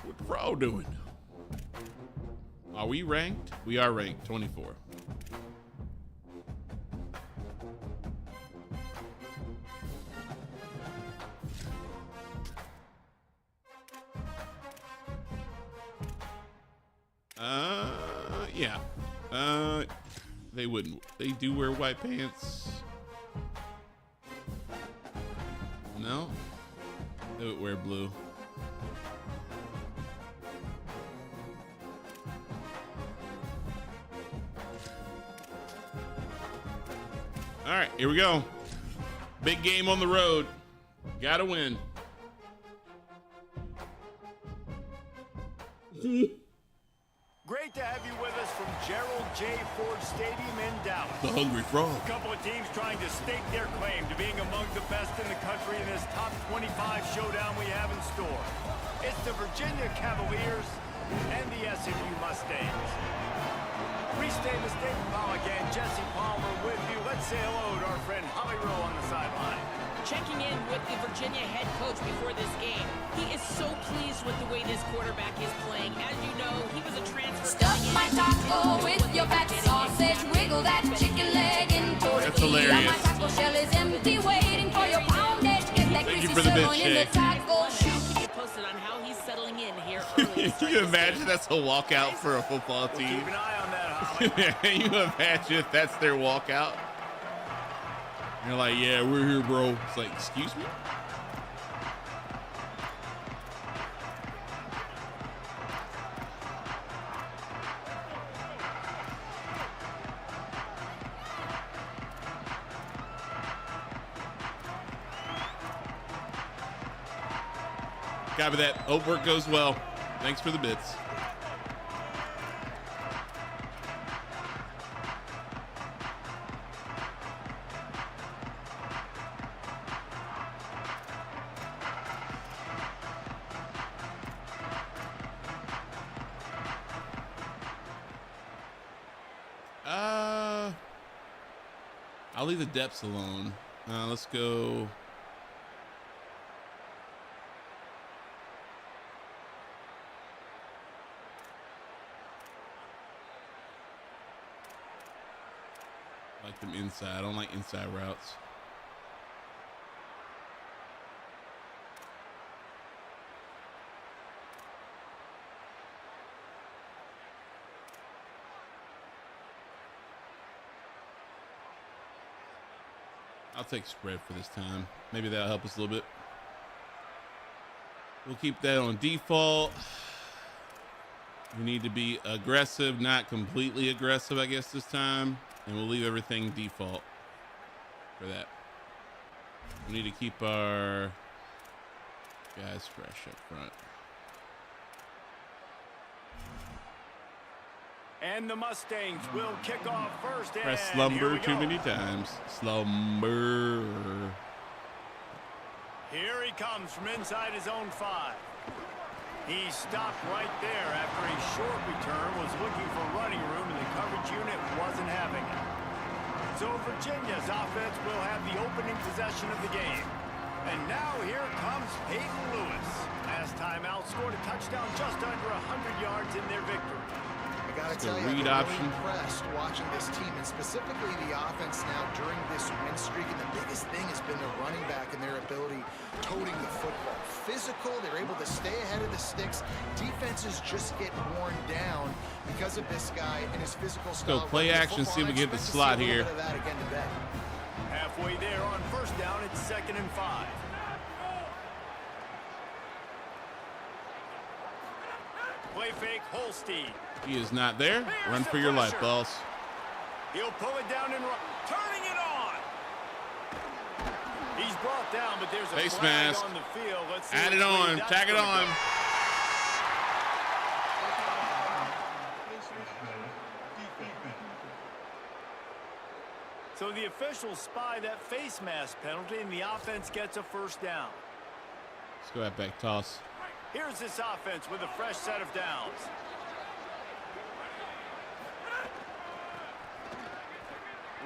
What the frog doing? Are we ranked? We are ranked 24. Yeah. They wouldn't. They do wear white pants. No. They would wear blue. All right, here we go. Big game on the road. Gotta win. Great to have you with us from Gerald J. Ford Stadium in Dallas. The Hungry Frog. A couple of teams trying to stake their claim to being among the best in the country in this top 25 showdown we have in store. It's the Virginia Cavaliers and the SMU Mustangs. Restate the state ball again. Jesse Palmer with you. Let's say hello to our friend Holly Rowe on the sideline. Checking in with the Virginia head coach before this game. He is so pleased with the way this quarterback is playing. As you know, he was a transfer. Stuff my taco with your fat sausage. Wiggle that chicken leg in tortilla. That's hilarious. My taco shell is empty, waiting for your poundage. Get that Thank you greasy for the bit, sirloin in the Shay. taco shell. Keep you posted on how he's settling in here early. Can you imagine that's a walkout for a football We'll team? keep an eye on that, Holly. Can you imagine if that's their walkout? You're like, yeah, we're here, bro. It's like, excuse me? Copy that. Hope work goes well. Thanks for the bits. I'll leave the depths alone. Let's go. I like them inside. I don't like inside routes. I'll take spread for this time. Maybe that'll help us a little bit. We'll keep that on default. We need to be aggressive, not completely aggressive, I guess, this time. And we'll leave everything default for that. We need to keep our guys fresh up front. And the Mustangs will kick off first. Press And slumber here we too go. many times. Slumber. Here he comes from inside his own 5. He stopped right there after a short return, was looking for running room, and the coverage unit wasn't having it. So Virginia's offense will have the opening possession of the game. And now here comes Peyton Lewis. Last time out, scored a touchdown just under 100 yards in their victory. I gotta It's a tell you, I'm read really option. impressed watching this team, and specifically the offense now during this win streak. And the biggest thing has been the running back and their ability toting the football. Physical, they're able to stay ahead of the sticks. Defenses just get worn down because of this guy and his physical style. Go play running the action, see if we football. get the I expect to see slot a little here. bit of that again today. Halfway there on first down, it's 2nd and 5. Play fake, Holstein. He is not there. Run for your life, boss. He'll pull it down and run. Turning it on. He's brought down, but there's a Face flag mask. on the field. Let's see Add it which way on. that's Tag it gonna on. go. So the officials spy that face mask penalty, and the offense gets a first down. Let's go at back toss. Here's this offense with a fresh set of downs.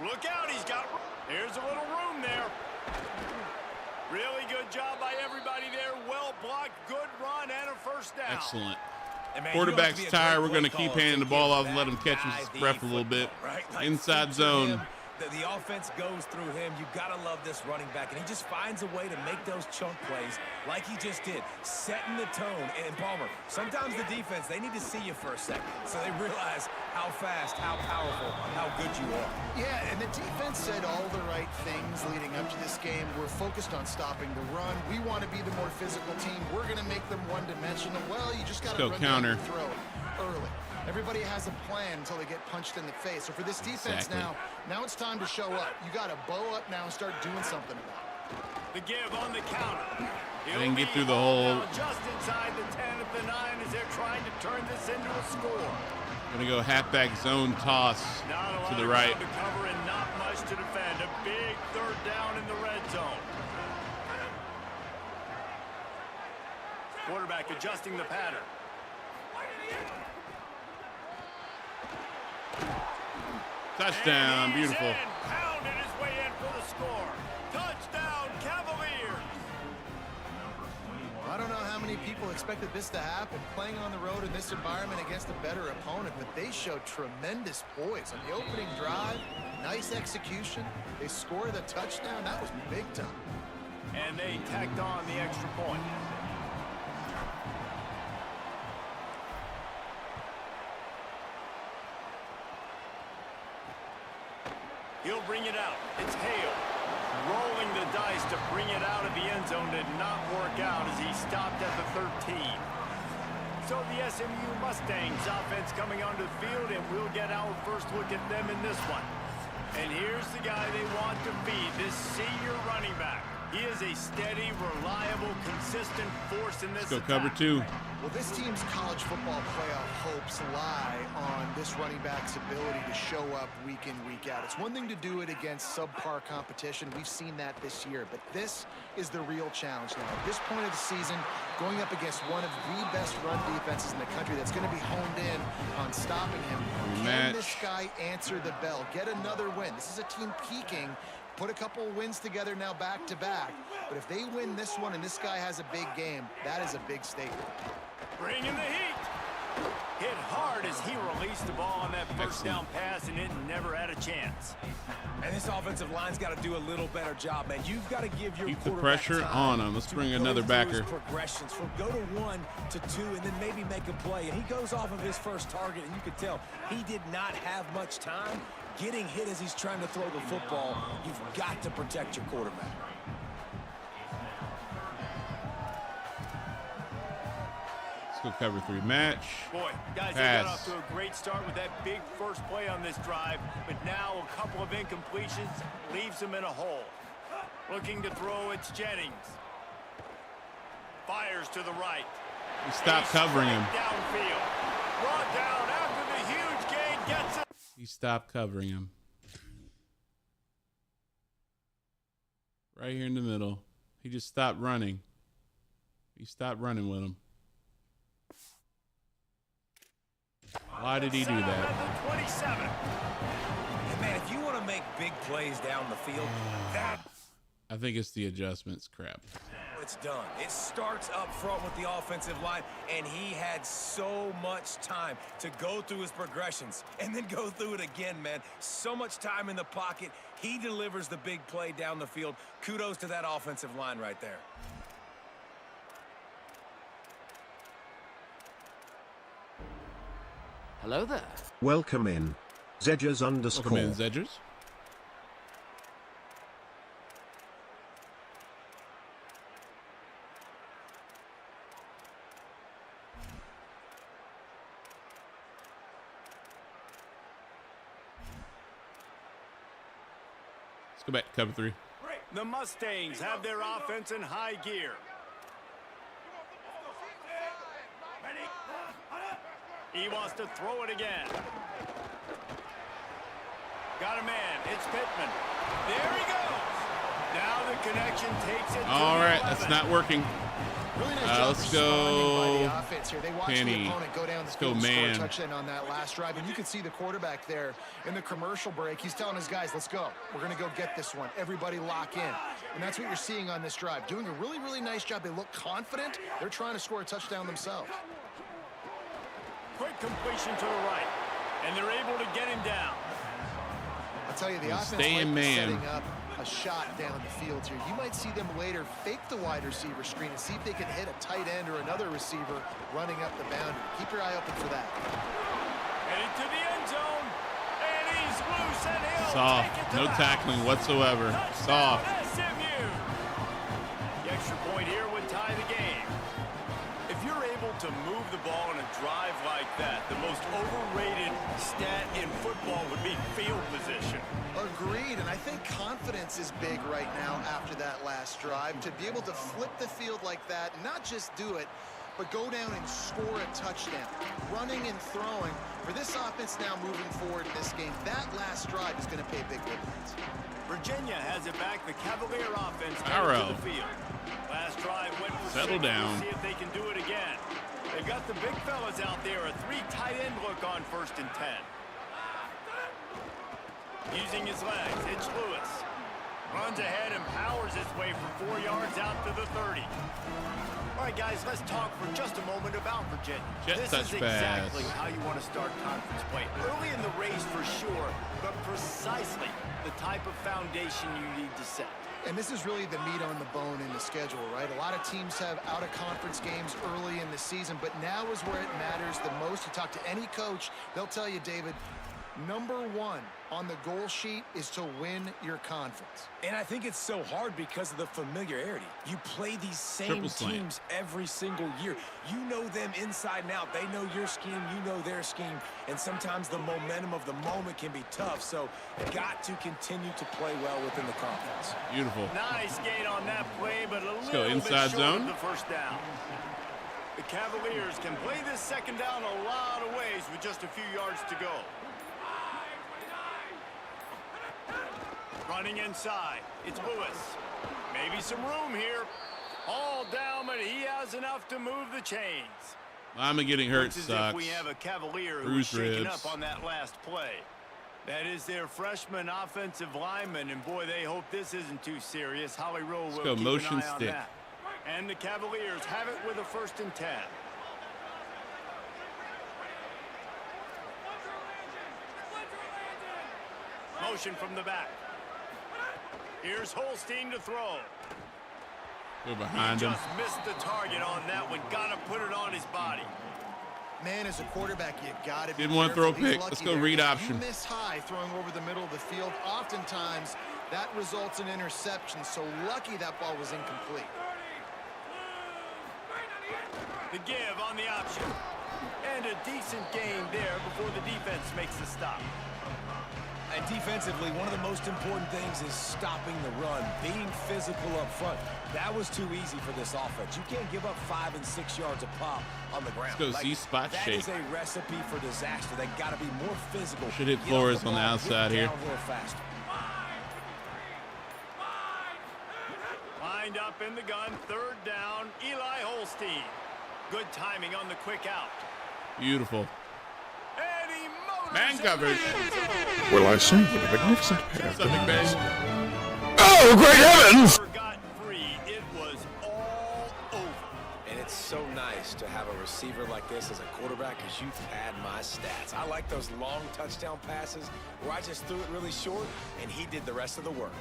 Look out, he's got... Here's a little room there. Really good job by everybody there. Well blocked, good run, and a first down. Excellent. And man, you don't have to Quarterback's be a tired. great We're going to play keep caller handing the to ball give off and let him that catch guy his the breath a little bit. football, right? Like, Inside feature zone. him, The offense goes through him. You got to love this running back, and he just finds a way to make those chunk plays like he just did, setting the tone. And Palmer, sometimes the defense, they need to see you for a second so they realize how fast, how powerful, how good you are. Yeah, and the defense said all the right things leading up to this game. We're focused on stopping the run. We want to be the more physical team. We're going to make them one-dimensional. Well, you just got to run down the throat early. Everybody has a plan until they get punched in the face. So for this defense now it's time to show up. You got to bow up now and start doing something about it. The give on the counter. I didn't get through the whole. Just inside the 10 of the 9 as they're trying to turn this into a score. Gonna go halfback zone toss to the right. To cover and not much to defend. A big third down in the red zone. Quarterback adjusting the pattern. Touchdown, beautiful. Pounded his way in for the score. Touchdown, Cavaliers. I don't know how many people expected this to happen, playing on the road in this environment against a better opponent, but they showed tremendous poise on the opening drive. Nice execution. They scored a touchdown. That was big time. And they tacked on the extra point. He'll bring it out. It's Hale. Rolling the dice to bring it out of the end zone did not work out as he stopped at the 13. So the SMU Mustangs offense coming onto the field, and we'll get our first look at them in this one. And here's the guy they want to feed, this senior running back. He is a steady, reliable, consistent force in this Let's go attack. cover 2. Well, this team's college football playoff hopes lie on this running back's ability to show up week in, week out. It's one thing to do it against subpar competition. We've seen that this year, but this is the real challenge now. At this point of the season, going up against one of the best run defenses in the country that's going to be honed in on stopping him. Can this guy answer the bell? Get another win. This is a team peaking. Put a couple wins together now back-to-back. But if they win this one and this guy has a big game, that is a big statement. Bringing the heat. Hit hard as he released the ball on that first down pass, and it never had a chance. And this offensive line's got to do a little better job, man. You've got to give your Keep the quarterback pressure time on him. Let's to bring go another through backer. his progressions from go to 1 to 2, and then maybe make a play. And he goes off of his first target, and you could tell he did not have much time getting hit as he's trying to throw the football. You've got to protect your quarterback. Let's go cover 3 match. Boy, guys, they got off to a great start with that big first play on this drive, but now a couple of incompletions leaves them in a hole. Looking to throw, it's Jennings. Fires to the right. He stopped covering him. Downfield. Brought down after the huge gain gets it. He stopped covering him. Right here in the middle. He just stopped running. He stopped running with him. Why did he do that? 27. And man, if you want to make big plays down the field, I think it's the adjustments crap. it's done. It starts up front with the offensive line, and he had so much time to go through his progressions and then go through it again, man. So much time in the pocket. He delivers the big play down the field. Kudos to that offensive line right there. Hello there. Welcome in. Zedgers underscore. Welcome in, Zedgers. Let's go back to cover 3. The Mustangs have their offense in high gear. He wants to throw it again. Got a man. It's Pittman. There he goes. Now the connection takes it. All right, that's not working. Really nice job Let's go. by the offense here. They watched Penny. the opponent go down the field and score a touchdown on that last drive, and you can see the quarterback there in the commercial break. He's telling his guys, "Let's go. We're going to go get this one. Everybody lock in." And that's what you're seeing on this drive. Doing a really, really nice job. They look confident. They're trying to score a touchdown themselves. Quick completion to the right, and they're able to get him down. I'll tell you, the offense Stay in might be man. setting up a shot down the field here. You might see them later fake the wide receiver screen and see if they can hit a tight end or another receiver running up the boundary. Keep your eye open for that. Heading to the end zone, and he's loose, and he'll Soft. take it to No the tackling house. whatsoever. Touchdown, Soft. SMU. The extra point here would tie the game. If you're able to move the ball in a drive like that, the most overrated stat in football would be field position. Agreed, and I think confidence is big right now after that last drive. To be able to flip the field like that, not just do it, but go down and score a touchdown. Running and throwing, for this offense now moving forward in this game, that last drive is going to pay big dividends. Virginia has it back. The Cavalier offense Arrow. to the field. Last drive went for Settle 6. down. We'll see if they can do it again. They've got the big fellas out there. A 3 tight end look on 1st and 10. Using his legs, it's Lewis. Runs ahead and powers his way for 4 yards out to the 30. All right, guys, let's talk for just a moment about Virginia. This is exactly how you want to start conference play. Early in the race for sure, but precisely the type of foundation you need to set. And this is really the meat on the bone in the schedule, right? A lot of teams have out-of-conference games early in the season, but now is where it matters the most. You talk to any coach, they'll tell you, David, number 1 on the goal sheet is to win your conference. And I think it's so hard because of the familiarity. You play these same teams every single year. You know them inside and out. They know your scheme, you know their scheme, and sometimes the momentum of the moment can be tough, so you got to continue to play well within the conference. Beautiful. Nice gain on that play, but a go little inside bit short zone. of the first down. The Cavaliers can play this second down a lot of ways with just a few yards to go. Running inside, it's Lewis. Maybe some room here. All down, but he has enough to move the chains. I'm getting hurt Looks as sucks. if we have a Cavalier who's Bruised shaken ribs. up on that last play. That is their freshman offensive lineman, and boy, they hope this isn't too serious. Holly Rowe will go keep motion an eye on stick. that. And the Cavaliers have it with a 1st and 10. Motion from the back. Here's Holstein to throw. We're behind him. Just missed the target on that one. Got to put it on his body. Man, as a quarterback, you got to be Didn't want to throw a careful. He's pick. Let's lucky go there. read If option. You miss high throwing over the middle of the field. Oftentimes, that results in interception. So lucky that ball was incomplete. The give on the option. And a decent gain there before the defense makes the stop. And defensively, one of the most important things is stopping the run, being physical up front. That was too easy for this offense. You can't give up 5 and 6 yards a pop on the ground. Let's go Z-spot that shake. is a recipe for disaster. They got to be more physical. Should hit Get Flores off the on the ball, outside get here. downhill faster. Lined up in the gun, 3rd down, Eli Holstein. Good timing on the quick out. Beautiful. And he motors Man it coverage. in. Will I say what a magnificent pair of Something big. Oh, great heavens! Never got free. It was all over. And it's so nice to have a receiver like this as a quarterback because you pad my stats. I like those long touchdown passes where I just threw it really short and he did the rest of the work.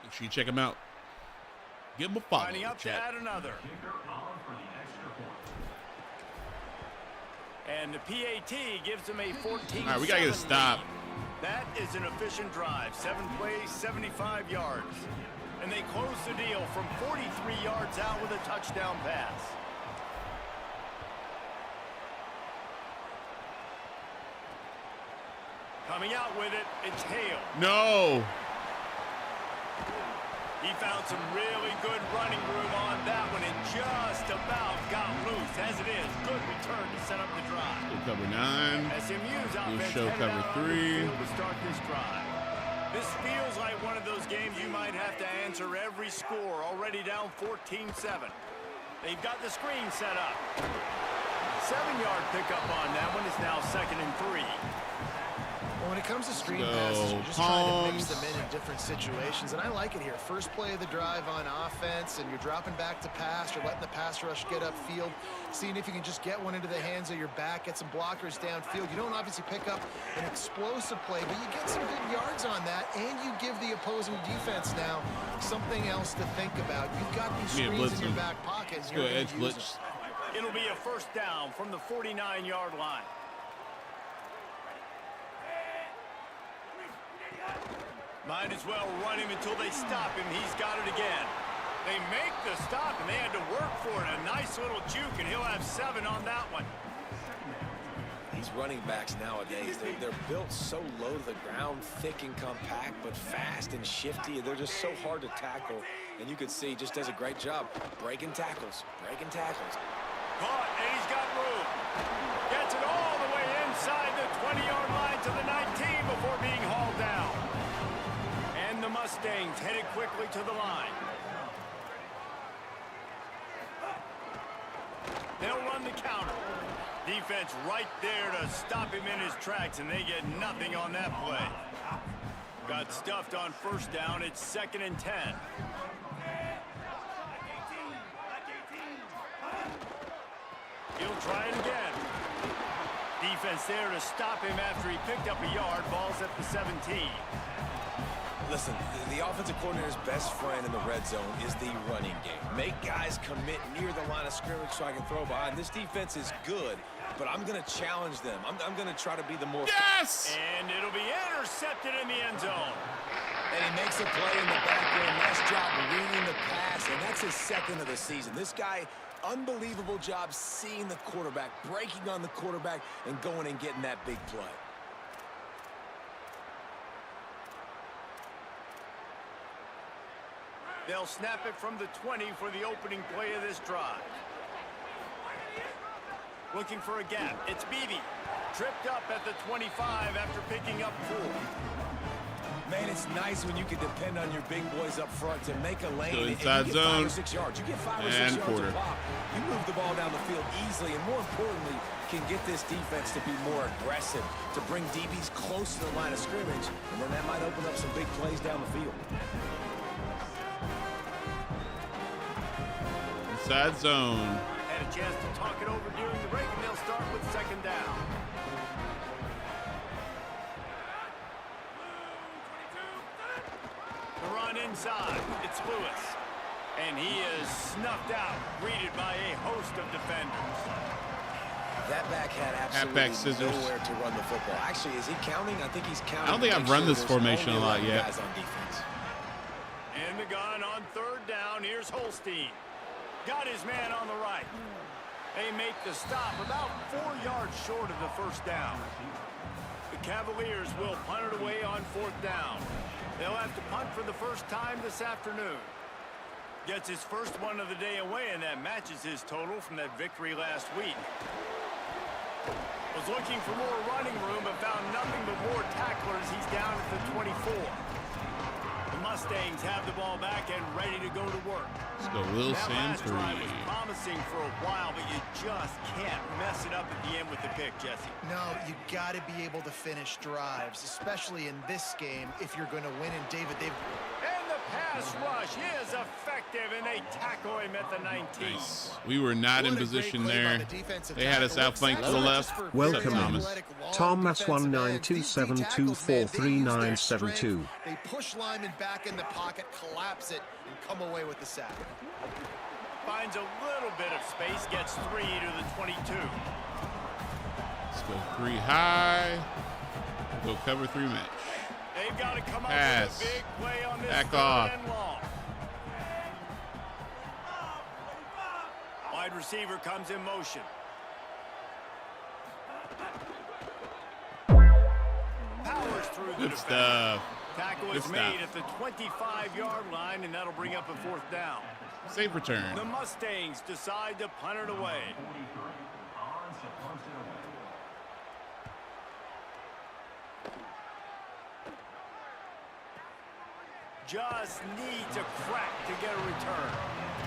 Make sure you check him out. Give him a follow. Lining up to Chat. add another. And the PAT gives him a 14-7 All right, we got to get a stop. lead. That is an efficient drive. 7 plays, 75 yards. And they close the deal from 43 yards out with a touchdown pass. Coming out with it, it's Hale. No. He found some really good running room on that one and just about got loose. As it is, good return to set up the drive. We'll cover 9. SMU's We'll offense show headed cover out on the 3. field to start this drive. This feels like one of those games you might have to answer every score. Already down 14-7. They've got the screen set up. 7-yard pickup on that one is now 2nd and 3. Well, when it comes to screen passes, you're just trying to mix them in different situations, and I like it here. First play of the drive on offense, and you're dropping back to pass. You're letting the pass rush get upfield, seeing if you can just get one into the hands of your back, get some blockers downfield. You don't obviously pick up an explosive play, but you get some good yards on that, and you give the opposing defense now something else to think about. You've got these screens in your back pocket. Let's go edge blitz. It'll be a first down from the 49-yard line. Might as well run him until they stop him. He's got it again. They make the stop, and they had to work for it. A nice little juke, and he'll have 7 on that one. These running backs nowadays, they're built so low to the ground, thick and compact, but fast and shifty. They're just so hard to tackle. And you can see, just does a great job breaking tackles, Caught, and he's got room. Gets it all the way inside the 20-yard line to the 19 before being hauled down. And the Mustangs headed quickly to the line. They'll run the counter. Defense right there to stop him in his tracks, and they get nothing on that play. Got stuffed on first down. It's 2nd and 10. He'll try it again. Defense there to stop him after he picked up a yard. Ball's at the 17. Listen, the offensive coordinator's best friend in the red zone is the running game. Make guys commit near the line of scrimmage so I can throw behind. This defense is good, but I'm going to challenge them. I'm going to try to be the more... Yes! And it'll be intercepted in the end zone. And he makes a play in the back end. Nice job reading the pass, and that's his 2nd of the season. This guy, unbelievable job seeing the quarterback, breaking on the quarterback, and going and getting that big play. They'll snap it from the 20 for the opening play of this drive. Looking for a gap. It's Beebe. Tripped up at the 25 after picking up 4. Man, it's nice when you can depend on your big boys up front to make a lane. Go And inside you get zone. 5 or 6 yards. You get 5 or 6 And yards quarter. a pop. You move the ball down the field easily, and more importantly, can get this defense to be more aggressive, to bring DBs close to the line of scrimmage, and then that might open up some big plays down the field. Inside zone. Had a chance to talk it over during the break, and they'll start with 2nd down. The run inside. It's Lewis. And he is snuffed out, greeted by a host of defenders. That back had absolutely nowhere to run the football. Actually, is he counting? I think he's counting. I don't think I've run this formation a lot yet. Guys on defense. And the gun on 3rd down. Here's Holstein. Got his man on the right. They make the stop about 4 yards short of the first down. The Cavaliers will punt it away on 4th down. They'll have to punt for the first time this afternoon. Gets his first one of the day away, and that matches his total from that victory last week. Was looking for more running room, but found nothing but more tacklers. He's down at the 24. The Mustangs have the ball back and ready to go to work. Let's go, Will That last drive was Sandry. promising for a while, but you just can't mess it up at the end with the pick, Jesse. No, you got to be able to finish drives, especially in this game if you're going to win. And David, And the pass rush is effective, and they tackle him at the 19. Nice. We were not in position there. They had us outflanked to the left. Welcome in. Thomas defensive end. 1927243972. They push linemen back in the pocket, collapse it, and come away with the sack. Finds a little bit of space, gets 3 to the 22. Let's go 3 high. Go cover 3 match. They've got to come up Pass. with a big play on this Back 3rd off. and long. Wide receiver comes in motion. Powers through the Good defense. stuff. Tackle Good is stuff. made at the 25-yard line, and that'll bring up a 4th down. Safe return. The Mustangs decide to punt it away. Just needs a crack to get a return.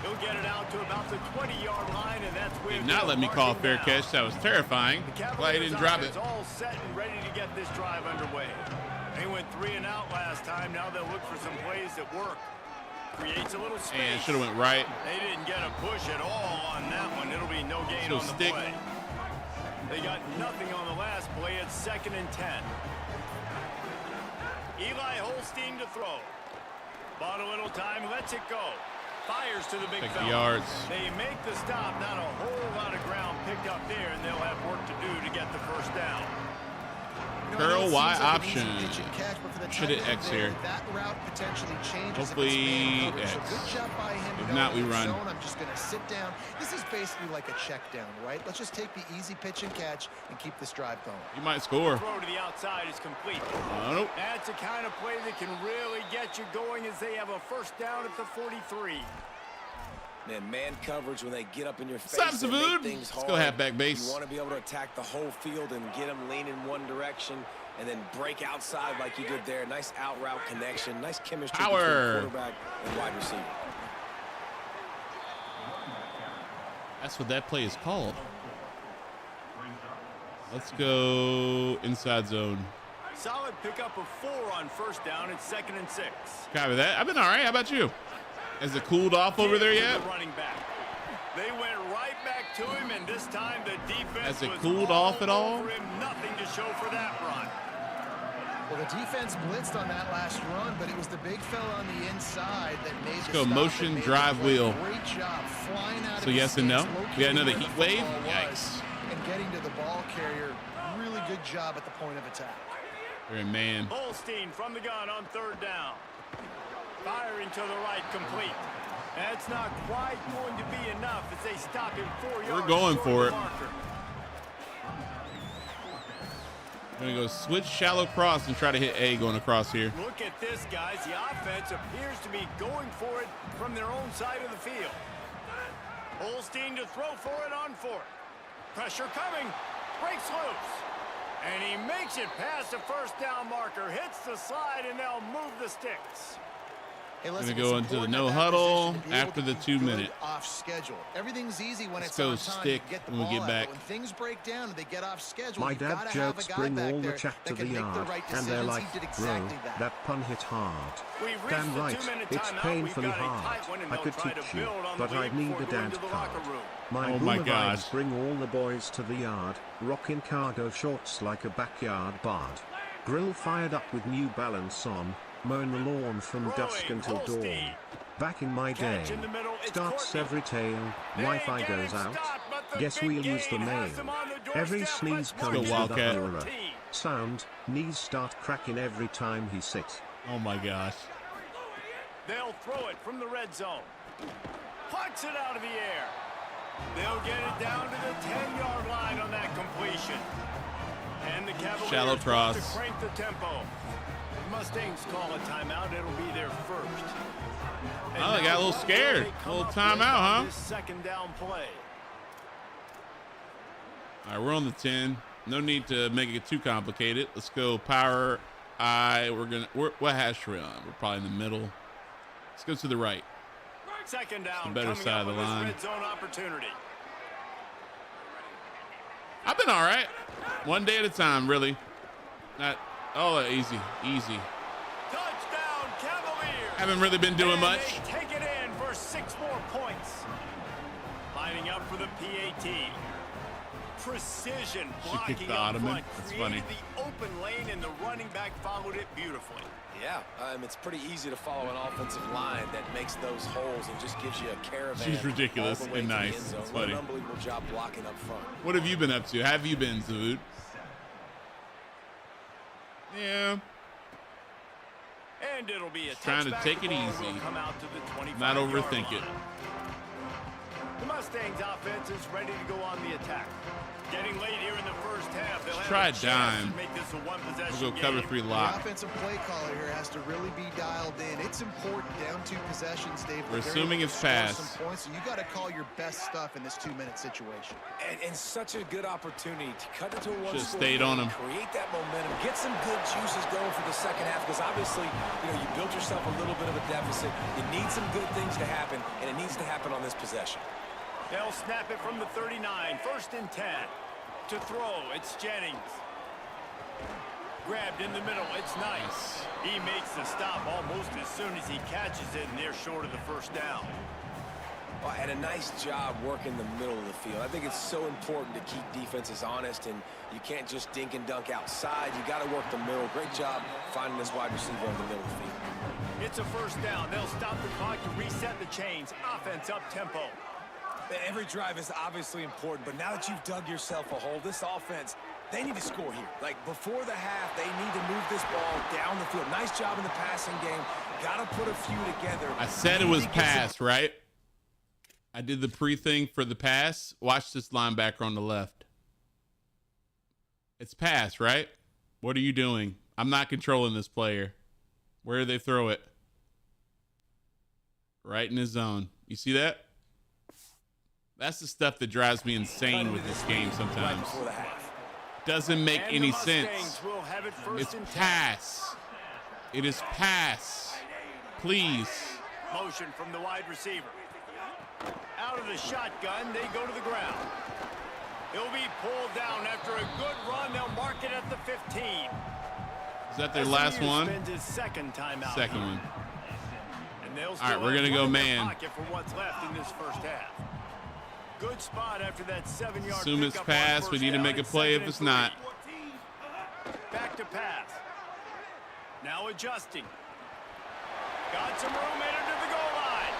He'll get it out to about the 20-yard line, and that's where did not let me call a fair catch. That was terrifying. Glad he didn't drop it. All set and ready to get this drive underway. They went 3 and out last time. Now they'll look for some plays that work. Creates a little space. And should have went right. They didn't get a push at all on that one. It'll be no gain on the play. They got nothing on the last play. It's 2nd and 10. Eli Holstein to throw. Bought a little time, lets it go. Fires to the big fella. Yards. They make the stop. Not a whole lot of ground picked up there, and they'll have work to do to get the first down. Curl Y option. Should it X here? That route potentially changes. Hopefully X. So good job by him. If not, we run. I'm just going to sit down. This is basically like a check down, right? Let's just take the easy pitch and catch and keep this drive going. You might score. Throw to the outside is complete. Nope. That's the kind of play that can really get you going as they have a first down at the 43. Man coverage when they get up in your face. Let's go halfback base. You want to be able to attack the whole field and get them leaning one direction and then break outside like you did there. Nice out route connection. Nice chemistry between quarterback and wide receiver. That's what that play is called. Let's go inside zone. Solid pickup of 4 on first down. It's 2nd and 6. Copy that. I've been all right. How about you? Has it cooled off over there yet? Running back. They went right back to him, and this time the defense has it cooled off at all? Nothing to show for that run. Well, the defense blitzed on that last run, but it was the big fella on the inside that made Let's the go stop motion drive wheel. Great job flying out So of yes and no. We got another where the heat wave. football Yikes. and getting to the ball carrier. Really good job at the point of attack. You're a man. Holstein from the gun on 3rd down. Firing to the right, complete. That's not quite going to be enough as they stop him 4 yards. We're going for it. We're going to go switch shallow cross and try to hit A going across here. Look at this, guys. The offense appears to be going for it from their own side of the field. Holstein to throw for it on 4th. Pressure coming. Breaks loose. And he makes it past the first down marker. Hits the slide, and they'll move the sticks. Hey, going to go into the no huddle after the 2 minute. Off schedule. Everything's easy when Let's it's go on time. stick Get the when we ball get out. back. When things break down and they get off schedule, My dad jokes bring all the chat to the yard, and they're like, bro, that pun hit hard. Damn right, it's painfully hard. I could teach you, but I'd need a dad card. My boomer vibes bring all the boys to the yard, rocking cargo shorts like a backyard bard. Grill fired up with New Balance on, mowing the lawn from dusk until dawn. Back in my day, starts every tail, Wi-Fi goes out. Guess we'll use the mail. Every sneeze comes with a horror. Sound, knees start cracking every time he sits. Oh my gosh. They'll throw it from the red zone. Plucks it out of the air. They'll get it down to the 10-yard line on that completion. And the Cavaliers shallow cross. To crank the tempo. Mustangs call a timeout. It'll be their first. And oh, they got a little scared. A little timeout, huh? Second down play. All right, we're on the 10. No need to make it too complicated. Let's go power I. What hash are we on? We're probably in the middle. Let's go to the right. Second down. The better side of the line. Red zone opportunity. I've been all right. One day at a time, really. Not easy. Touchdown, Cavaliers. Haven't really been doing much. They take it in for 6 more points. Lining up for the PAT. Precision blocking kicked the up ottoman. front. That's Created funny. the open lane, and the running back followed it beautifully. Yeah, it's pretty easy to follow an offensive line that makes those holes and just gives you a caravan. She's ridiculous all the way and to the nice. end zone. It's What funny. an unbelievable job blocking up front. What have you been up to? Have you been, Zavoot? Yeah. And it'll be a Trying to touchback. take it The ball easy. will come out to the 25-yard Not overthink it. line. The Mustangs offense is ready to go on the attack. Getting late here in the first half. They'll try a dime. Make this a one-possession We'll go cover 3 lock. The offensive play caller here has to really be dialed in. It's important down 2 possessions, Dave. We're assuming it's pass. Some points, so you got to call your best stuff in this 2-minute situation. And such a good opportunity to cut into a one-score. Just stayed on him. Create that momentum. Get some good juices going for the second half, because obviously, you built yourself a little bit of a deficit. You need some good things to happen, and it needs to happen on this possession. They'll snap it from the 39. 1st and 10. To throw, it's Jennings. Grabbed in the middle, it's Nice. He makes the stop almost as soon as he catches it, and they're short of the first down. Well, and a nice job working the middle of the field. I think it's so important to keep defenses honest, and you can't just dink and dunk outside. You got to work the middle. Great job finding this wide receiver in the middle of the field. It's a first down. They'll stop the clock to reset the chains. Offense up tempo. Every drive is obviously important, but now that you've dug yourself a hole, this offense, they need to score here. Like, before the half, they need to move this ball down the field. Nice job in the passing game. Got to put a few together. I said it was pass, right? I did the pre-thing for the pass. Watch this linebacker on the left. It's pass, right? What are you doing? I'm not controlling this player. Where do they throw it? Right in his zone. You see that? That's the stuff that drives me insane with this game sometimes. Doesn't make any sense. It's pass. It is pass. Please. Motion from the wide receiver. Out of the shotgun, they go to the ground. He'll be pulled down after a good run. They'll mark it at the 15. Is that their last one? His second time out. Second one. And they'll all right, we're going to go man. For what's left in this first half. Good spot after that 7-yard. Assume it's pass. We need to make a play if it's not. Back to pass. Now adjusting. Got some room in it to the goal line.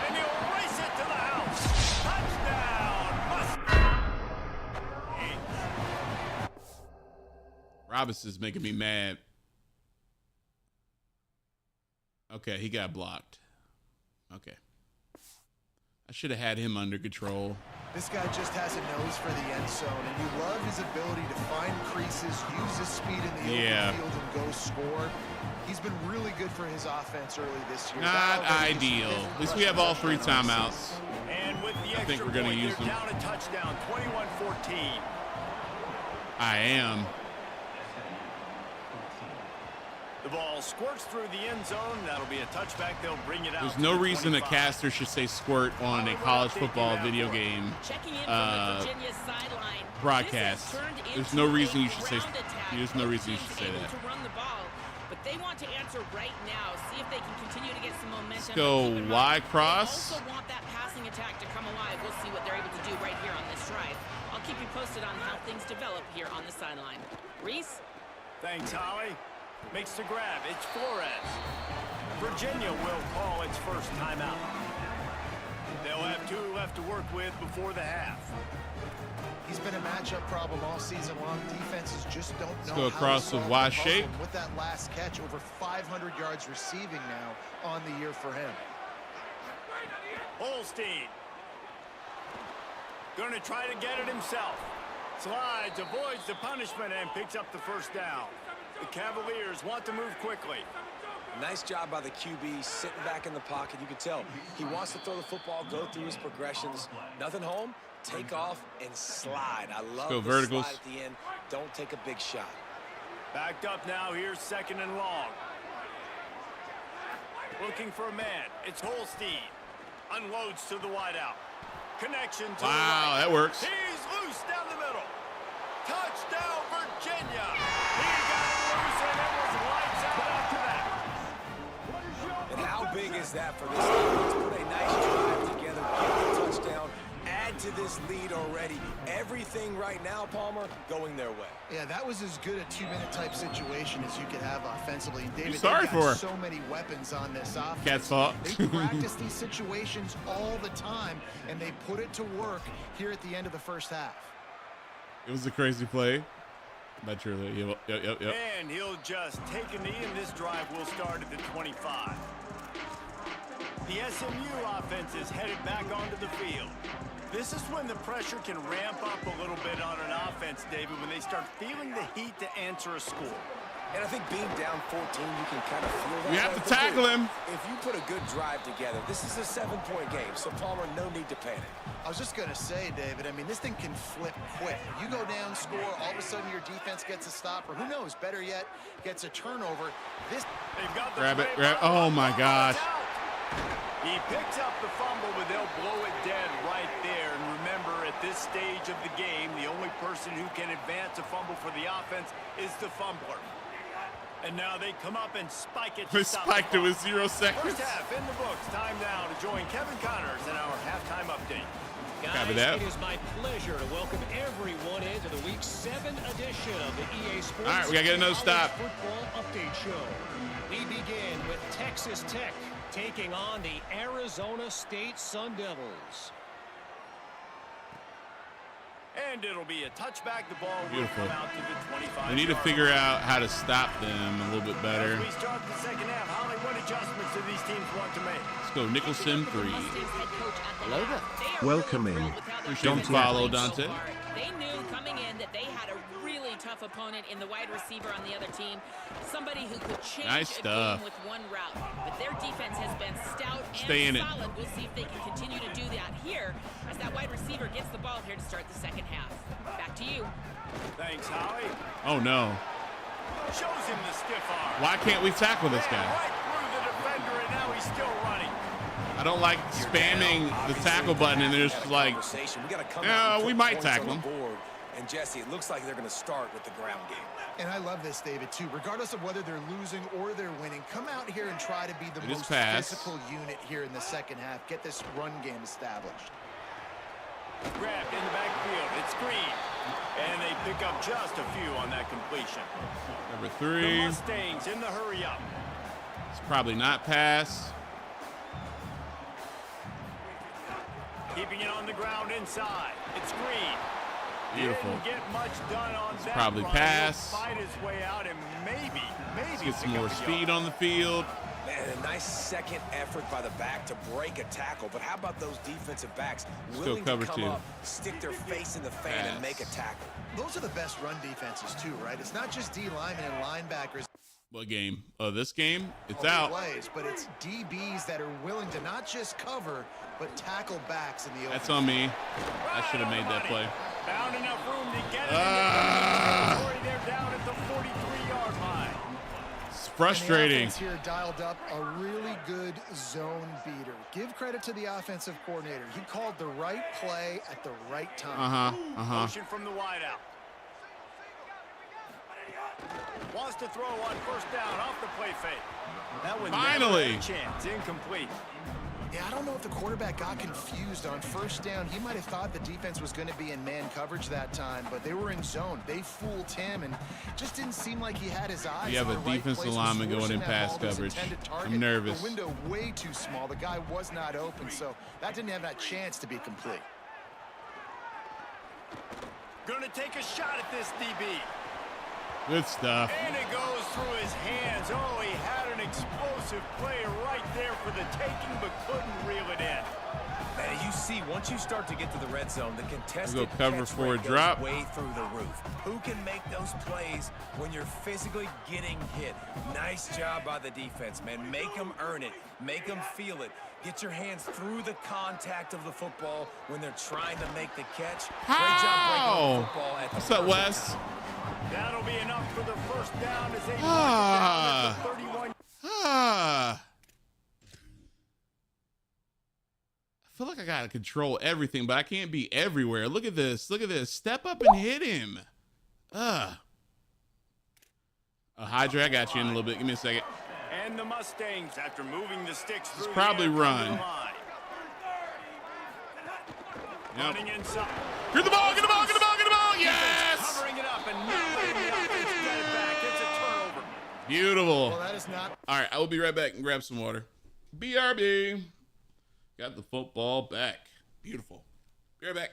And he'll race it to the house. Touchdown. Robinson's making me mad. Okay, he got blocked. Okay. I should have had him under control. This guy just has a nose for the end zone, and you love his ability to find creases, use his speed in the open field, and go score. He's been really good for his offense early this year. Not ideal. At least we have all 3 timeouts. And with the I think we're going to use them. Down a touchdown, 21-14. I am. The ball squirts through the end zone. That'll be a touchback. They'll bring it out. There's no reason a caster should say squirt on a college football video game broadcast. There's no reason you should say. There's no reason you should say that. But they want to answer right now. See if they can continue to get some momentum. Let's go Y cross. They also want that passing attack to come alive. We'll see what they're able to do right here on this drive. I'll keep you posted on how things develop here on the sideline. Reese? Thanks, Holly. Makes the grab. It's Flores. Virginia will call its first timeout. They'll have 2 left to work with before the half. He's been a matchup problem all season long. Defenses just don't know Let's go across the Y shape. With that last catch, over 500 yards receiving now on the year for him. Holstein. Going to try to get it himself. Slides, avoids the punishment, and picks up the first down. The Cavaliers want to move quickly. Nice job by the QB, sitting back in the pocket. You can tell he wants to throw the football, go through his progressions. Nothing home, take off, and slide. I love the verticals. slide at the end. Don't take a big shot. Backed up now. Here's 2nd and long. Looking for a man. It's Holstein. Unloads to the wideout. Connection to the right. That works. He's loose down the middle. Touchdown, Virginia. He got it loose, and it was lights out after that. And how big is that for this offense? Put a nice drive together, get the touchdown, add to this lead already. Everything right now, Palmer, going their way. Yeah, that was as good a 2-minute type situation as you could have offensively. And David, sorry they've got for so many weapons on this offense. Cat's fault. They practice these situations all the time, and they put it to work here at the end of the first half. It was a crazy play. But truly, yep. And he'll just take a knee, and this drive will start at the 25. The SMU offense is headed back onto the field. This is when the pressure can ramp up a little bit on an offense, David, when they start feeling the heat to answer a score. And I think being down 14, you can kind of feel that. You have to tackle him. If you put a good drive together, this is a 7-point game, so Palmer, no need to panic. I was just going to say, David, I mean, this thing can flip quick. You go down, score, all of a sudden your defense gets a stop, or who knows, better yet, gets a turnover. They've got the grab it. Oh, my gosh. He picks up the fumble, but they'll blow it dead right there. And remember, at this stage of the game, the only person who can advance a fumble for the offense is the fumbler. And now they come up and spike it. They spiked it with 0 seconds. First half in the books. Time now to join Kevin Connors in our halftime update. Guys, it is my pleasure to welcome everyone into the Week 7 edition of the EA Sports. All right, we got to get another stop. Football Update Show. We begin with Texas Tech taking on the Arizona State Sun Devils. And it'll be a touchback. The ball will Beautiful. come out to the 25. We need to figure out how to stop them a little bit better. As we start the second half, Holly, what adjustments do these teams want to make? Let's go Nicholson 3. Welcome in. Appreciate the follow, Dante. They knew coming in that they had a really tough opponent in the wide receiver on the other team. Somebody who could change a game with one route. But their defense has been stout and solid. We'll see if they can continue to do that here as that wide receiver gets the ball here to start the second half. Back to you. Thanks, Holly. Oh, no. Shows him the stiff arm. Why can't we tackle this guy? Right through the defender, and now he's still running. I don't like spamming the tackle button and there's like, we might tackle him. And Jesse, it looks like they're going to start with the ground game. And I love this, David, too. Regardless of whether they're losing or they're winning, come out here and try to be the most physical unit here in the second half. Get this run game established. Grabbed in the backfield. It's Green. And they pick up just a few on that completion. Number 3. The Mustangs in the hurry up. It's probably not pass. Keeping it on the ground inside. It's Green. Beautiful. Didn't get much done on that probably run. pass. He'll fight his way out and maybe Let's get some more speed on the field. Man, a nice second effort by the back to break a tackle. But how about those defensive backs willing to come up, stick their face in the fan, and make a tackle? Those are the best run defenses too, right? It's not just D linemen and linebackers. What game? Oh, this game? It's out. Plays, but it's DBs that are willing to not just cover, but tackle backs in the open. That's on me. I should have made that play. Found enough room to get it. They're down at the 43-yard line. It's frustrating. And the offense here dialed up a really good zone beater. Give credit to the offensive coordinator. He called the right play at the right time. Motion from the wideout. Wants to throw on first down off the play fake. That one finally. Chance incomplete. Yeah, I don't know if the quarterback got confused on first down. He might have thought the defense was going to be in man coverage that time, but they were in zone. They fooled him, and just didn't seem like he had his eyes. You have a defensive lineman going in pass coverage. I'm nervous. The window way too small. The guy was not open, so that didn't have that chance to be complete. Gonna take a shot at this DB. Good stuff. And it goes through his hands. Oh, he had an explosive play right there for the taking, but couldn't reel it in. Man, you see, once you start to get to the red zone, the contested go cover for a drop. Way through the roof. Who can make those plays when you're physically getting hit? Nice job by the defense, man. Make them earn it. Make them feel it. Get your hands through the contact of the football when they're trying to make the catch. Great job breaking the football at the What's up, Wes? That'll be enough for the first down as they down at the 31. I feel like I gotta control everything, but I can't be everywhere. Look at this. Look at this. Step up and hit him. Hydra, I got you in a little bit. Give me a second. And the Mustangs, after moving the sticks through it's probably run. Running inside. Get the ball, get the ball, get the ball, get the ball. Yes! Covering it up and not letting the offense get it back. It's a turnover. Beautiful. Well, that is not. All right, I will be right back and grab some water. BRB. Got the football back. Beautiful. Be right back.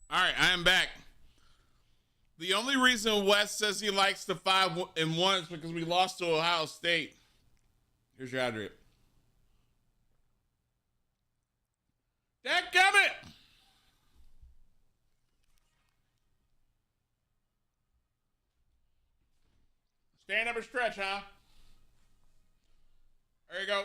All right, I am back. The only reason Wes says he likes the 5-1 is because we lost to Ohio State. Here's your ad drip. Dadgummit! Stand up and stretch, huh? There you go.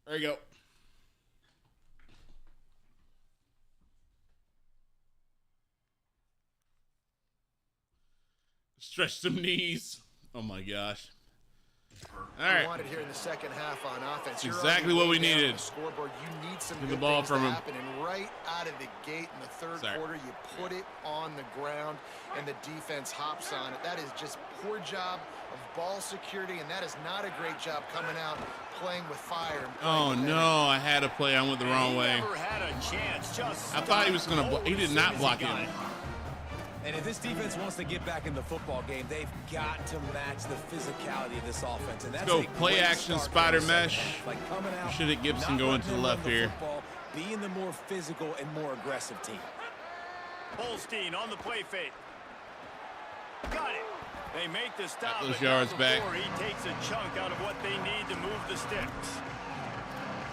There you go. Stretch some knees. Oh my gosh. All right. Wanted here in the second half on offense. Exactly what we needed. Scoreboard. You need some Get good the ball things from to him. happen, and right out of the gate in the third quarter, you put it on the ground, and the defense hops on it. That is just poor job of ball security, and that is not a great job coming out playing with fire. Oh no, I had a play. I went the wrong way. Never had a chance. Just I thought he was gonna block. He did not block him. And if this defense wants to get back in the football game, they've got to match the physicality of this offense. And that's Let's go play action spider mesh. Like coming out, Should have Gibson going to the left here. Football, being the more physical and more aggressive team. Holstein on the play fake. Got it. They make the stop. Those yards back. He takes a chunk out of what they need to move the sticks.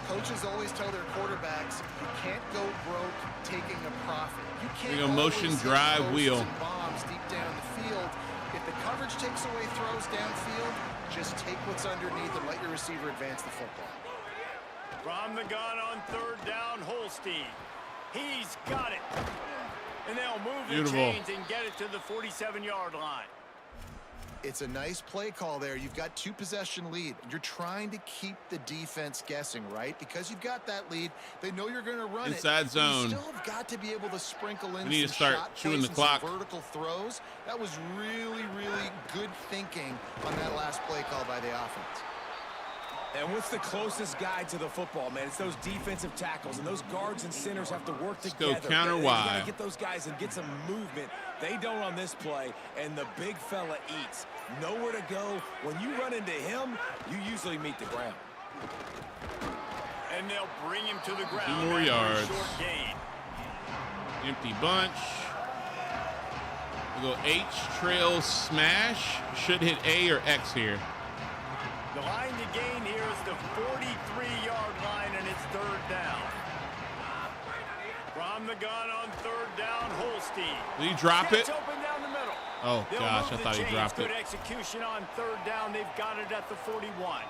Coaches always tell their quarterbacks, you can't go broke taking a profit. You can't go motion drive wheel. Bombs deep down the field. If the coverage takes away throws downfield, just take what's underneath and let your receiver advance the football. From the gun on third down, Holstein. He's got it. And they'll move the chains and get it to the 47-yard line. It's a nice play call there. You've got 2-possession lead. You're trying to keep the defense guessing, right? Because you've got that lead. They know you're going to run inside zone. You still have got to be able to sprinkle in we need some to start shot chewing the plays and clock. some vertical throws. That was really, really good thinking on that last play call by the offense. And what's the closest guy to the football, man? It's those defensive tackles, and those guards and centers have to work together. Let's go counter You Y. gotta get those guys and get some movement. They don't on this play, and the big fella eats. Nowhere to go. When you run into him, you usually meet the ground. And they'll bring him to the ground. 2 more yards. Short gain. Empty bunch. We go H, trail, smash. Should hit A or X here. The line to gain here is the 43-yard line, and it's third down. From the gun on third down, Holstein. Did he drop it? Gets open down the middle. Oh, They'll gosh, I move thought the he chains. dropped it. Good execution on third down. They've got it at the 41.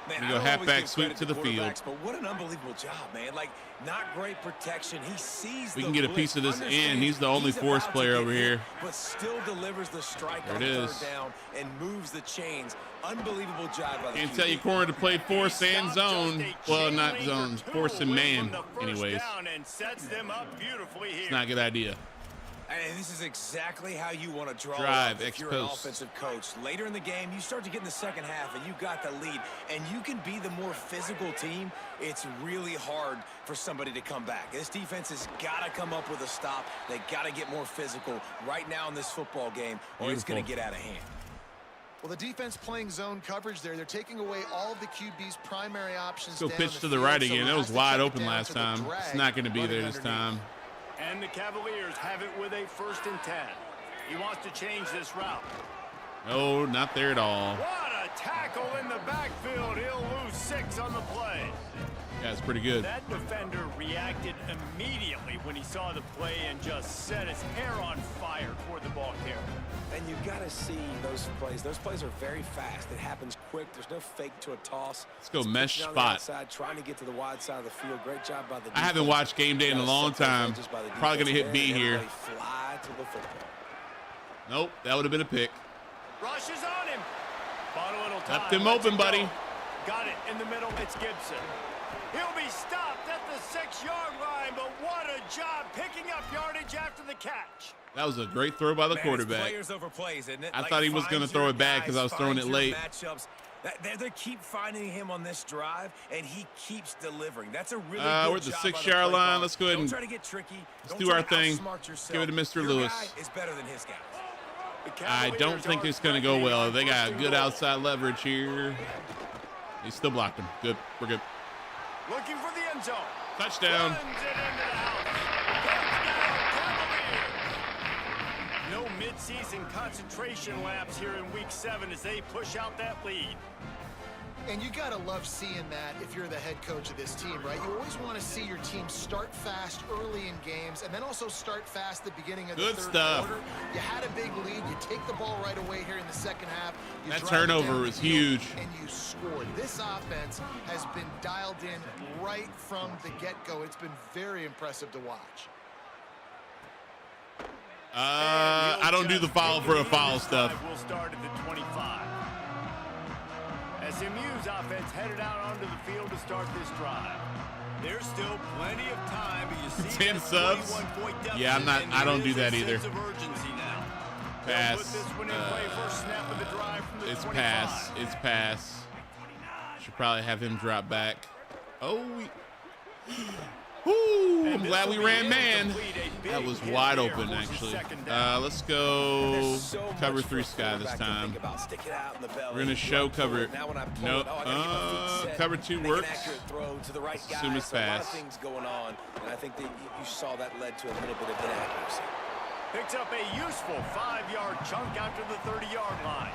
Man, We I go don't halfback always give sweep credit to the field. quarterbacks, But what an unbelievable job, man. Like, not great protection. He sees We the can get a blitz, piece of this in. understands He's the only he's force about to player get over hit, here. But still delivers the strike There on it third is. down and moves the chains. Unbelievable job by the Can't QB. tell you corner to play force and zone. Well, not Chain zone. leader Force and away man, from the first anyways. down and sets them up beautifully here. It's not a good idea. And this is exactly how you want to draw Drive, up if you're an X-post. offensive coach. Later in the game, you start to get in the second half, and you got the lead, and you can be the more physical team. It's really hard for somebody to come back. This defense has got to come up with a stop. They got to get more physical right now in this football game, or it's going to get out of hand. Well, the defense playing zone coverage there. They're taking away all of the QB's primary options. Let's go down pitch the to the field, right so again. he That has was to wide check it open down last to the time. drag It's not going to be running there this underneath. time. And the Cavaliers have it with a 1st and 10. He wants to change this route. No, not there at all. What a tackle in the backfield. He'll lose 6 on the play. Yeah, it's pretty good. That defender reacted immediately when he saw the play and just set his hair on fire toward the ball carrier. And you got to see those plays. Those plays are very fast. It happens quick. There's no fake to a toss. Let's go It's mesh pushing on the spot. outside, trying to get to the wide side of the field. Great job by the I haven't watched Game Day in a long time. Probably going to hit B here. Fly to the football. Nope, that would have been a pick. Rushes on him. Bought a little time. Left him Lets open, it go. buddy. Got it in the middle. It's Gibson. He'll be stopped at the 6-yard line, but what a job picking up yardage after the catch. That was a great throw by the Man, quarterback. Players over plays, isn't it? I Like, thought he was find going to throw your it back guys, because I was throwing it find your late. matchups, They keep finding him on this drive, and he keeps delivering. That's a really good we're at the job 6-yard line. Let's go ahead and try to get tricky. let's do our thing. Give it to Mr. Lewis. Guy is better than his guy. I don't think it's going to go well. They got good outside leverage here. He still blocked him. Good. We're good. Looking for the end zone. Touchdown. No mid-season concentration laps here in week 7 as they push out that lead. And you got to love seeing that if you're the head coach of this team, right? You always want to see your team start fast early in games and then also start fast at the beginning of the third quarter. You had a big lead. You take the ball right away here in the second half. That turnover was huge. And you scored. This offense has been dialed in right from the get-go. It's been very impressive to watch. I don't do the foul for a foul stuff. We'll start at the 25. SMU's offense headed out onto the field to start this drive. There's still plenty of time, but you see 10 subs. Yeah, I don't do that either. Pass. It's pass. It's pass. Should probably have him drop back. Oh, whoo, I'm glad we ran man. That was wide open, actually. Let's go cover 3 sky this time. We're going to show cover. No, cover 2 works. Assume it's pass. I think that you saw that led to a little bit of inaccuracy. Picks up a useful 5-yard chunk after the 30-yard line.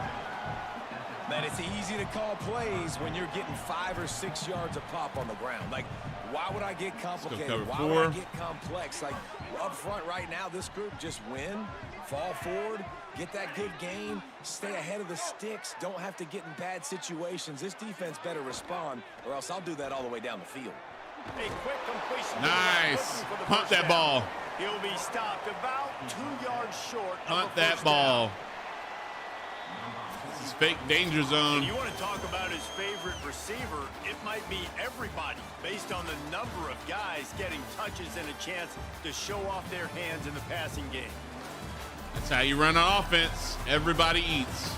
Man, it's easy to call plays when you're getting 5 or 6 yards a pop on the ground. Like, why would I get complicated? Why would I get complex? Like, up front right now, this group just win, fall forward, get that good game, stay ahead of the sticks, don't have to get in bad situations. This defense better respond, or else I'll do that all the way down the field. A quick completion. Nice. Punt that ball. He'll be stopped about 2 yards short. Punt that ball. This is fake danger zone. You want to talk about his favorite receiver? It might be everybody, based on the number of guys getting touches and a chance to show off their hands in the passing game. That's how you run an offense. Everybody eats.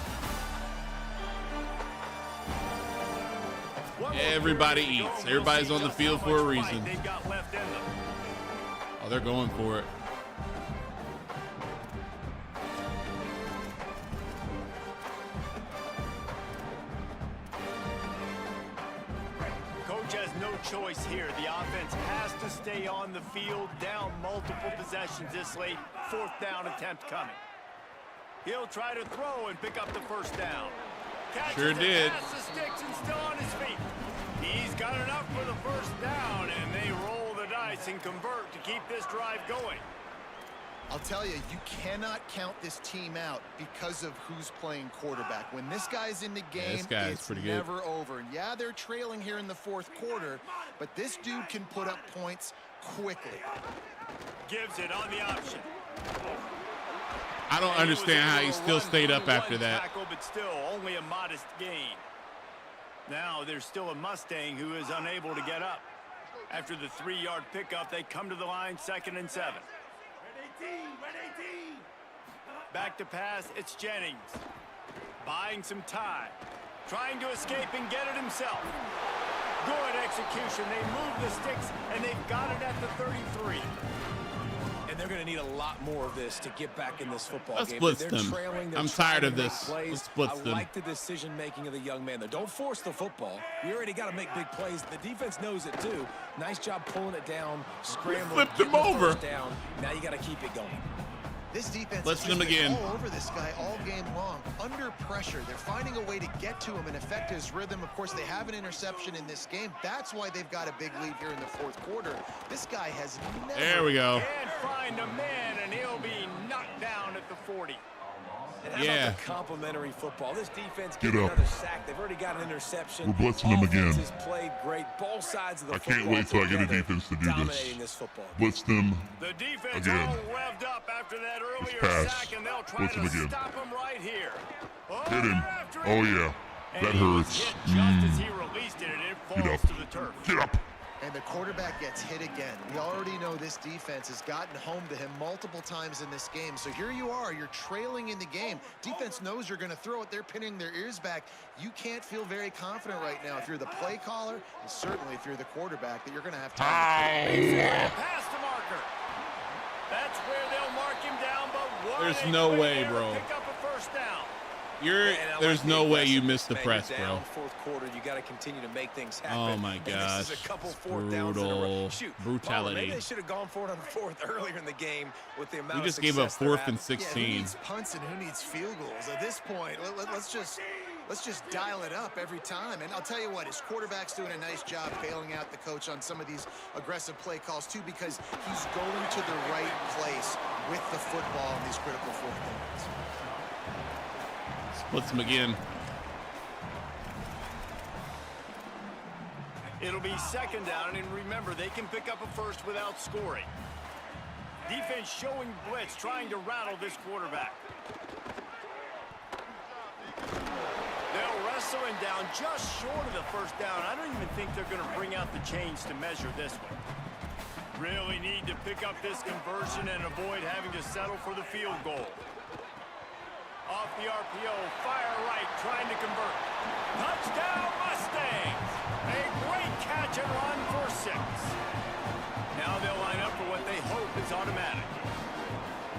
Everybody eats. Everybody's on the field for a reason. Oh, they're going for it. Coach has no choice here. The offense has to stay on the field, down multiple possessions this late. 4th down attempt coming. He'll try to throw and pick up the first down. Sure did. Pass the sticks and still on his feet. He's got enough for the first down, and they roll the dice and convert to keep this drive going. I'll tell you, you cannot count this team out because of who's playing quarterback. When this guy's in the game, it's never over. And yeah, they're trailing here in the 4th quarter, but this dude can put up points quickly. Gives it on the option. I don't understand how he still stayed up after that. Tackle, but still only a modest gain. Now there's still a Mustang who is unable to get up. After the 3-yard pickup, they come to the line 2nd and 7. Back to pass, it's Jennings. Buying some time. Trying to escape and get it himself. Good execution. They move the sticks, and they've got it at the 33. And they're going to need a lot more of this to get back in this football game. Let's blitz them. I'm tired of this. Let's blitz them. I like the decision-making of the young man there. Don't force the football. You already got to make big plays. The defense knows it, too. Nice job pulling it down, scrambling. Flipped him over. Down. Now you got to keep it going. This defense Listen has him again. all over this guy all game long. Under pressure, they're finding a way to get to him and affect his rhythm. Of course, they have an interception in this game. That's why they've got a big lead here in the 4th quarter. This guy has never... There we go. Can't find a man, and he'll be knocked down at the 40. And how about the complimentary football? This defense Get gets up. another sack. They've already got an interception. We're blitzing them again. Offense has played great. Both sides of the I can't wait till I get a defense to do this. Blitz them The defense again. all revved up after that earlier pass. sack, and they'll try Blitz him to again. stop him right here. Hit him. Oh, yeah. And That he was hurts. hit just as he released it, and it Get falls up. to the turf. Get up. And the quarterback gets hit again. We already know this defense has gotten home to him multiple times in this game. So here you are, you're trailing in the game. Defense knows you're going to throw it. They're pinning their ears back. You can't feel very confident right now if you're the play caller, and certainly if you're the quarterback, that you're going to have time to pass the marker. That's where they'll mark him down, but there's no way, bro. Pick up a first down. There's no way you missed the press, bro. Fourth quarter, you got to continue to make things happen. Oh my gosh, this is a couple fourth downs in a row. Shoot, brutality. Maybe they should have gone for it on the fourth earlier in the game with the amount we just of gave up success 4th and 16. Yeah, who needs punts and who needs field goals at this point? Let's just dial it up every time. And I'll tell you what, his quarterback's doing a nice job bailing out the coach on some of these aggressive play calls too, because he's going to the right place with the football in these critical fourth downs. Splits him again. It'll be second down, and remember, they can pick up a first without scoring. Defense showing blitz, trying to rattle this quarterback. They'll wrestle him down just short of the first down. I don't even think they're going to bring out the chains to measure this one. Really need to pick up this conversion and avoid having to settle for the field goal. Off the RPO, fire right, trying to convert. Touchdown Mustangs! A great catch and run for 6. Now they'll line up for what they hope is automatic.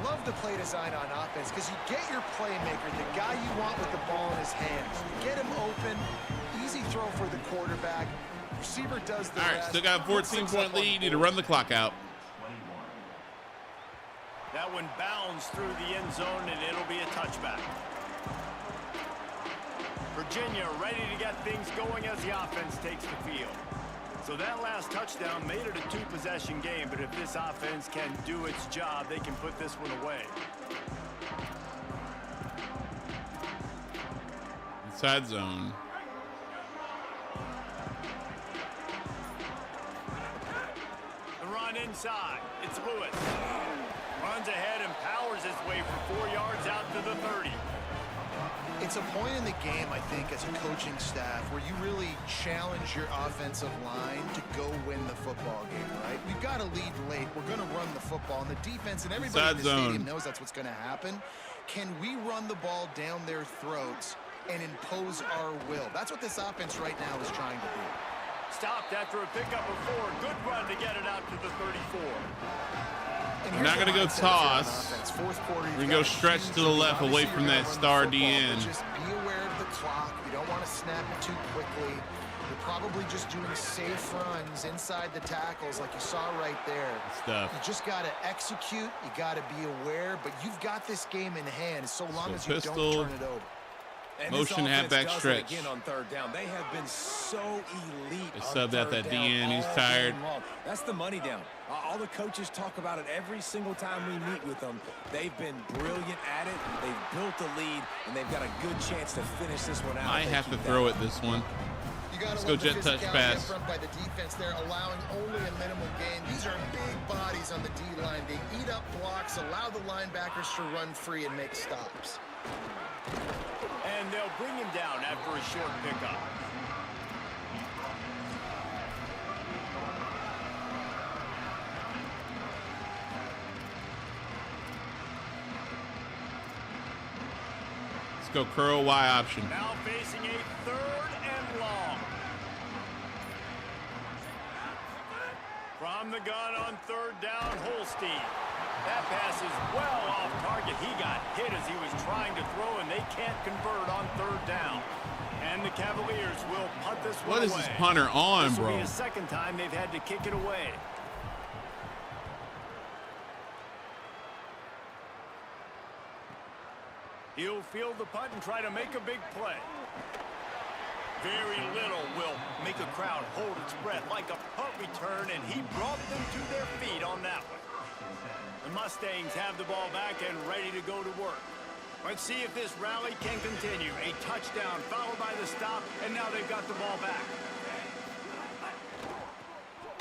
Love the play design on offense because you get your playmaker, the guy you want with the ball in his hands. You get him open, easy throw for the quarterback. Receiver does the rest. All right, still got a 14-point lead. Need to run the clock out. That one bounds through the end zone, and it'll be a touchback. Virginia ready to get things going as the offense takes the field. So that last touchdown made it a 2-possession game, but if this offense can do its job, they can put this one away. Inside zone. The run inside. It's Lewis. Runs ahead and powers his way for 4 yards out to the 30. It's a point in the game, I think, as a coaching staff where you really challenge your offensive line to go win the football game, right? We've got to lead late. We're going to run the football, and the defense and everybody in the stadium knows that's what's going to happen. Can we run the ball down their throats and impose our will? That's what this offense right now is trying to do. Stopped after a pickup of 4. Good run to get it out to the 34. We're not going to go toss. We're going to go stretch to the left away from that star DN. Just be aware of the clock. You don't want to snap it too quickly. You're probably just doing safe runs inside the tackles like you saw right there. Stuff. You just got to execute. You got to be aware, but you've got this game in hand so long as you don't turn it over. And motion halfback stretch. Again on third down. They have been so elite. They subbed out that DN. He's tired. That's the money down. All the coaches talk about it every single time we meet with them. They've been brilliant at it. They've built a lead, and they've got a good chance to finish this one out. I have to throw it this one. Let's go jet touch pass. By the defense, they're allowing only a minimal gain. These are big bodies on the D-line. They eat up blocks, allow the linebackers to run free and make stops. And they'll bring him down after a short pickup. Let's go curl Y option. Now facing a 3rd and long. From the gun on 3rd down, Holstein. That pass is well off target. He got hit as he was trying to throw, and they can't convert on 3rd down. And the Cavaliers will punt this one away. What is this punter on, this will bro? be the second time they've had to kick it away. He'll field the punt and try to make a big play. Very little will make a crowd hold its breath like a punt return, and he brought them to their feet on that one. The Mustangs have the ball back and ready to go to work. Let's see if this rally can continue. A touchdown followed by the stop, and now they've got the ball back.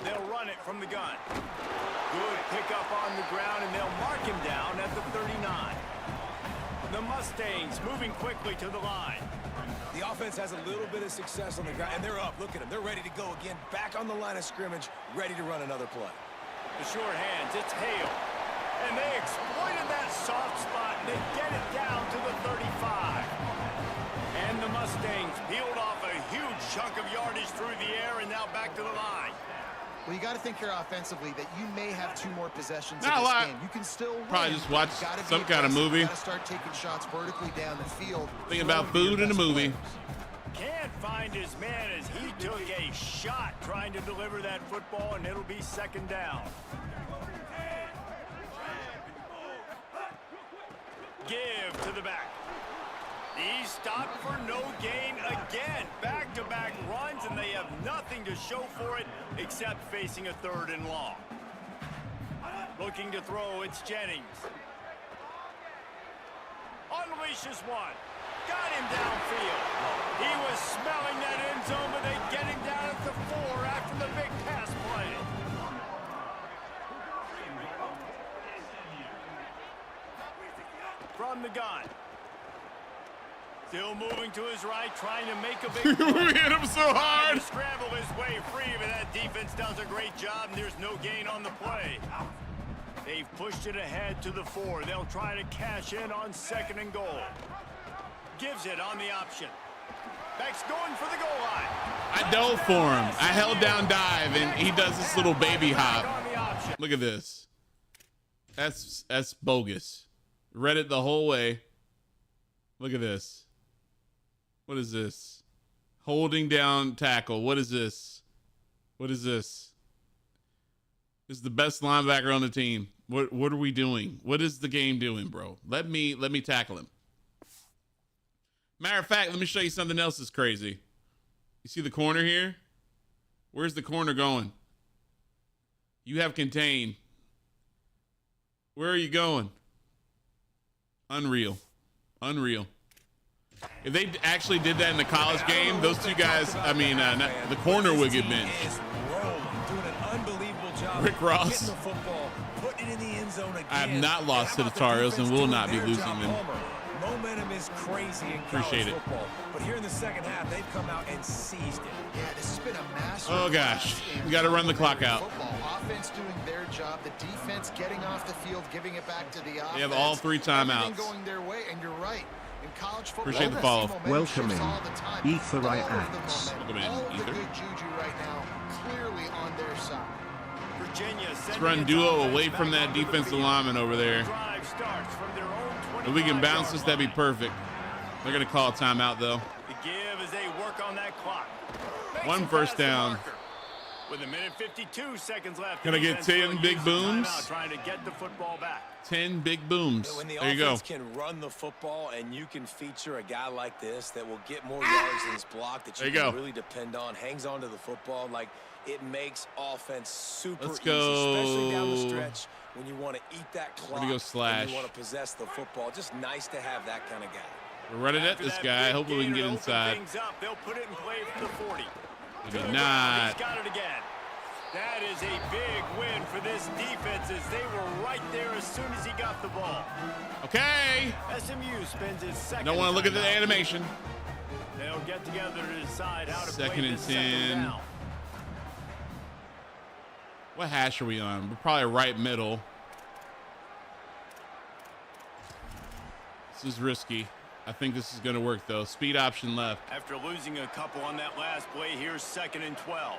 They'll run it from the gun. Good pickup on the ground, and they'll mark him down at the 39. The Mustangs moving quickly to the line. The offense has a little bit of success on the ground, and they're up. Look at them. They're ready to go again. Back on the line of scrimmage, ready to run another play. The short hands, it's Hale. And they exploited that soft spot, and they get it down to the 35. And the Mustangs peeled off a huge chunk of yardage through the air and now back to the line. Well, you got to think here offensively that you may have 2 more possessions Not in this a lot. game. You can still win. Probably just watch some kind of movie. You got to start taking shots vertically down the field. Thinking about food in a movie. Can't find his man as he took a shot trying to deliver that football, and it'll be 2nd down. Give to the back. He's stopped for no gain again. Back-to-back runs, and they have nothing to show for it except facing a 3rd and long. Looking to throw, it's Jennings. Unleashes one. Got him downfield. He was smelling that end zone, but they get him down at the 4 after the big pass play. From the gun. Still moving to his right, trying to make a big We hit him so hard. To scramble his way free, but that defense does a great job, and there's no gain on the play. They've pushed it ahead to the 4. They'll try to cash in on 2nd and goal. Gives it on the option. Beck's going for the goal line. I dove for him. I held down dive, and he does this little baby hop. Look at this. That's bogus. Read it the whole way. Look at this. What is this? Holding down tackle. What is this? What is this? This is the best linebacker on the team. What are we doing? What is the game doing, bro? Let me tackle him. Matter of fact, let me show you something else that's crazy. You see the corner here? Where's the corner going? You have contained. Where are you going? Unreal. Unreal. If they actually did that in the college game, those 2 guys, I mean, the corner would get benched. Doing an unbelievable job. Rick Ross. Getting the football, putting it in the end zone again. I have not lost to the Tar Heels and will not be losing them. Momentum is crazy in Appreciate college it. football. But here in the 2nd half, they've come out and seized it. Yeah, this has been a master. Oh gosh, we got to run the clock out. Football. Offense doing their job, the defense getting off the field, giving it back to the offense. They have all 3 timeouts. Everything going their way, and you're right. In college football, appreciate the follow. Welcome in, Ether I Acts. Welcome in, All of the Ether. good juju right now, clearly on their side. Virginia Let's run duo away from that defensive lineman over there. If we can bounce this, that'd be perfect. They're going to call a timeout, though. The give as they work on that clock. 1 first down. With 1:52 left. Gonna get 10 big booms. Trying to get the football back. 10 big booms. When the there you go. offense can run the football and you can feature a guy like this that will get more yards in his block that you can really depend on, hangs on to the football, like it makes offense super easy, especially down the stretch when you want to eat that clock and you want to possess the football. Just nice to have that kind of guy. We're running at this guy. Hopefully we can get inside. They'll put it in play for the 40. We did not. He's got it again. That is a big win for this defense as they were right there as soon as he got the ball. Okay. SMU spends his 2nd. Don't want to look at the animation. They'll get together to decide how to play 2nd and this 10. 2nd down. What hash are we on? We're probably right middle. This is risky. I think this is going to work, though. Speed option left. After losing a couple on that last play, here's 2nd and 12.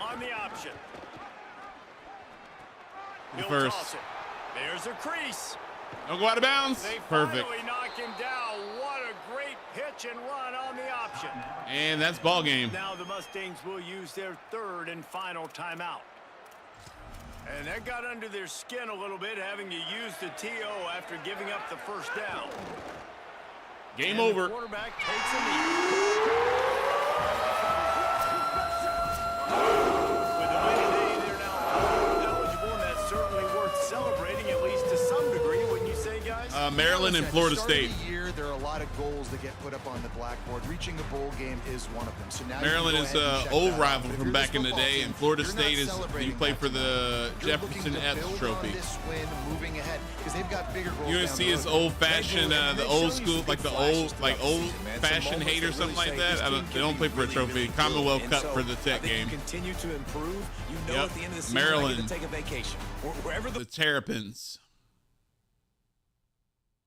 On the option. He'll First. toss it. There's a crease. Don't go out of bounds. They Perfect. finally knock him down. What a great pitch and run on the option. And that's ball game. Now the Mustangs will use their 3rd and final timeout. And that got under their skin a little bit, having to use the TO after giving up the 1st down. Game and over. The quarterback takes a knee. With the win today, they're now eligible, and that's certainly worth celebrating, at least to some degree, wouldn't you say, guys? Maryland and Florida State. Year, there are a lot of goals that get put up on the blackboard. Reaching a bowl game is one of them. So now Maryland is an old rival from back in the day, and Florida State is you play for the Jefferson Epps Trophy. This win, moving ahead, because they've got bigger goals. UNC is old-fashioned, the old school, like the old-fashioned hate or something like that. They don't play for a trophy. Commonwealth Cup for the Tech game. Continue to improve. You know, at the end of the season, Maryland, I get to take a vacation. Wherever the Terrapins.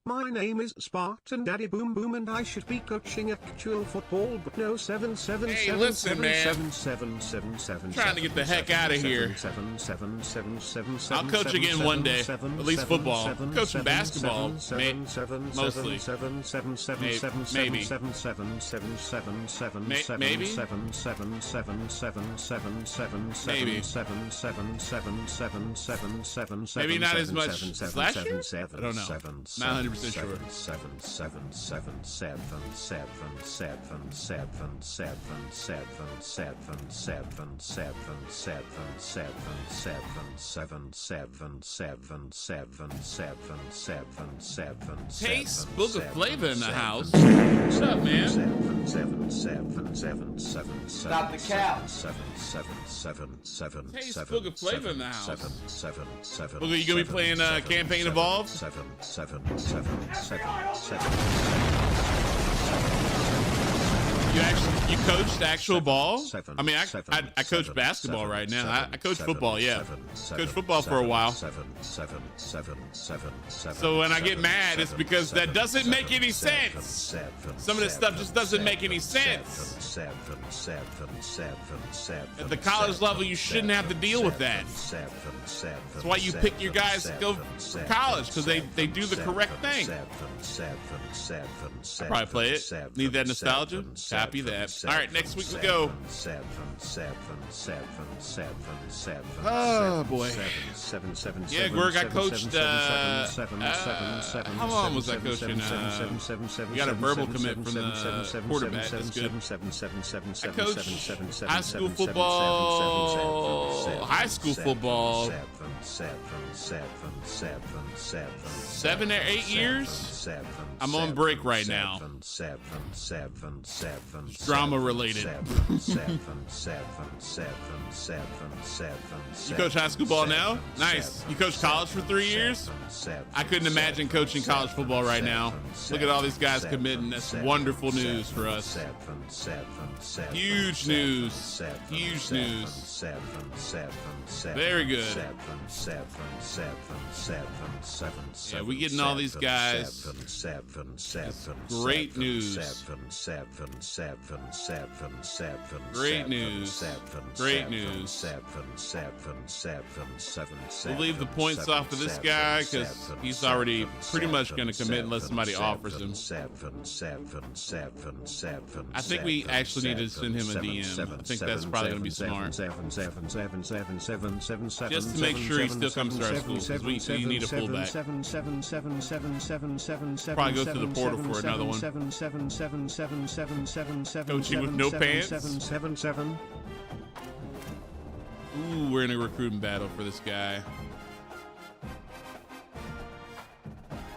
My name is Spartan Daddy Boom Boom, and I should be coaching actual football, but no 777. Hey, listen, man. Trying to get the heck out of here. I'll coach again one day. At least football. I'm coaching basketball, mostly. Maybe. Maybe not as much as last year? I don't know. Not 100%. Sure. 777. Taste Book of Flavor in the house. What's up, man? Stop the cap. Taste Book of Flavor in the house. Look, are you gonna be playing Campaign Evolved? You coached actual ball? I mean, I coach basketball right now. I coach football, yeah. Coach football for a while. So when I get mad, it's because that doesn't make any sense. Some of this stuff just doesn't make any sense. At the college level, you shouldn't have to deal with that. That's why you pick your guys to go for college, because they do the correct thing. I'll probably play it. Need that nostalgia? Copy that. All right, next week we go. Oh boy. Yeah, Gwerg, I coached. How long was I coaching? We got a verbal commit from the quarterback. That's good. I coached high school football. 7 or 8 years. I'm on break right now. Drama related. You coach high school ball now? Nice. You coach college for 3 years? I couldn't imagine coaching college football right now. Look at all these guys committing. That's wonderful news for us. Huge news. Huge news. Very good. Yeah, we getting all these guys. Great news. Great news. Great news. We'll leave the points off of this guy because he's already pretty much going to commit unless somebody offers him. I think we actually need to send him a DM. I think that's probably going to be smart. Just to make sure he still comes to our school, because we need a fullback. Probably go through the portal for another one. Coaching with no pants. Ooh, we're in a recruiting battle for this guy.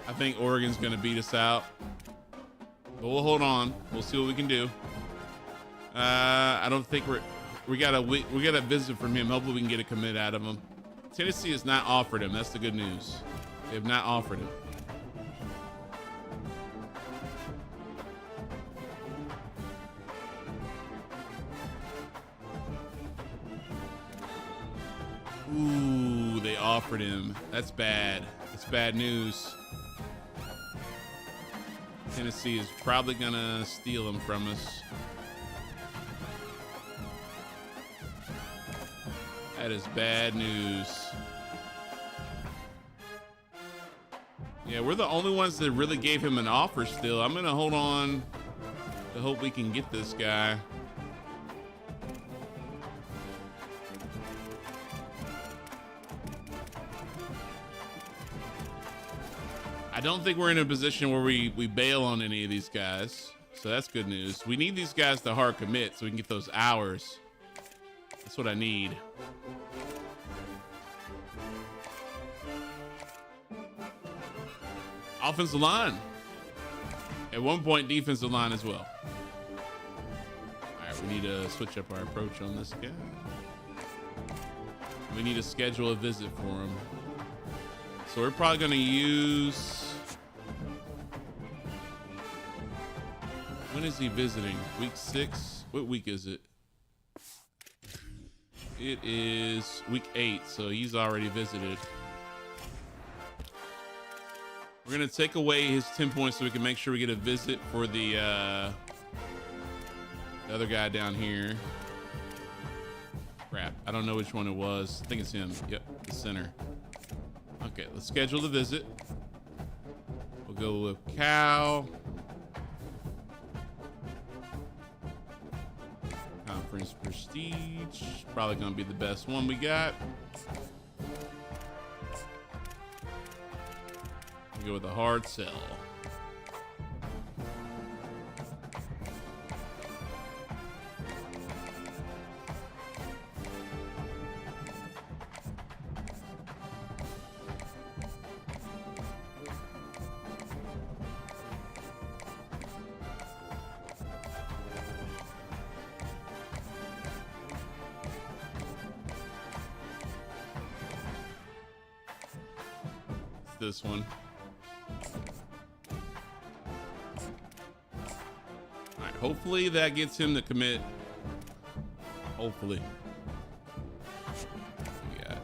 I think Oregon's going to beat us out. But we'll hold on. We'll see what we can do. I don't think we got a visit from him. Hopefully we can get a commit out of him. Tennessee has not offered him. That's the good news. They have not offered him. Ooh, they offered him. That's bad. That's bad news. Tennessee is probably gonna steal him from us. That is bad news. Yeah, we're the only ones that really gave him an offer still. I'm gonna hold on to hope we can get this guy. I don't think we're in a position where we bail on any of these guys. So that's good news. We need these guys to hard commit so we can get those hours. That's what I need. Offensive line. At one point, defensive line as well. All right, we need to switch up our approach on this guy. We need to schedule a visit for him. So we're probably going to use... When is he visiting? Week 6? What week is it? It is week 8, so he's already visited. We're going to take away his 10 points so we can make sure we get a visit for the other guy down here. Crap, I don't know which one it was. I think it's him. Yep, the center. Okay, let's schedule the visit. We'll go with Cal. Conference Prestige. Probably going to be the best one we got. We'll go with a hard sell. This one. All right, hopefully that gets him to commit. Hopefully. Yeah.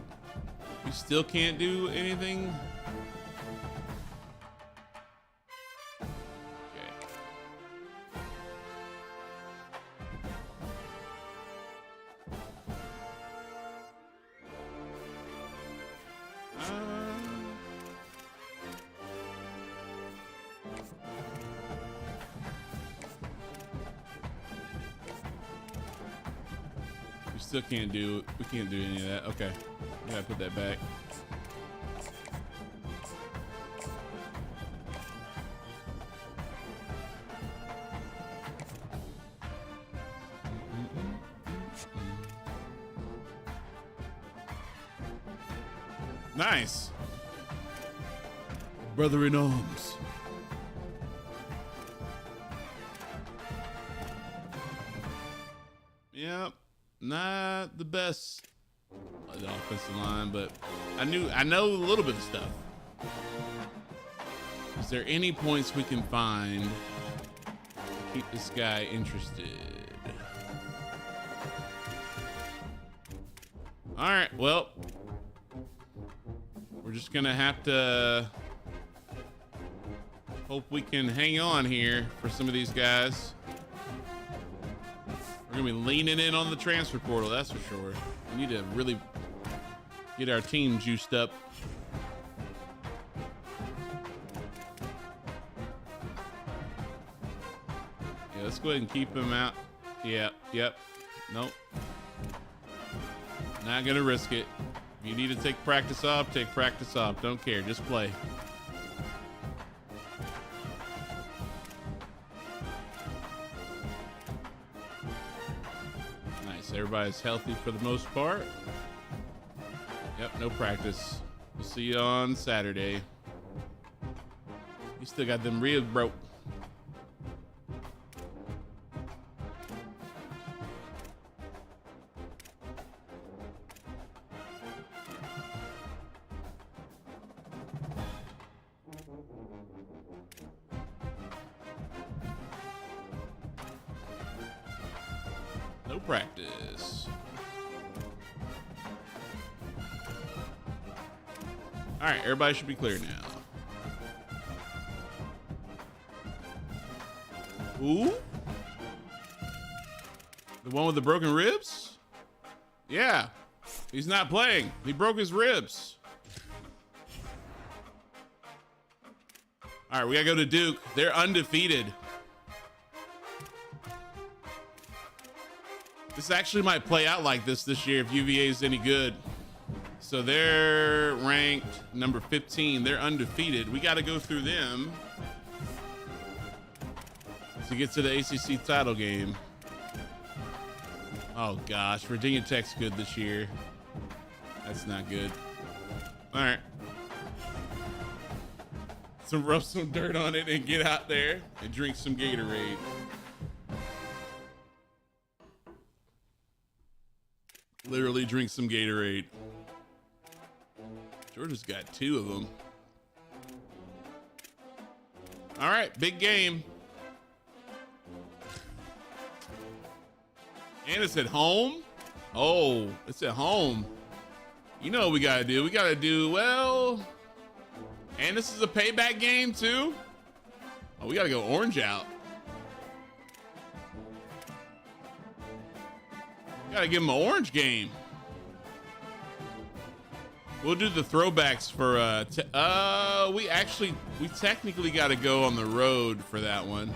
We still can't do anything. Still can't do it. We can't do any of that. Okay, we gotta put that back. Nice, brother in arms. Yep. Not the best of the offensive line, but I know a little bit of stuff. Is there any points we can find to keep this guy interested? All right, well, we're just gonna have to hope we can hang on here for some of these guys. We're gonna be leaning in on the transfer portal, that's for sure. We need to really get our team juiced up. Yeah, let's go ahead and keep him out. Yeah, yep. Nope. Not gonna risk it. If you need to take practice off, take practice off. Don't care, just play. Everybody's healthy for the most part. Yep, no practice. We'll see you on Saturday. You still got them ribs broke. No practice. All right, everybody should be clear now. Ooh? The one with the broken ribs? Yeah. He's not playing. He broke his ribs. All right, we gotta go to Duke. They're undefeated. This actually might play out like this year if UVA is any good. So they're ranked number 15. They're undefeated. We got to go through them to get to the ACC title game. Oh gosh, Virginia Tech's good this year. That's not good. All right. rub some dirt on it and get out there and drink some Gatorade. Literally drink some Gatorade. Georgia's got 2 of them. All right, big game. And it's at home. Oh, it's at home. You know what we gotta do? We gotta do well. And this is a payback game too. Oh, we gotta go orange out. Gotta give them an orange game. We'll do the throwbacks for we technically got to go on the road for that one.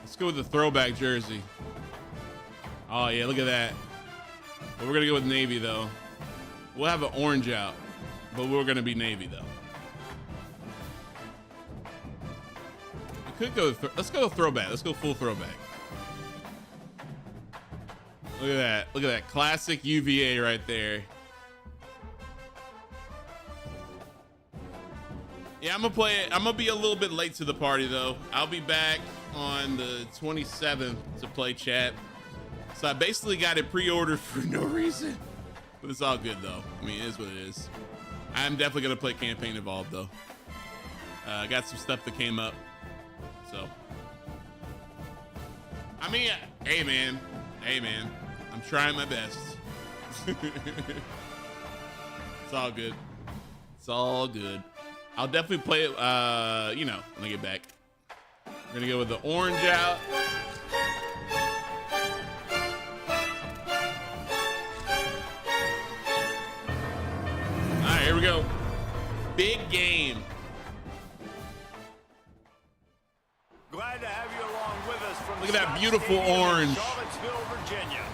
Let's go with the throwback jersey. Oh yeah, look at that. But we're gonna go with navy though. We'll have an orange out, but we're gonna be navy though. We could go. Let's go throwback. Let's go full throwback. Look at that. Look at that classic UVA right there. Yeah, I'm gonna play it. I'm gonna be a little bit late to the party though. I'll be back on the 27th to play chat. So I basically got it pre-ordered for no reason, but it's all good though. I mean, it is what it is. I'm definitely gonna play Campaign Evolved though. I got some stuff that came up, so. I mean, hey man, I'm trying my best. It's all good. It's all good. I'll definitely play it, you know, when I get back. We're gonna go with the orange out. All right, here we go. Big game. Glad to have you along with us from Look at that beautiful orange. Charlottesville, Virginia.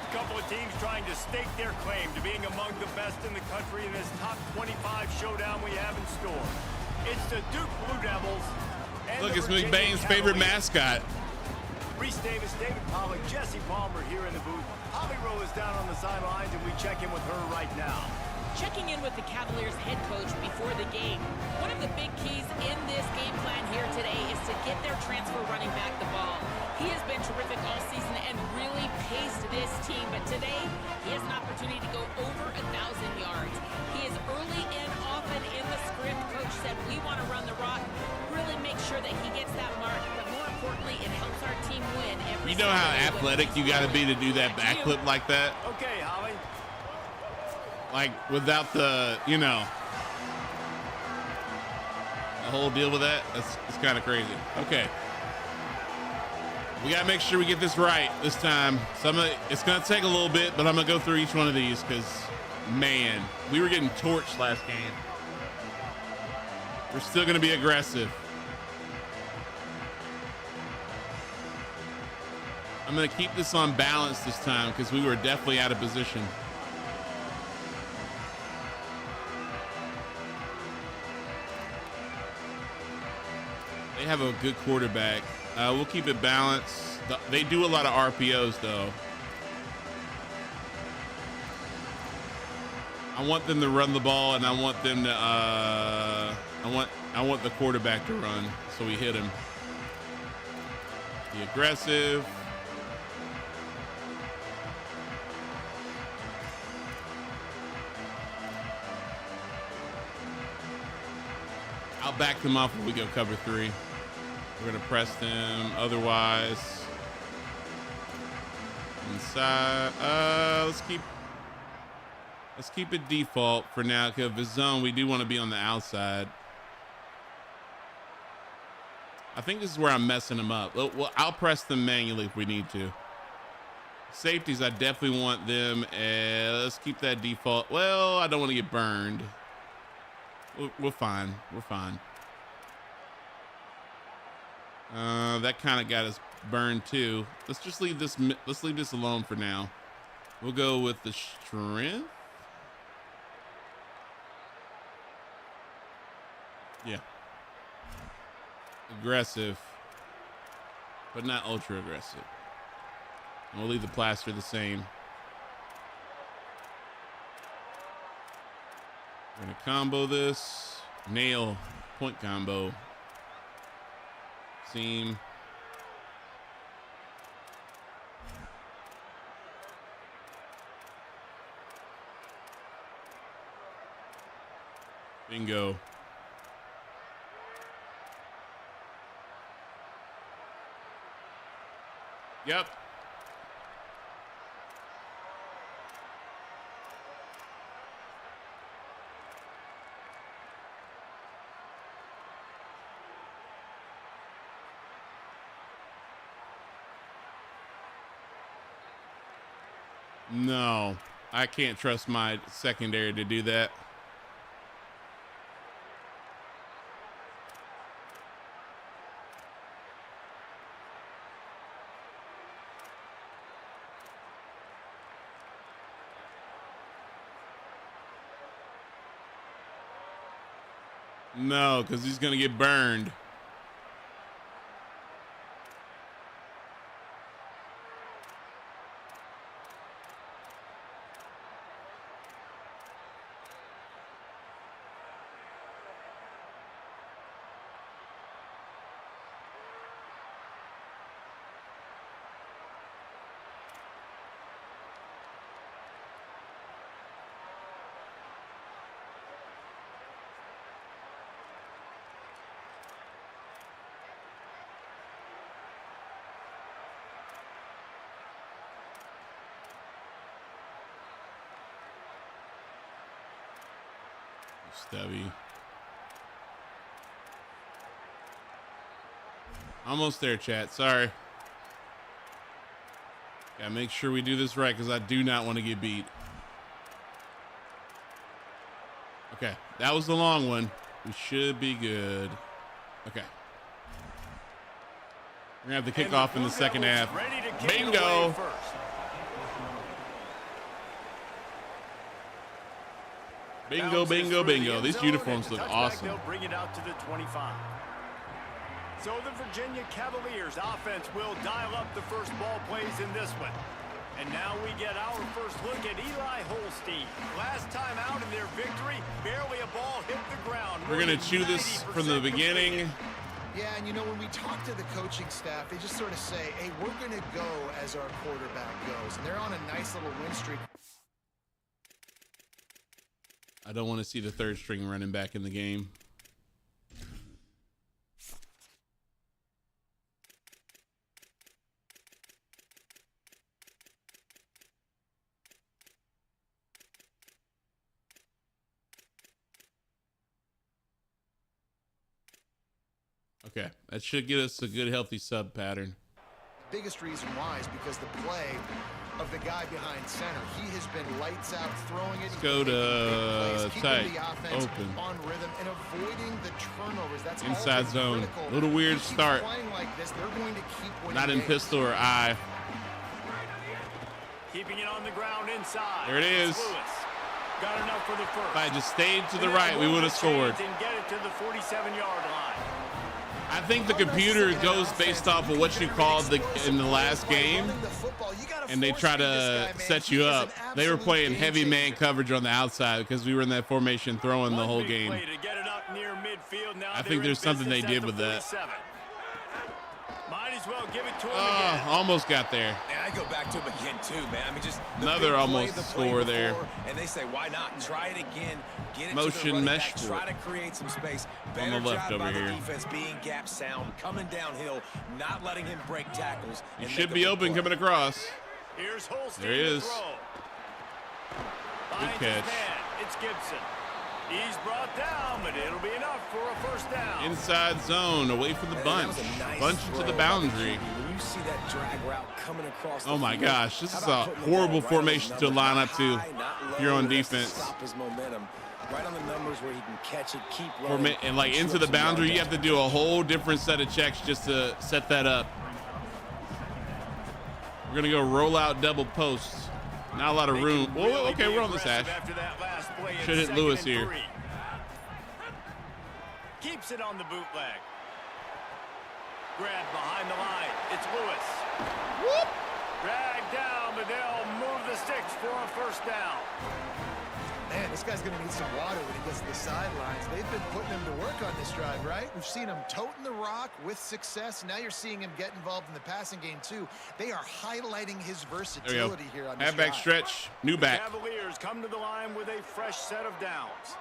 A couple of teams trying to stake their claim to being among the best in the country in this top 25 showdown we have in store. It's the Duke Blue Devils. And look, it's McBain's favorite mascot. Reese Davis, David Pollock, Jesse Palmer here in the booth. Holly Rowe is down on the sidelines, and we check in with her right now. Checking in with the Cavaliers head coach before the game. One of the big keys in this game plan here today is to get their transfer running back the ball. He has been terrific all season and really paced this team, but today he has an opportunity to go over 1,000 yards. He is early and often in the script. Coach said, we want to run the rock, really make sure that he gets that mark, but more importantly, it helps our team win every You know how athletic you got to be to do that backflip like that? Okay, Holly. Like, without the, you know, the whole deal with that, it's kind of crazy. Okay. We got to make sure we get this right this time. So it's going to take a little bit, but I'm going to go through each one of these because, man, we were getting torched last game. We're still going to be aggressive. I'm going to keep this on balance this time because we were definitely out of position. They have a good quarterback. We'll keep it balanced. They do a lot of RPOs though. I want them to run the ball, and I want them to. I want the quarterback to run, so we hit him. Be aggressive. I'll back them off when we go cover 3. We're gonna press them. Otherwise, inside. Let's keep it default for now. Because if it's zone, we do want to be on the outside. I think this is where I'm messing them up. Well, I'll press them manually if we need to. Safeties, I definitely want them. Let's keep that default. Well, I don't want to get burned. We're fine. We're fine. That kind of got us burned too. Let's just leave this. Let's leave this alone for now. We'll go with the strength. Yeah. Aggressive, but not ultra aggressive. And we'll leave the plaster the same. We're gonna combo this. Nail. Point combo. Seam. Bingo. Yep. No, I can't trust my secondary to do that. No, because he's going to get burned. Stubby. Almost there, chat. Sorry. Gotta make sure we do this right because I do not want to get beat. Okay, that was the long one. We should be good. Okay. We're gonna have the kickoff in the second half. Bingo! Bingo, bingo, bingo. These uniforms look awesome. They'll bring it out to the 25. So the Virginia Cavaliers offense will dial up the first ball plays in this one. And now we get our first look at Eli Holstein. Last time out in their victory, barely a ball hit the ground. We're going to chew this from the beginning. Yeah, and you know, when we talk to the coaching staff, they just sort of say, hey, we're going to go as our quarterback goes. And they're on a nice little win streak. I don't want to see the third string running back in the game. Okay, that should get us a good, healthy sub pattern. Biggest reason why is because the play of the guy behind center. He has been lights out throwing it. Let's go to tight, open. On rhythm and avoiding the turnovers. That's inside zone. A little weird start. Like this, they're going to keep not in games. pistol or eye. Keeping it on the ground inside. There it is. Got enough for the first. If I just stayed to the right, we would have scored. And get it to the 47-yard line. I think the computer goes based off of what you called in the last game, and they try to set you up. They were playing heavy man coverage on the outside because we were in that formation throwing the whole game. I think there's something they did with that. Might as well give it to him again. Almost got there. And I go back to him again too, man. I mean, just another almost score there. And they say, why not? Try it again. Get it motion to the mesh back. Try to create some space. On the left over here. The defense being gap sound, coming downhill, not letting him break tackles. He should be open coming across. Here's Holstein. There he is. Good catch. It's Gibson. He's brought down, but it'll be enough for a first down. Inside zone, away from the bunch. Bunch to the boundary. When you see that drag route coming across oh my gosh, this is a horrible formation to line up to if you're on defense. Stop his momentum. Right on the numbers where he can catch it, keep running. And like into the boundary, you have to do a whole different set of checks just to set that up. We're gonna go roll out double posts. Not a lot of room. Whoa, okay, we're on the sash. Should hit Lewis here. Keeps it on the bootleg. Grab behind the line. It's Lewis. Whoop. Drag down, but they'll move the sticks for a first down. Man, this guy's going to need some water when he gets to the sidelines. They've been putting him to work on this drive, right? We've seen him toting the rock with success. Now you're seeing him get involved in the passing game, too. They are highlighting his versatility here on this drive. Halfback stretch, new back. The Cavaliers come to the line with a fresh set of downs.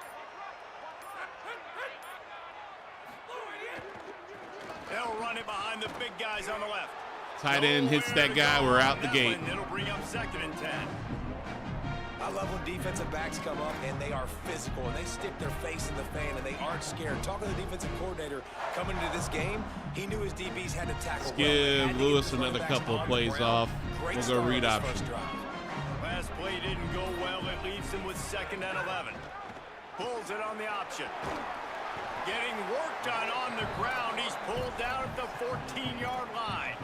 They'll run it behind the big guys on the left. Tight end hits that guy, we're out the gate. It'll bring up 2nd and 10. I love when defensive backs come up and they are physical and they stick their face in the fan and they aren't scared. Talking to the defensive coordinator coming into this game, he knew his DBs had to tackle. Give Lewis another couple of plays off. We'll go read option. Last play didn't go well. It leaves him with 2nd and 11. Pulls it on the option. Getting work done on the ground. He's pulled down at the 14-yard line.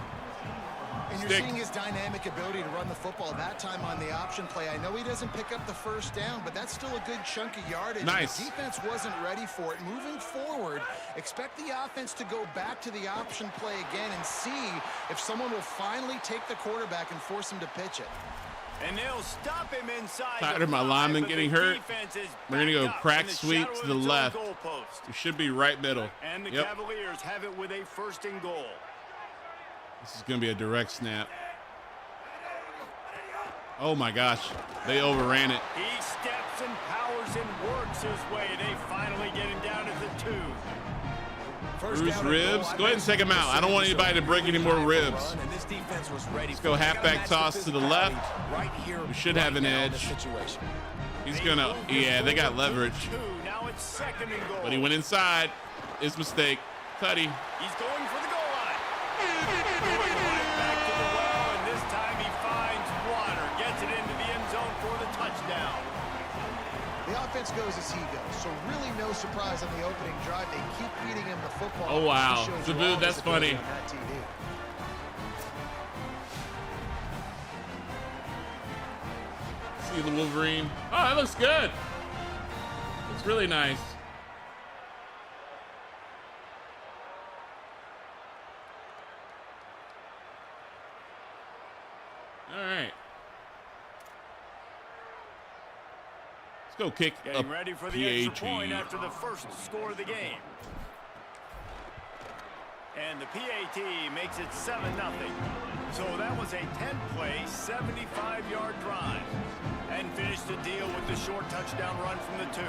And you're seeing his dynamic ability to run the football that time on the option play. I know he doesn't pick up the first down, but that's still a good chunk of yardage. Nice. The defense wasn't ready for it. Moving forward, expect the offense to go back to the option play again and see if someone will finally take the quarterback and force him to pitch it. And they'll stop him inside. Tired of my lineman getting hurt. We're going to go crack sweep to the left. We should be right middle. And the Cavaliers have it with a 1st and goal. This is going to be a direct snap. Oh, my gosh. They overran it. He steps and powers and works his way. They finally get him down at the 2. Bruce ribs. Go ahead and take him out. I don't want anybody to break any more ribs. Let's go halfback toss to the left. We should have an edge. He's going to, yeah, they got leverage. But he went inside. His mistake. Tutty. He's going for the goal line. Going right back to the well, and this time he finds water. Gets it into the end zone for the touchdown. The offense goes as he goes, so really no surprise on the opening drive. They keep feeding him the football. Oh, wow. Zaboo, that's funny. See the Wolverine. Oh, that looks good. It's really nice. All right. Let's go kick Getting up ready for the extra point after the first score of the game. And the PAT makes it 7-0. So that was a 10-play, 75-yard drive. And finished the deal with the short touchdown run from the 2.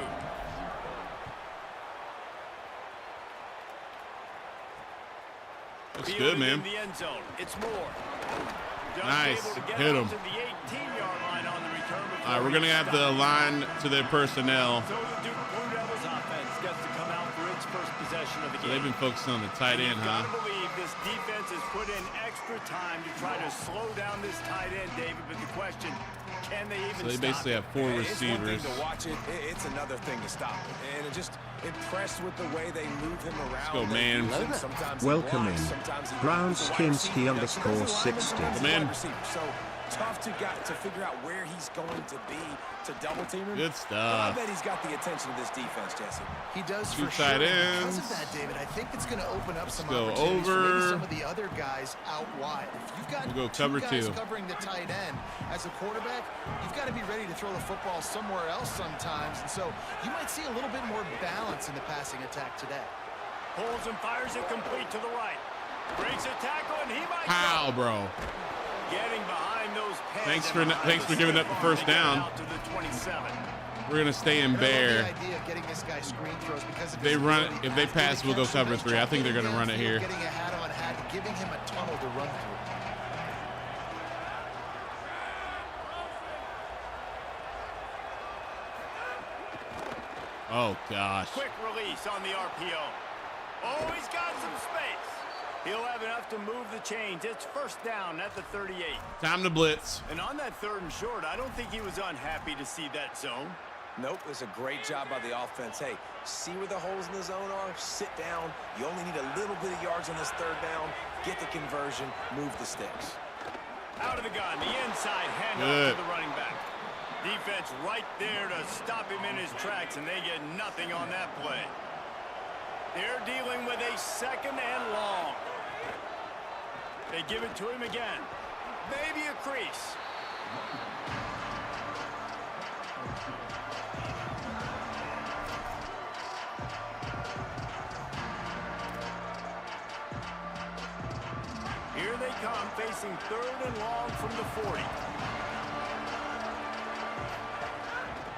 That's good, man. In the end zone. It's Moore. Nice. Hit him. All right, we're going to have to align to their personnel. So the Duke Blue Devils offense gets to come out for its first possession of the game. So they've been focusing on the tight end, huh? I believe this defense has put in extra time to try to slow down this tight end, David. But the question, can they even stop it? So they basically have 4 receivers. It's one thing to watch it. It's another thing to stop it. And just impressed with the way they move him around. Let's go, man. Welcome in. Brownskinsky _60. Come in. So tough to figure out where he's going to be to double team him. Good stuff. I bet he's got the attention of this defense, Jesse. He does for sure. Tight ends. Because of that, David, I think it's going to open up some go opportunities for over. maybe some of the other guys out wide. If you've got We'll go two cover guys 2. covering the tight end as a quarterback, you've got to be ready to throw the football somewhere else sometimes. And so you might see a little bit more balance in the passing attack today. Pulls and fires it complete to the right. Breaks a tackle, and he might. How, bro? Getting behind those Thanks for giving up the first down. We're gonna stay in bear. If they run it, if they pass, we'll go cover 3. I think they're gonna run it here. Getting a hat on hat, giving him a tunnel to run through. Oh gosh. Quick release on the RPO. Oh, he's got some space. He'll have enough to move the chains. It's first down at the 38. Time to blitz. And on that 3rd and short, I don't think he was unhappy to see that zone. Nope, it's a great job by the offense. Hey, see where the holes in the zone are, sit down. You only need a little bit of yards on this 3rd down. Get the conversion, move the sticks. Out of the gun, the inside handoff to the running back. Defense right there to stop him in his tracks, and they get nothing on that play. They're dealing with a 2nd and long. They give it to him again. Maybe a crease. come, facing 3rd and long from the 40.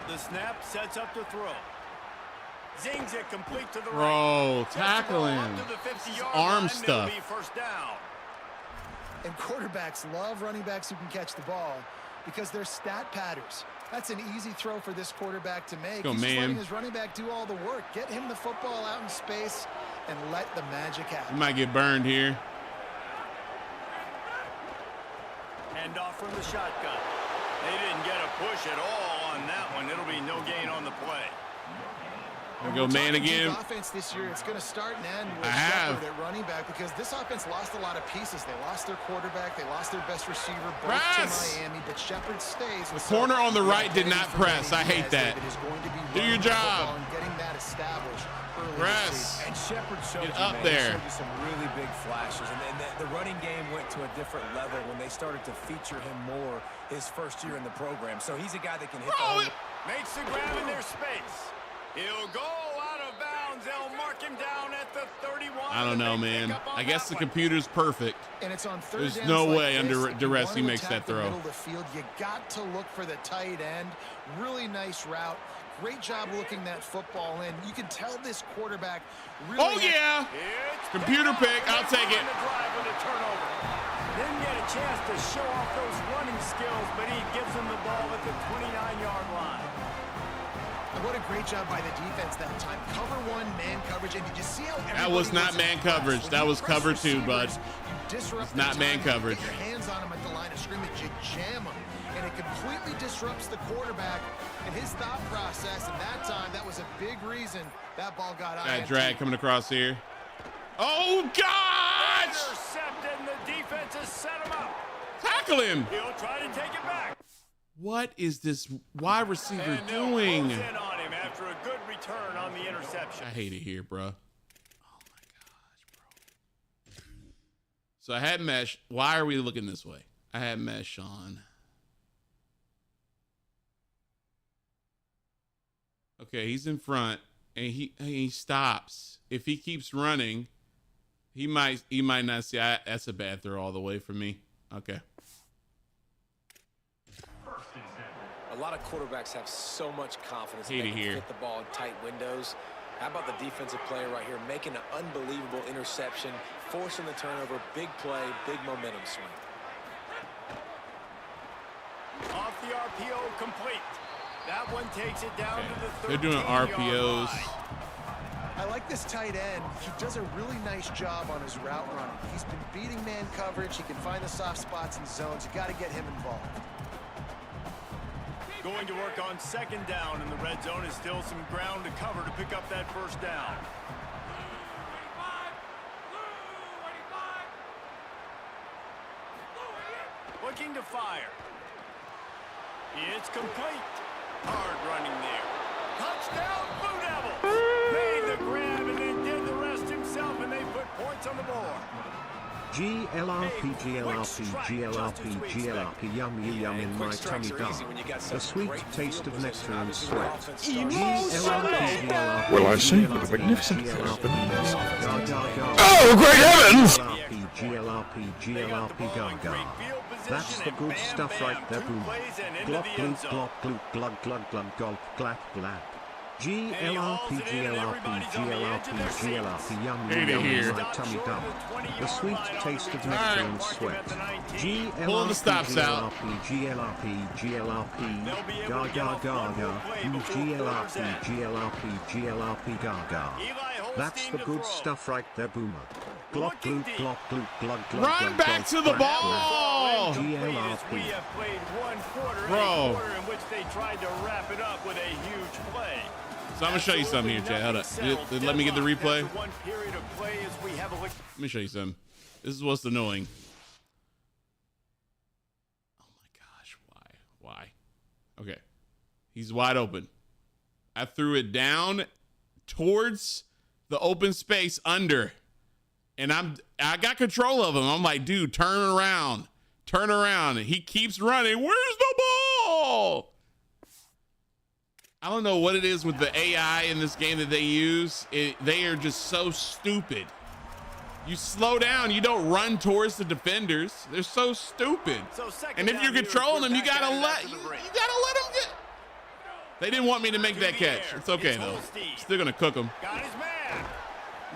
The snap sets up the throw. Zings it complete to the Bro, right. tackle him. Arm stuff. First down. And quarterbacks love running backs who can catch the ball because they're stat patters. That's an easy throw for this quarterback to make. Go, He's just man. letting his running back do all the work. Get him the football out in space and let the magic happen. You might get burned here. Hand off from the shotgun. They didn't get a push at all on that one. It'll be no gain on the play. We go man again. Offense this year, it's going to start and end with I have. Shepard at running back because this offense lost a lot of pieces. They lost their quarterback, they lost their best receiver, both Press! to Miami, but Shepard stays. The corner on the right did not press. I hate that. Do your job. Getting that established early Press. And Shepard showed Get you, up man, there. He showed you some really big flashes. And the running game went to a different level when they started to feature him more his first year in the program. So he's a guy that can hit the hole. Makes the grab in their space. He'll go out of bounds. They'll mark him down at the 31. I don't know, man. I guess the computer's perfect. And it's on third There's downs no like way this, under if duress he you wanna makes attack that the throw. middle of the field, you got to look for the tight end. Really nice route. Great job looking that football in. You can tell this quarterback really. Oh, yeah. Computer pick. I'll take it. Didn't get a chance to show off those running skills, but he gives him the ball at the 29-yard line. And what a great job by the defense that time. Cover one, man coverage, and did you see how That was not man coverage. That was cover two, bud. It's not man coverage. Get your hands on him at the line of scrimmage. You jam him, and it completely disrupts the quarterback and his thought process. And that time, that was a big reason that ball got out. Got drag coming across here. Oh, God! Intercepted, and the defense has set him up. Tackle him. He'll try to take it back. What is this wide receiver And they'll doing? close in on him after a good return on the interception. I hate it here, bro. Oh, my gosh, bro. So I had mesh. Why are we looking this way? I had mesh on. Okay, he's in front, and he stops. If he keeps running, he might not see. That's a bad throw all the way for me. Okay. A lot of quarterbacks have so much confidence that Hate they it can here. hit the ball in tight windows. How about the defensive player right here making an unbelievable interception, forcing the turnover, big play, big momentum swing. Off the RPO, complete. That one takes it down to the 13-yard They're doing RPOs. line. I like this tight end. He does a really nice job on his route running. He's been beating man coverage. He can find the soft spots and zones. You got to get him involved. Going to work on second down in the red zone. Is still some ground to cover to pick up that first down. Looking to fire. It's complete. Hard running there. Touchdown, Blue Devils. Made the grab and then did the rest himself, and they put points on the board. GLRP, GLRP, GLRP, GLRP, yum yum in my tummy gar. The sweet taste of nectar and sweat. GLRP, GLRP. Well, I say with a magnificent husband. Oh, great heavens! GLRP, GLRP, gaga. That's the good stuff right there, boom. Glop, gloop, glop, gloop, glug, glug, glug, gulp, glap, glap. GLRP, GLRP, GLRP, GLRP, yum yum in my tummy gar. The sweet taste of nectar and sweat. GLRP, Pull the stops out. GLRP, GLRP, ga ga ga ga. GLRP, GLRP, GLRP, ga ga. That's the good stuff right there, boomer. Glop, gloop, glop, gloop, glug, glug, Run glug, back glug, to the glap, ball! glap. We GLRP. have played one quarter, Bro. a quarter in which they tried to wrap it up with a huge play. So I'm gonna show you something here, Chad. Hold up. Let me get the replay. One period of play as we have a look. Let me show you something. This is what's annoying. Oh my gosh, why? Okay. He's wide open. I threw it down towards the open space under. And I got control of him. I'm like, dude, turn around. And he keeps running. Where's the ball? I don't know what it is with the AI in this game that they use. They are just so stupid. You slow down. You don't run towards the defenders. They're so stupid. And if you're controlling them, you gotta let them get. They didn't want me to make that catch. It's okay though. Still gonna cook them. Got his man.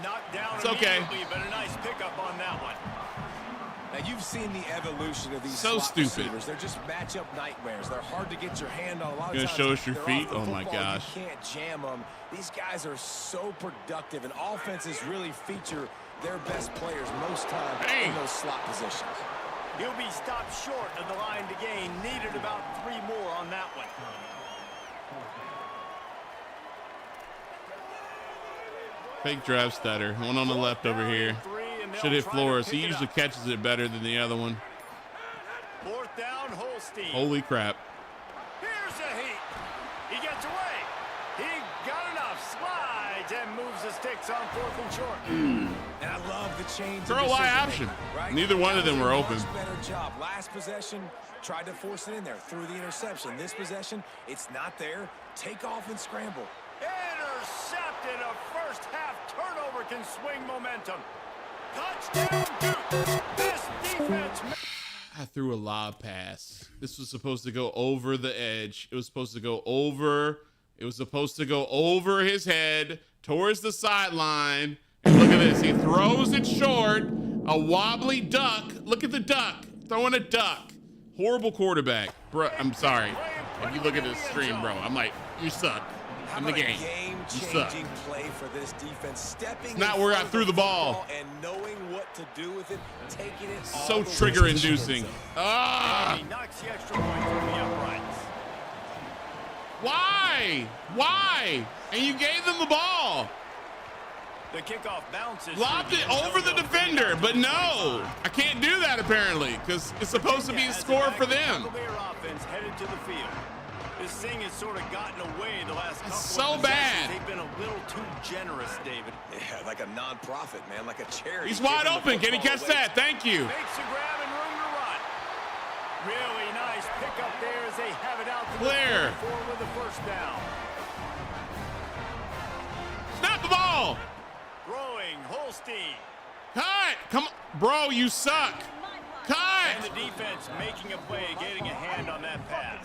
Knocked down it's okay. But a nice pickup on that one. Now you've seen the evolution of these so stupid. Receivers. They're just matchup nightmares. They're hard to get your hand on. A lot of gonna times show us your feet? Oh my gosh. You can't jam them. These guys are so productive, and offenses really feature their best players most times in those slot positions. He'll be stopped short of the line to gain. Needed about 3 more on that one. Fake drive stutter. One on the left over here. Should hit Flores. He usually catches it better than the other one. 4th down, Holstein. Holy crap. Here's a heat. He gets away. He got enough. Slides and moves the sticks on 4th and short. And I love the change. Throw a Y option. Right? Neither one of them were open. Better job. Last possession, tried to force it in there through the interception. This possession, it's not there. Take off and scramble. Intercepted. A first half turnover can swing momentum. Touchdown, Duke. This defense. I threw a lob pass. This was supposed to go over the edge. It was supposed to go over. It was supposed to go over his head towards the sideline. And look at this. He throws it short. A wobbly duck. Look at the duck. Throwing a duck. Horrible quarterback. Bro, I'm sorry. If you look at this stream, bro, I'm like, you suck. In the game. You suck. Play for this defense, stepping it's not where I threw the ball. And knowing what to do with it, taking it so trigger inducing. Ah! He knocks the extra point through the uprights. Why? Why? And you gave them the ball. The kickoff bounces. Lobbed it over the defender, but no. I can't do that apparently because it's supposed to be a score for them. Offense headed to the field. This thing has sort of gotten away the last couple so of bad. They've been a little too generous, David. Yeah, like a non-profit, man, like a charity. He's wide open. Can he catch that? Thank you. Makes a grab and room to run. Really nice pickup there as they have it out to clear. The 44 with the first down. Snap the ball. Throwing, Holstein. Cut. Come on. Bro, you suck. Cut. And the defense making a play, getting a hand on that pass.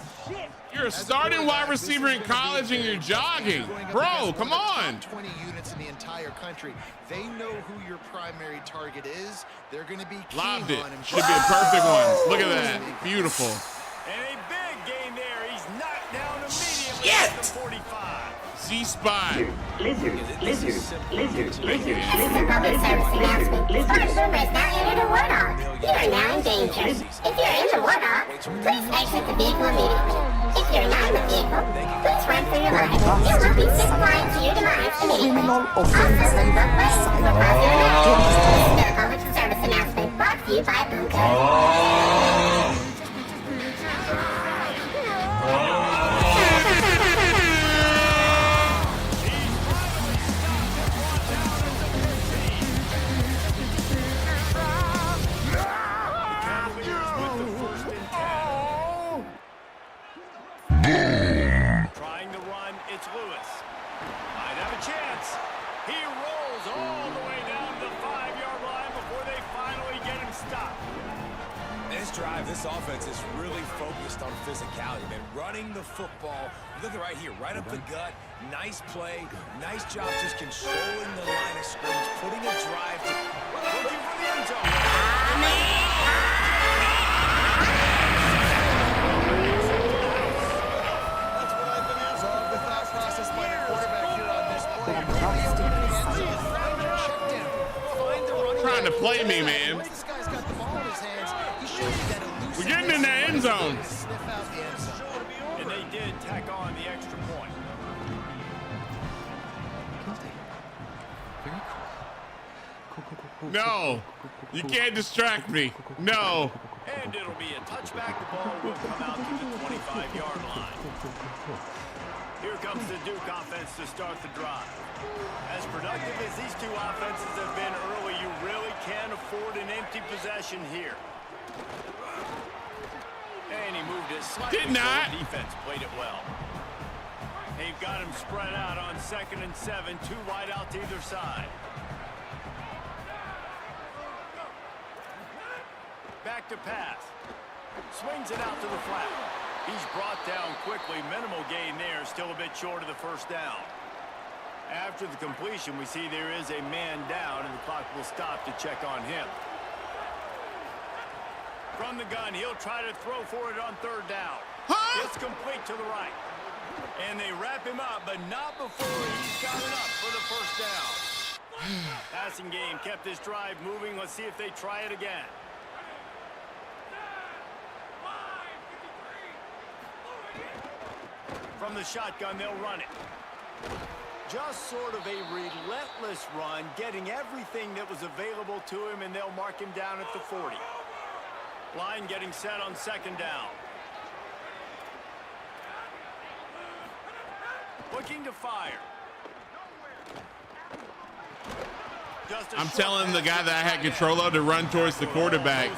You're a starting wide receiver in college and you're jogging. Bro, come on. 20 units in the entire country. They know who your primary target is. They're going to be keen lobbed it. on him. Should be a perfect one. Look at that. Beautiful. And a big gain there. He's knocked down immediately Shit. at the 45. Z-Spot. Lizard. This is a public service announcement. Spartan Boomer is now entered a one-off. You are now in danger. If you're in the one-off, please exit the vehicle immediately. If you're not in the vehicle, please run for your life. You will be zip line to your demise immediately. Also, look both ways to across your route. This is a public service announcement brought to you by Boomco. Trying to run, it's Lewis. Might have a chance. He rolls all the way down to the 5-yard line before they finally get him stopped. This drive, this offense is really focused on physicality, man. Running the football. Look at right here, right up the gut. Nice play. Nice job just controlling the line of scrimmage, putting a drive to looking for the end zone. Trying to play me, man. We're getting in the end zone. And they did tack on the extra point. No, you can't distract me. No. And it'll be a touchback. The ball will come out to the 25-yard line. Here comes the Duke offense to start the drive. As productive as these two offenses have been early, you really can't afford an empty possession here. And he moved it slightly. Did not. So the defense played it well. They've got him spread out on 2nd and 7, 2 wide out to either side. back to pass. Swings it out to the flat. He's brought down quickly. Minimal gain there. Still a bit short of the first down. After the completion, we see there is a man down, and the clock will stop to check on him. From the gun, he'll try to throw for it on third down. It's complete to the right. And they wrap him up, but not before he's got it up for the first down. Passing game kept this drive moving. Let's see if they try it again. From the shotgun, they'll run it. Just sort of a relentless run, getting everything that was available to him, and they'll mark him down at the 40. Line getting set on second down. Looking to fire. I'm telling the guy that I had control of to run towards the quarterback,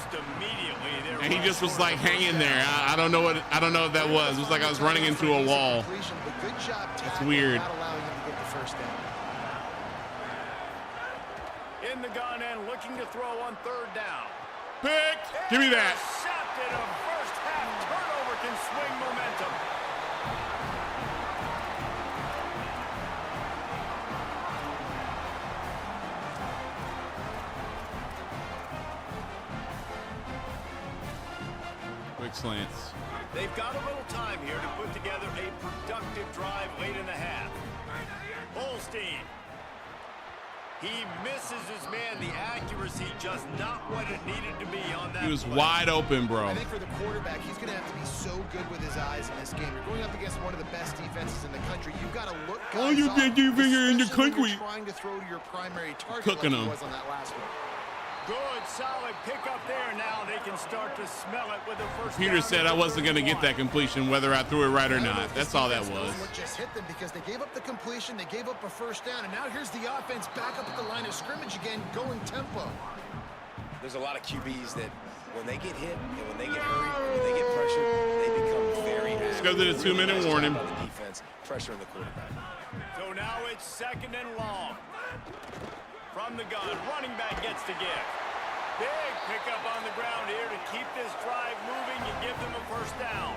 and he just was like hanging there. I don't know what that was. It was like I was running into a wall. It's weird. In the gun and looking to throw on third down. Pick! Give me that. Intercepted. A first half turnover can swing momentum. Quick slants. They've got a little time here to put together a productive drive late in the half. Holstein. He misses his man. The accuracy just not what it needed to be on that. He was play. wide open, bro. I think for the quarterback, he's going to have to be so good with his eyes in this game. You're going up against one of the best defenses in the country. You've got to look guys Oh, you up, think you figure in the especially when country? you're trying to throw to your primary target Cooking like he them. was on that last one. Good, solid pickup there. Now they can start to smell it with the first Peter down said I wasn't going to get that completion, whether I threw it right or not. That's all that was. What just hit them because they gave up the completion, they gave up a first down, and now here's the offense back up at the line of scrimmage again, going tempo. There's a lot of QBs that when they get hit and when they get hurried and when they get pressured, they become very active. Let's go to the 2-minute warning. On the defense, pressuring the quarterback. So now it's second and long. From the gun, running back gets to give. Big pickup on the ground here to keep this drive moving and give them a first down.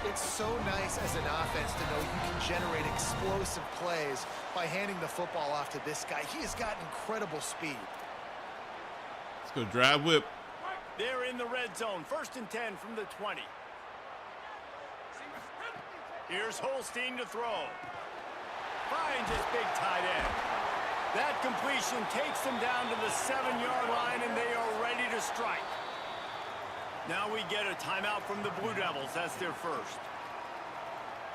It's so nice as an offense to know you can generate explosive plays by handing the football off to this guy. He has got incredible speed. Let's go drive whip. They're in the red zone. First and 10 from the 20. Here's Holstein to throw. Finds his big tight end. That completion takes them down to the 7-yard line, and they are ready to strike. Now we get a timeout from the Blue Devils. That's their first.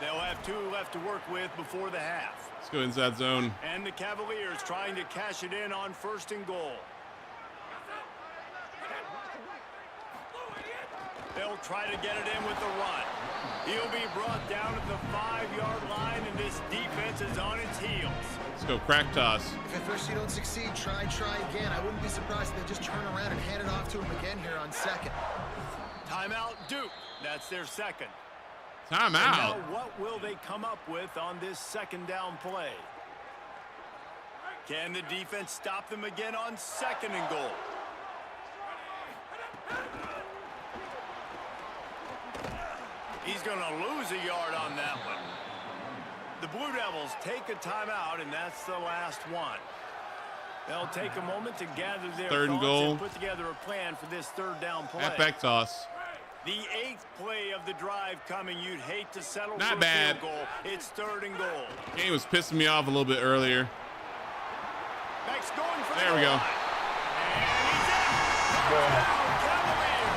They'll have 2 left to work with before the half. Let's go inside zone. And the Cavaliers trying to cash it in on first and goal. They'll try to get it in with the run. He'll be brought down at the 5-yard line, and this defense is on its heels. Let's go crack toss. If at first you don't succeed, try again. I wouldn't be surprised if they just turn around and hand it off to him again here on second. Timeout, Duke. That's their second. Timeout. Now what will they come up with on this second down play? Can the defense stop them again on second and goal? He's going to lose a yard on that one. The Blue Devils take a timeout, and that's the last one. They'll take a moment to gather their Third and thoughts goal. and put together a plan for this third down play. Halfback toss. The 8th play of the drive coming. You'd hate to settle Not for bad. a field goal. It's third and goal. Game was pissing me off a little bit earlier. Max going for There we go. And he's in. Touchdown, Cavaliers.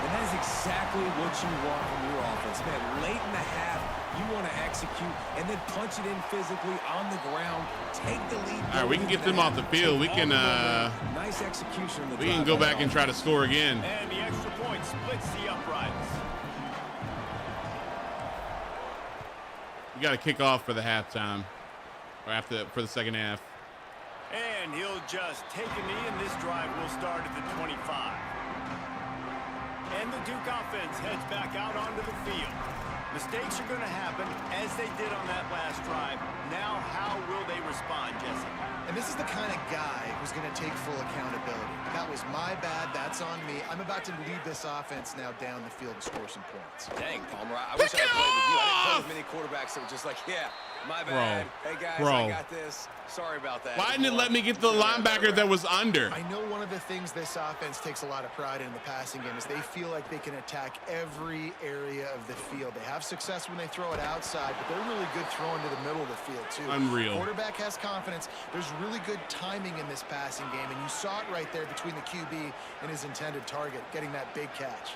And that is exactly what you want from your offense, man. Late in the half, you want to execute and then punch it in physically on the ground. Take the lead. All right, we can get them off the field. We can nice execution. we can go back and try to score again. And the extra point splits the uprights. You got to kick off for the halftime, or for the second half. And he'll just take a knee, and this drive will start at the 25. And the Duke offense heads back out onto the field. Mistakes are going to happen, as they did on that last drive. Now, how will they respond, Jesse? And this is the kind of guy who's going to take full accountability. That was my bad. That's on me. I'm about to lead this offense now down the field and score some points. Dang, Palmer, I wish I had played with you. I didn't play with many quarterbacks that were just like, yeah, my bad. Hey, guys, I got this. Sorry about that. Why didn't it let me get the linebacker that was under? I know one of the things this offense takes a lot of pride in the passing game is they feel like they can attack every area of the field. They have success when they throw it outside, but they're really good throwing to the middle of the field, too. Unreal. Quarterback has confidence. There's really good timing in this passing game, and you saw it right there between the QB and his intended target, getting that big catch.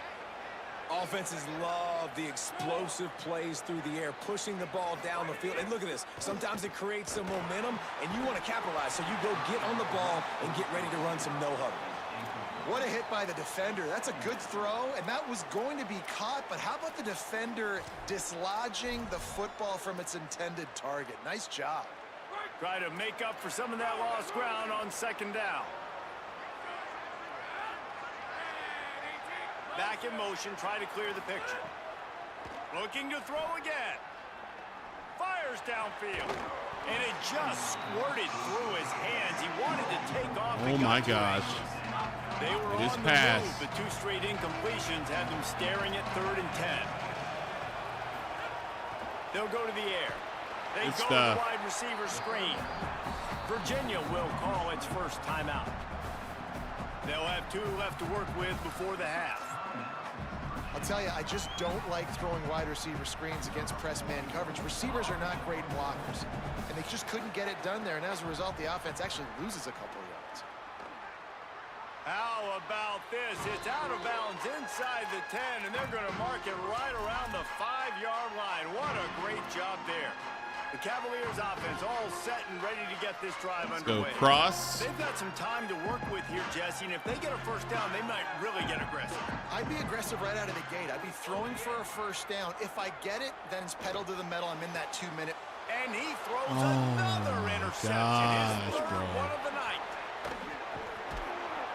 Offenses love the explosive plays through the air, pushing the ball down the field. And look at this. Sometimes it creates some momentum, and you want to capitalize. So you go get on the ball and get ready to run some no-huddle. What a hit by the defender. That's a good throw, and that was going to be caught. But how about the defender dislodging the football from its intended target? Nice job. Try to make up for some of that lost ground on second down. Back in motion, try to clear the picture. Looking to throw again. Fires downfield. And it just squirted through his hands. He wanted to take off. Oh my gosh. They were on the move, but 2 straight incompletions had them staring at 3rd and 10. They'll go to the air. They go to the wide receiver screen. Virginia will call its first timeout. They'll have 2 left to work with before the half. I'll tell you, I just don't like throwing wide receiver screens against press man coverage. Receivers are not great blockers, and they just couldn't get it done there. And as a result, the offense actually loses a couple of yards. How about this? It's out of bounds inside the 10, and they're going to mark it right around the 5-yard line. What a great job there. The Cavaliers offense all set and ready to get this drive underway. Go cross. They've got some time to work with here, Jesse, and if they get a first down, they might really get aggressive. I'd be aggressive right out of the gate. I'd be throwing for a first down. If I get it, then it's pedal to the metal. I'm in that 2-minute. And he throws another interception. His third one of the night.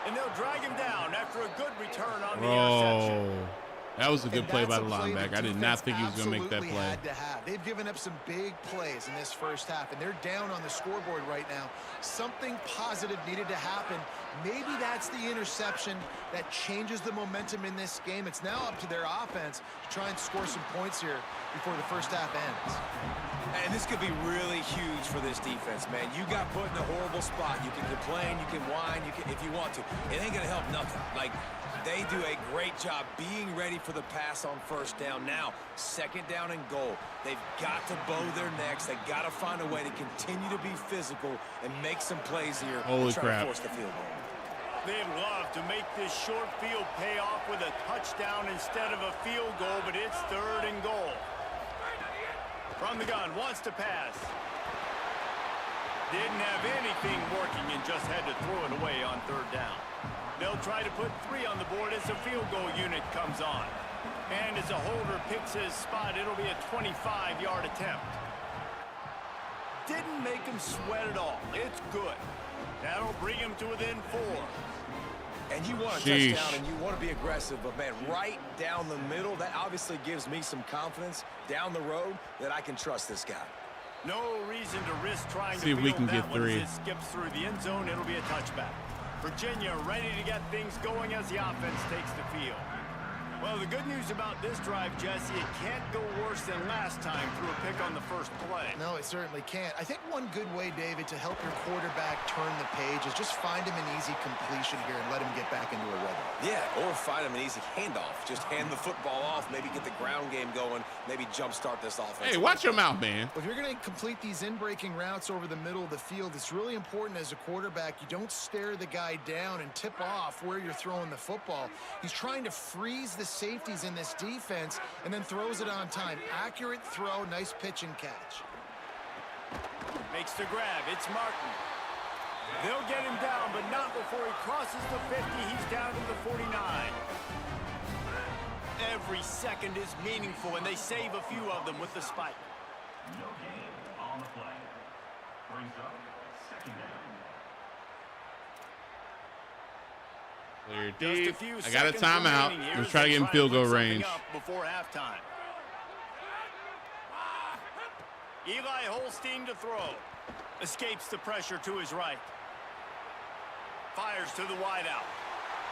And they'll drag him down after a good return on the interception. That was a good play by the linebacker. I did not think he was going to make that play. They've given up some big plays in this first half, and they're down on the scoreboard right now. Something positive needed to happen. Maybe that's the interception that changes the momentum in this game. It's now up to their offense to try and score some points here before the first half ends. And this could be really huge for this defense, man. You got put in a horrible spot. You can complain, you can whine, if you want to. It ain't going to help nothing. Like, they do a great job being ready for the pass on first down. Now, 2nd down and goal. They've got to bow their necks. They've got to find a way to continue to be physical and make some plays here. Holy crap. To force the field goal. They'd love to make this short field pay off with a touchdown instead of a field goal, but it's 3rd and goal. From the gun, wants to pass. Didn't have anything working and just had to throw it away on 3rd down. They'll try to put 3 on the board as the field goal unit comes on. And as a holder picks his spot, it'll be a 25-yard attempt. Didn't make him sweat at all. It's good. That'll bring him to within 4. And you want a touchdown and you want to be aggressive, but man, right down the middle, that obviously gives me some confidence down the road that I can trust this guy. No reason to risk trying to see if we can get 3. As it skips through the end zone, it'll be a touchback. Virginia ready to get things going as the offense takes the field. Well, the good news about this drive, Jesse, it can't go worse than last time through a pick on the first play. No, it certainly can't. I think one good way, David, to help your quarterback turn the page is just find him an easy completion here and let him get back into a rhythm. Yeah, or find him an easy handoff. Just hand the football off, maybe get the ground game going, maybe jumpstart this offense. Hey, watch your mouth, man. If you're going to complete these in-breaking routes over the middle of the field, it's really important as a quarterback you don't stare the guy down and tip off where you're throwing the football. He's trying to freeze the safeties in this defense and then throws it on time. Accurate throw, nice pitch and catch. Makes the grab. It's Martin. They'll get him down, but not before he crosses the 50. He's down to the 49. Every second is meaningful, and they save a few of them with the spike. No gain on the play. Brings up 2nd down. Clear deep. I got a timeout. Let's try to get in field goal range. Before halftime. Eli Holstein to throw. Escapes the pressure to his right. Fires to the wideout.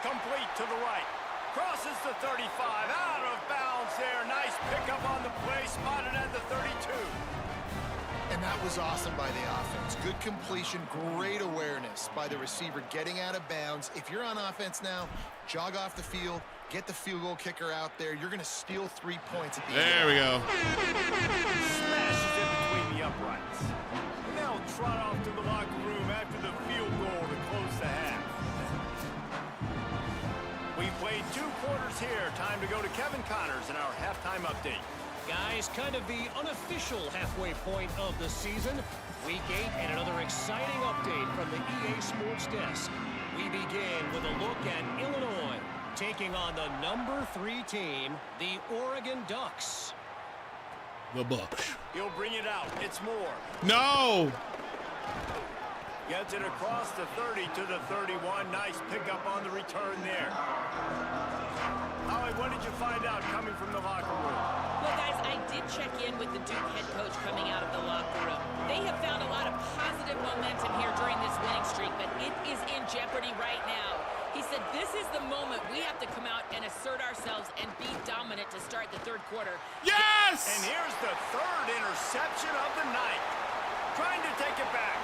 Complete to the right. Crosses the 35. Out of bounds there. Nice pickup on the play. Spotted at the 32. And that was awesome by the offense. Good completion, great awareness by the receiver getting out of bounds. If you're on offense now, jog off the field, get the field goal kicker out there. You're going to steal 3 points at the end. There we go. Smashes in between the uprights. And they'll trot off to the locker room after the field goal to close the half. We played 2 quarters here. Time to go to Kevin Connors in our halftime update. Guys, kind of the unofficial halfway point of the season. Week 8 and another exciting update from the EA Sports Desk. We begin with a look at Illinois taking on the number 3 team, the Oregon Ducks. The Bucks. He'll bring it out. It's Moore. No! Gets it across the 30 to the 31. Nice pickup on the return there. Howie, what did you find out coming from the locker room? Well, guys, I did check in with the Duke head coach coming out of the locker room. They have found a lot of positive momentum here during this winning streak, but it is in jeopardy right now. He said this is the moment we have to come out and assert ourselves and be dominant to start the 3rd quarter. Yes! And here's the 3rd interception of the night. Trying to take it back.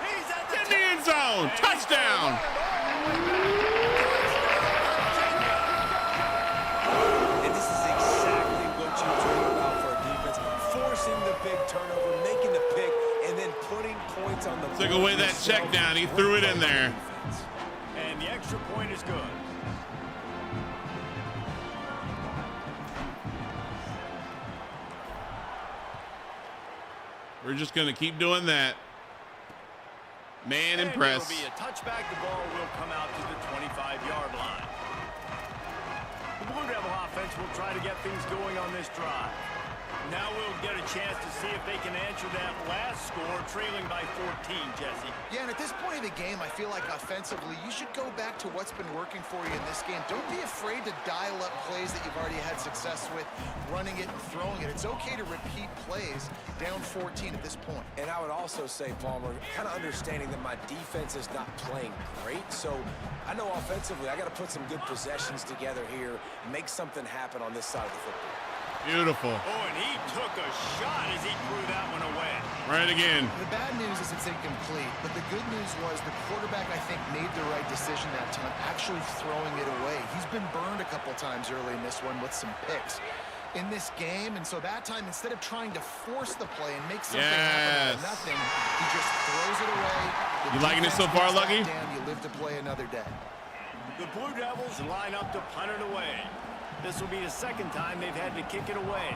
He's at the end zone. Touchdown. And this is exactly what you dream about for a defense. Forcing the big turnover, making the pick, and then putting points on the board. Took away that check down. He threw it in there. And the extra point is good. We're just going to keep doing that. Man, impress. It'll be a touchback. The ball will come out to the 25-yard line. The Blue Devil offense will try to get things going on this drive. Now we'll get a chance to see if they can answer that last score, trailing by 14, Jesse. Yeah, and at this point of the game, I feel like offensively, you should go back to what's been working for you in this game. Don't be afraid to dial up plays that you've already had success with, running it and throwing it. It's okay to repeat plays down 14 at this point. And I would also say, Palmer, kind of understanding that my defense is not playing great, so I know offensively I got to put some good possessions together here, make something happen on this side of the football. Beautiful. Oh, and he took a shot as he threw that one away. Right again. The bad news is it's incomplete, but the good news was the quarterback, I think, made the right decision that time, actually throwing it away. He's been burned a couple times early in this one with some picks in this game, and so that time, instead of trying to force the play and make something happen out of nothing, he just throws it away. You liking it so far, Lucky? You live to play another day. The Blue Devils line up to punt it away. This will be the 2nd time they've had to kick it away.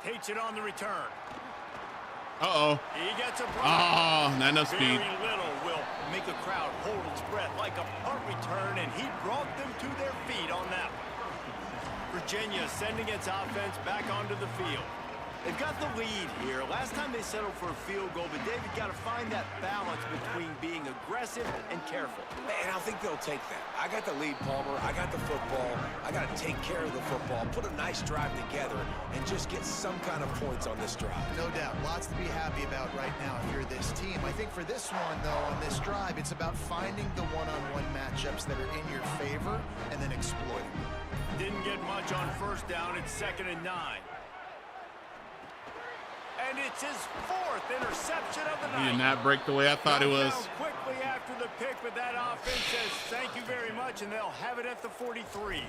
Takes it on the return. Uh-oh. He gets a block. Oh, not enough speed. Very little will make a crowd hold its breath like a punt return, and he brought them to their feet on that one. Virginia sending its offense back onto the field. They've got the lead here. Last time they settled for a field goal, but David got to find that balance between being aggressive and careful. And I think they'll take that. I got the lead, Palmer. I got the football. I got to take care of the football, put a nice drive together, and just get some kind of points on this drive. No doubt. Lots to be happy about right now if you're this team. I think for this one, though, on this drive, it's about finding the one-on-one matchups that are in your favor and then exploiting them. Didn't get much on 1st down. It's 2nd and 9. And it's his 4th interception of the night. He did not break the way I thought it was. Quickly after the pick, but that offense says thank you very much, and they'll have it at the 43.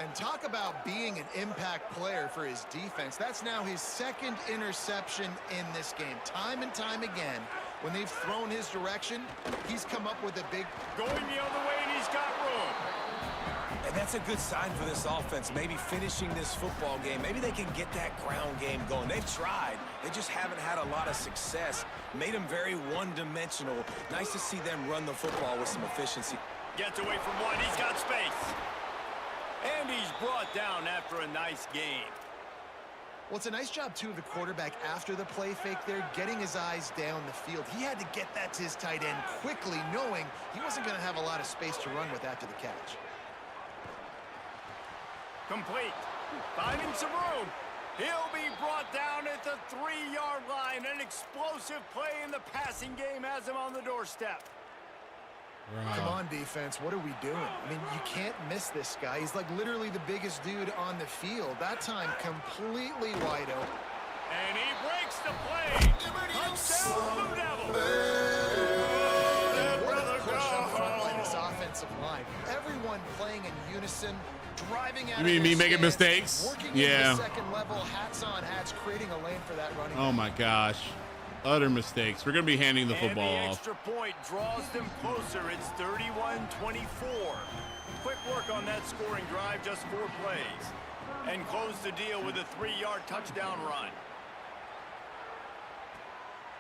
And talk about being an impact player for his defense. That's now his 2nd interception in this game. Time and time again, when they've thrown his direction, he's come up with a big... Going the other way, and he's got room. And that's a good sign for this offense, maybe finishing this football game. Maybe they can get that ground game going. They've tried. They just haven't had a lot of success. Made them very one-dimensional. Nice to see them run the football with some efficiency. Gets away from one. He's got space. And he's brought down after a nice gain. Well, it's a nice job, too, of the quarterback after the play fake there, getting his eyes down the field. He had to get that to his tight end quickly, knowing he wasn't going to have a lot of space to run with after the catch. Complete. Finding some room. He'll be brought down at the 3-yard line. An explosive play in the passing game has him on the doorstep. Wow. Come on, defense. What are we doing? I mean, you can't miss this guy. He's like literally the biggest dude on the field. That time, completely wide open. And he breaks the play. Touchdown, Blue Devils. What a push up front by this offensive line. Everyone playing in unison, driving out. You mean me making mistakes? Yeah. In the second level, hats on hats, creating a lane for that running. Oh my gosh. Utter mistakes. We're going to be handing the football and the off. extra point draws them closer. It's 31-24. Quick work on that scoring drive, just 4 plays. And close the deal with a 3-yard touchdown run.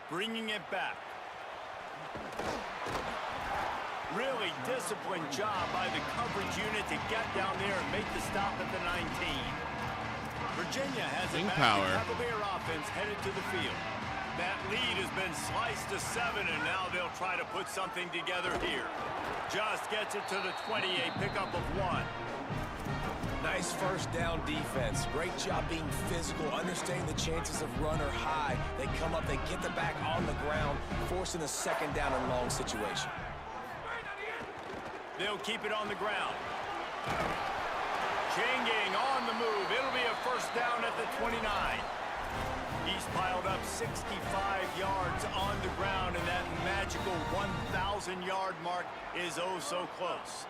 Bringing it back. Really disciplined job by the coverage unit to get down there and make the stop at the 19. Virginia has a Cavalier offense headed to the field. That lead has been sliced to 7, and now they'll try to put something together here. Just gets it to the 20, a pickup of 1. Nice first down defense. Great job being physical, understanding the chances of run are high. They come up, they get the back on the ground, forcing a second down and long situation. They'll keep it on the ground. Changing on the move. It'll be a first down at the 29. He's piled up 65 yards on the ground, and that magical 1,000-yard mark is oh so close.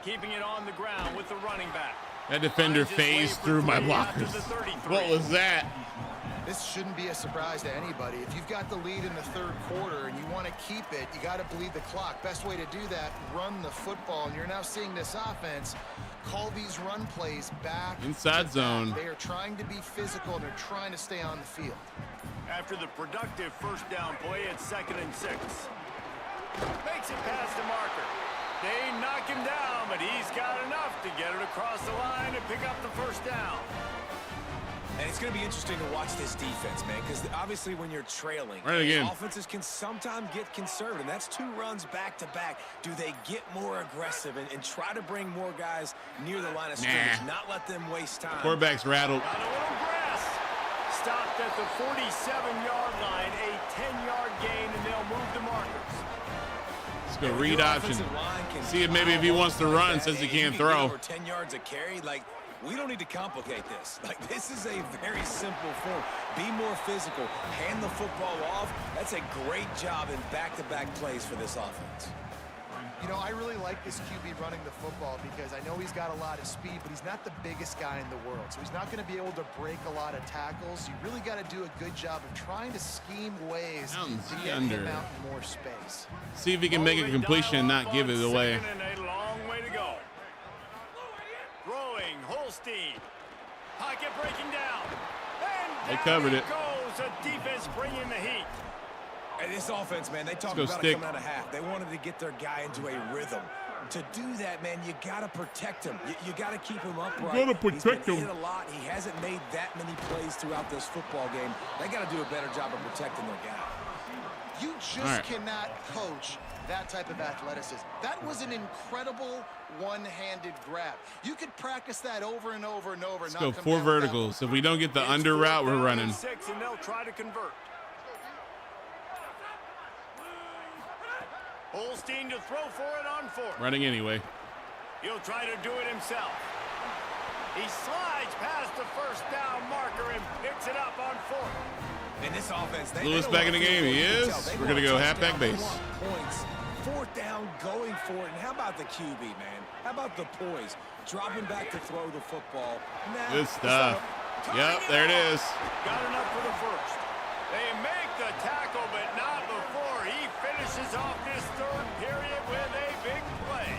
Keeping it on the ground with the running back. That defender phased through my blockers. What was that? This shouldn't be a surprise to anybody. If you've got the lead in the third quarter and you want to keep it, you got to bleed the clock. Best way to do that, run the football. And you're now seeing this offense call these run plays back. Inside zone. They are trying to be physical, and they're trying to stay on the field. After the productive first down play, it's 2nd and 6. Makes it past the marker. They knock him down, but he's got enough to get it across the line and pick up the first down. And it's going to be interesting to watch this defense, man, because obviously when you're trailing, offenses can sometimes get conservative. And that's 2 runs back-to-back. Do they get more aggressive and try to bring more guys near the line of scrimmage, not let them waste time? Quarterback's rattled. Got a little grass. Stopped at the 47-yard line, a 10-yard gain, and they'll move the markers. Let's go read option. See if maybe if he wants to run, since he can't throw. Over 10 yards a carry, like, we don't need to complicate this. Like, this is a very simple form. Be more physical. Hand the football off. That's a great job in back-to-back plays for this offense. You know, I really like this QB running the football because I know he's got a lot of speed, but he's not the biggest guy in the world. So he's not going to be able to break a lot of tackles. You really got to do a good job of trying to scheme ways to get him out in more space. See if he can make a completion and not give it away. And a long way to go. Throwing, Holstein. Pocket breaking down. And they covered it. Goes a defense bringing the heat. And this offense, man, they talk about it coming out of half. They wanted to get their guy into a rhythm. To do that, man, you got to protect him. You got to keep him upright. You got to protect him. He's been hit a lot. He hasn't made that many plays throughout this football game. They got to do a better job of protecting their guy. You just cannot coach that type of athleticism. That was an incredible one-handed grab. You could practice that over and over and over. Let's go 4 verticals. If we don't get the under route, we're running. 6, and they'll try to convert. Holstein to throw for it on 4th. Running anyway. He'll try to do it himself. He slides past the first down marker and picks it up on 4th. In this offense, Lewis back in the game. He is. We're going to go halfback base. Points. 4th down, going for it. And how about the QB, man? How about the poise? Dropping back to throw the football. Good stuff. Yep, there it is. Got enough for the first. They make the tackle, but not before he finishes off this 3rd period with a big play.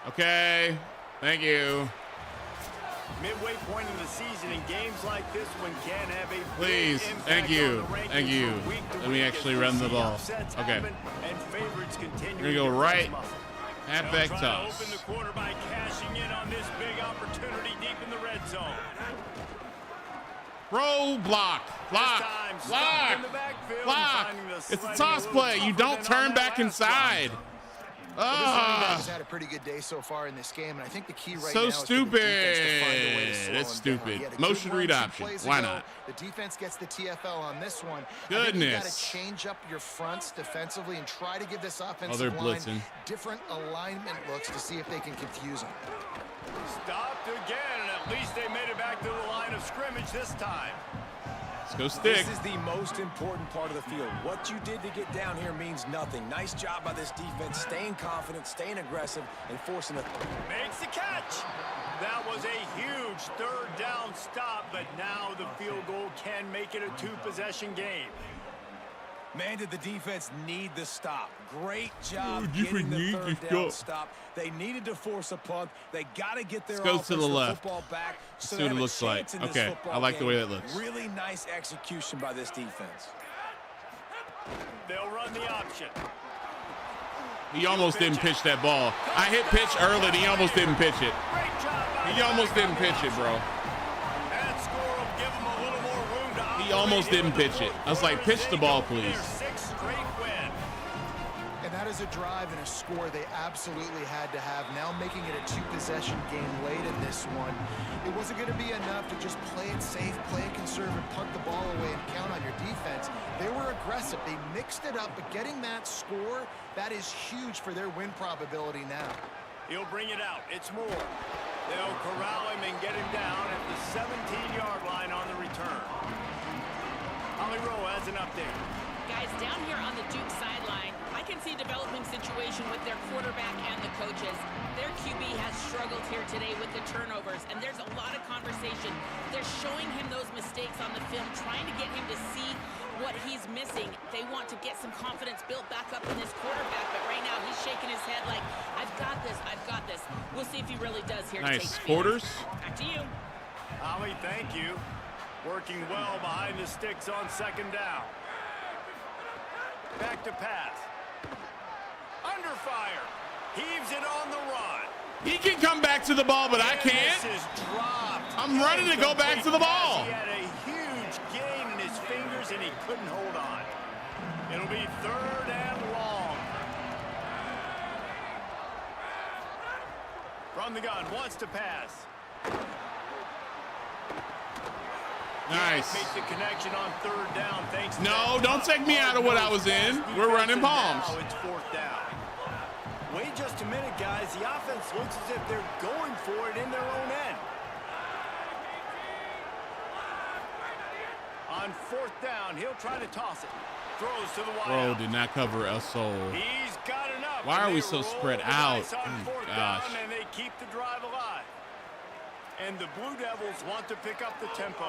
Okay. Thank you. Midway point in the season, in games like this one can have a please. Thank you. Thank you. Let me actually run the ball. Okay. And favorites continue. We're going to go right. Halfback toss. Open the quarter by cashing in on this big opportunity deep in the red zone. Bro, block. It's a toss play. You don't turn back inside. He's had a pretty good day so far in this game, and I think the key right now is stupid. It's stupid. Motion read option. Why not? The defense gets the TFL on this one. Goodness. You got to change up your fronts defensively and try to give this offensive line different alignment looks to see if they can confuse them. Stopped again, and at least they made it back to the line of scrimmage this time. Let's go stick. This is the most important part of the field. What you did to get down here means nothing. Nice job by this defense, staying confident, staying aggressive, and forcing it. Makes the catch. That was a huge third down stop, but now the field goal can make it a two-possession game. Man, did the defense need the stop. Great job getting the third down stop. They needed to force a punt. They got to get their Let's go to the left. Football back. See what it looks like. Okay, I like the way that looks. Really nice execution by this defense. They'll run the option. He almost didn't pitch that ball. I hit pitch early, and he almost didn't pitch it. He almost didn't pitch it, bro. He almost didn't pitch it. I was like, pitch the ball, please. And that is a drive and a score they absolutely had to have. Now making it a two-possession game late in this one. It wasn't going to be enough to just play it safe, play it conservative, punt the ball away, and count on your defense. They were aggressive. They mixed it up, but getting that score, that is huge for their win probability now. He'll bring it out. It's Moore. They'll corral him and get him down at the 17-yard line on the return. Holly Rowe has an update. Guys, down here on the Duke sideline, I can see a developing situation with their quarterback and the coaches. Their QB has struggled here today with the turnovers, and there's a lot of conversation. They're showing him those mistakes on the film, trying to get him to see what he's missing. They want to get some confidence built back up in this quarterback, but right now he's shaking his head like, I've got this, I've got this. We'll see if he really does here. Nice. Quarters. Back to you. Holly, thank you. Working well behind the sticks on second down. Back to pass. Under fire. Heaves it on the run. He can come back to the ball, but I can't. This is dropped. I'm running to go back to the ball. He had a huge gain in his fingers, and he couldn't hold on. It'll be third and long. From the gun, wants to pass. Nice. Make the connection on third down. Thanks. No, don't take me out of what I was in. We're running palms. Now it's fourth down. Wait just a minute, guys. The offense looks as if they're going for it in their own end. On fourth down, he'll try to toss it. Throws to the wide. Bro did not cover a soul. He's got enough. Why are we so spread out? Oh, gosh. And they keep the drive alive. And the Blue Devils want to pick up the tempo.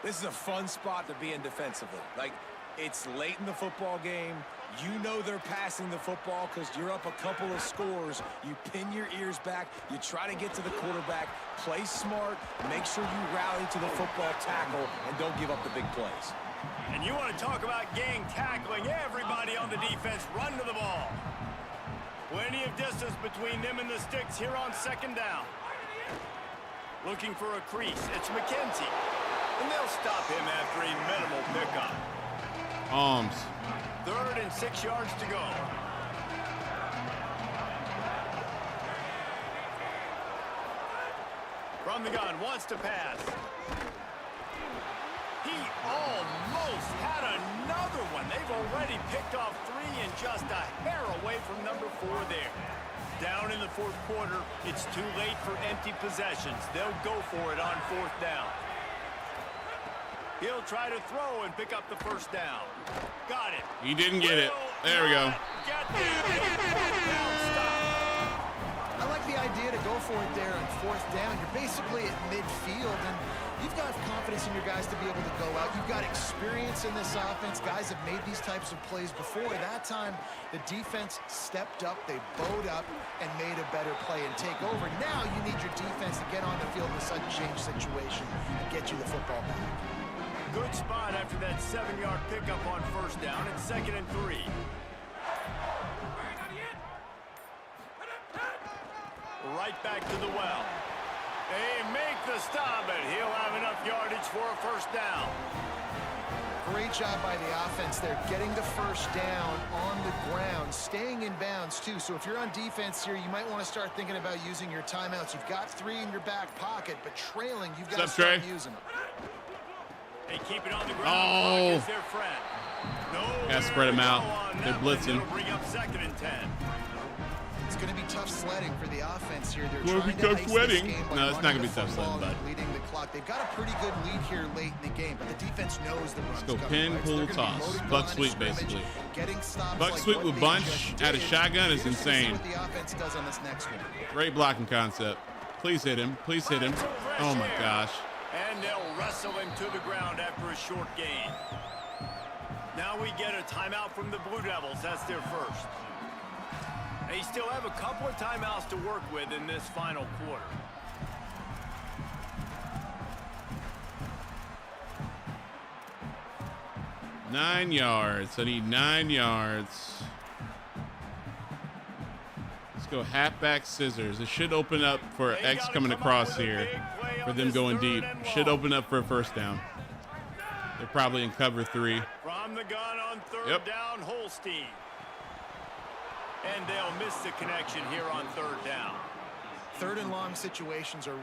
This is a fun spot to be in defensively. Like, it's late in the football game. You know they're passing the football because you're up a couple of scores. You pin your ears back. You try to get to the quarterback. Play smart. Make sure you rally to the football tackle and don't give up the big plays. And you want to talk about gang tackling. Everybody on the defense run to the ball. Plenty of distance between them and the sticks here on second down. Looking for a crease. It's McKenzie. And they'll stop him after a minimal pickup. Arms. 3rd and 6 yards to go. From the gun, wants to pass. He almost had another one. They've already picked off 3 and just a hair away from number 4 there. Down in the fourth quarter, it's too late for empty possessions. They'll go for it on fourth down. He'll try to throw and pick up the first down. Got it. He didn't get it. There we go. I like the idea to go for it there on fourth down. You're basically at midfield, and you've got confidence in your guys to be able to go out. You've got experience in this offense. Guys have made these types of plays before. That time, the defense stepped up, they bowed up, and made a better play and take over. Now you need your defense to get on the field in a sudden change situation and get you the football back. Good spot after that 7-yard pickup on first down. It's 2nd and 3. Right back to the well. They make the stop, and he'll have enough yardage for a first down. Great job by the offense there, getting the first down on the ground, staying in bounds too. So if you're on defense here, you might want to start thinking about using your timeouts. You've got 3 in your back pocket, but trailing, you've got to start using them. They keep it on the ground. Oh, their friend. Gotta spread them out. They're blitzing. Bring up 2nd and 10. It's going to be tough sledding for the offense here. They're Will trying be to tough ice sledding. this game by No, it's not running going to be the tough sledding, football bud. and leading the clock. They've got a pretty good lead here late in the game, but the defense knows the run's Let's go coming, pin, right? pull, So toss. Buck sweep, basically. Buck Buck sweep with bunch out of shotgun is insane. What the offense does on this next one. Great blocking concept. Please hit him. Please hit him. Oh my gosh. And they'll wrestle him to the ground after a short gain. Now we get a timeout from the Blue Devils. That's their first. They still have a couple of timeouts to work with in this final quarter. Nine yards. I need 9 yards. Let's go halfback scissors. It should open up for X coming across here. For them going deep. Should open up for a first down. They're probably in cover 3. From the gun on 3rd down, Holstein. And they'll miss the connection here on 3rd down. 3rd and long situations are...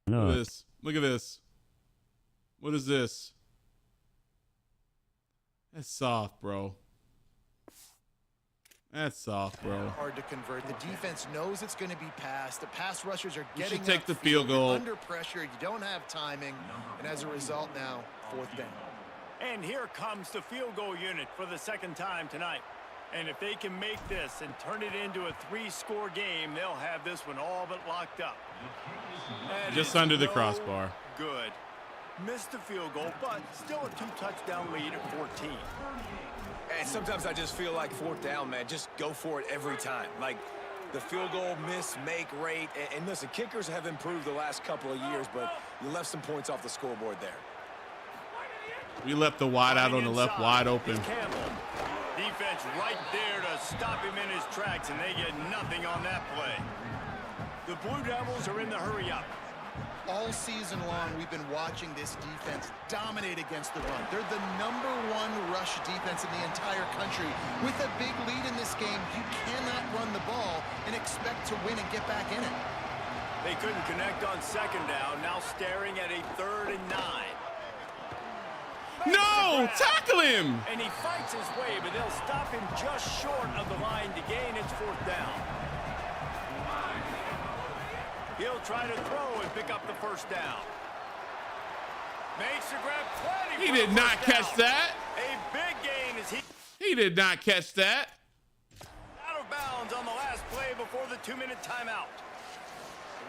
Look at this. Look at this. What is this? That's soft, bro. That's soft, bro. Hard to convert. The defense knows it's going to be passed. The pass rushers are getting should take the field goal. Under pressure. You don't have timing. And as a result now, 4th down. And here comes the field goal unit for the 2nd time tonight. And if they can make this and turn it into a 3-score game, they'll have this one all but locked up. And just under the crossbar. Good. Missed the field goal, but still a 2-touchdown lead at 14. And sometimes I just feel like 4th down, man, just go for it every time. Like the field goal miss, make rate. And listen, kickers have improved the last couple of years, but you left some points off the scoreboard there. We left the wide out on the left wide open. Defense right there to stop him in his tracks, and they get nothing on that play. The Blue Devils are in the hurry up. All season long, we've been watching this defense dominate against the run. They're the #1 rush defense in the entire country. With a big lead in this game, you cannot run the ball and expect to win and get back in it. They couldn't connect on 2nd down, now staring at a 3rd and 9. No! Tackle him! And he fights his way, but they'll stop him just short of the line to gain. It's 4th down. He'll try to throw and pick up the first down. Makes the grab 20. He did not catch that. A big gain as he did not catch that. Out of bounds on the last play before the 2-minute timeout.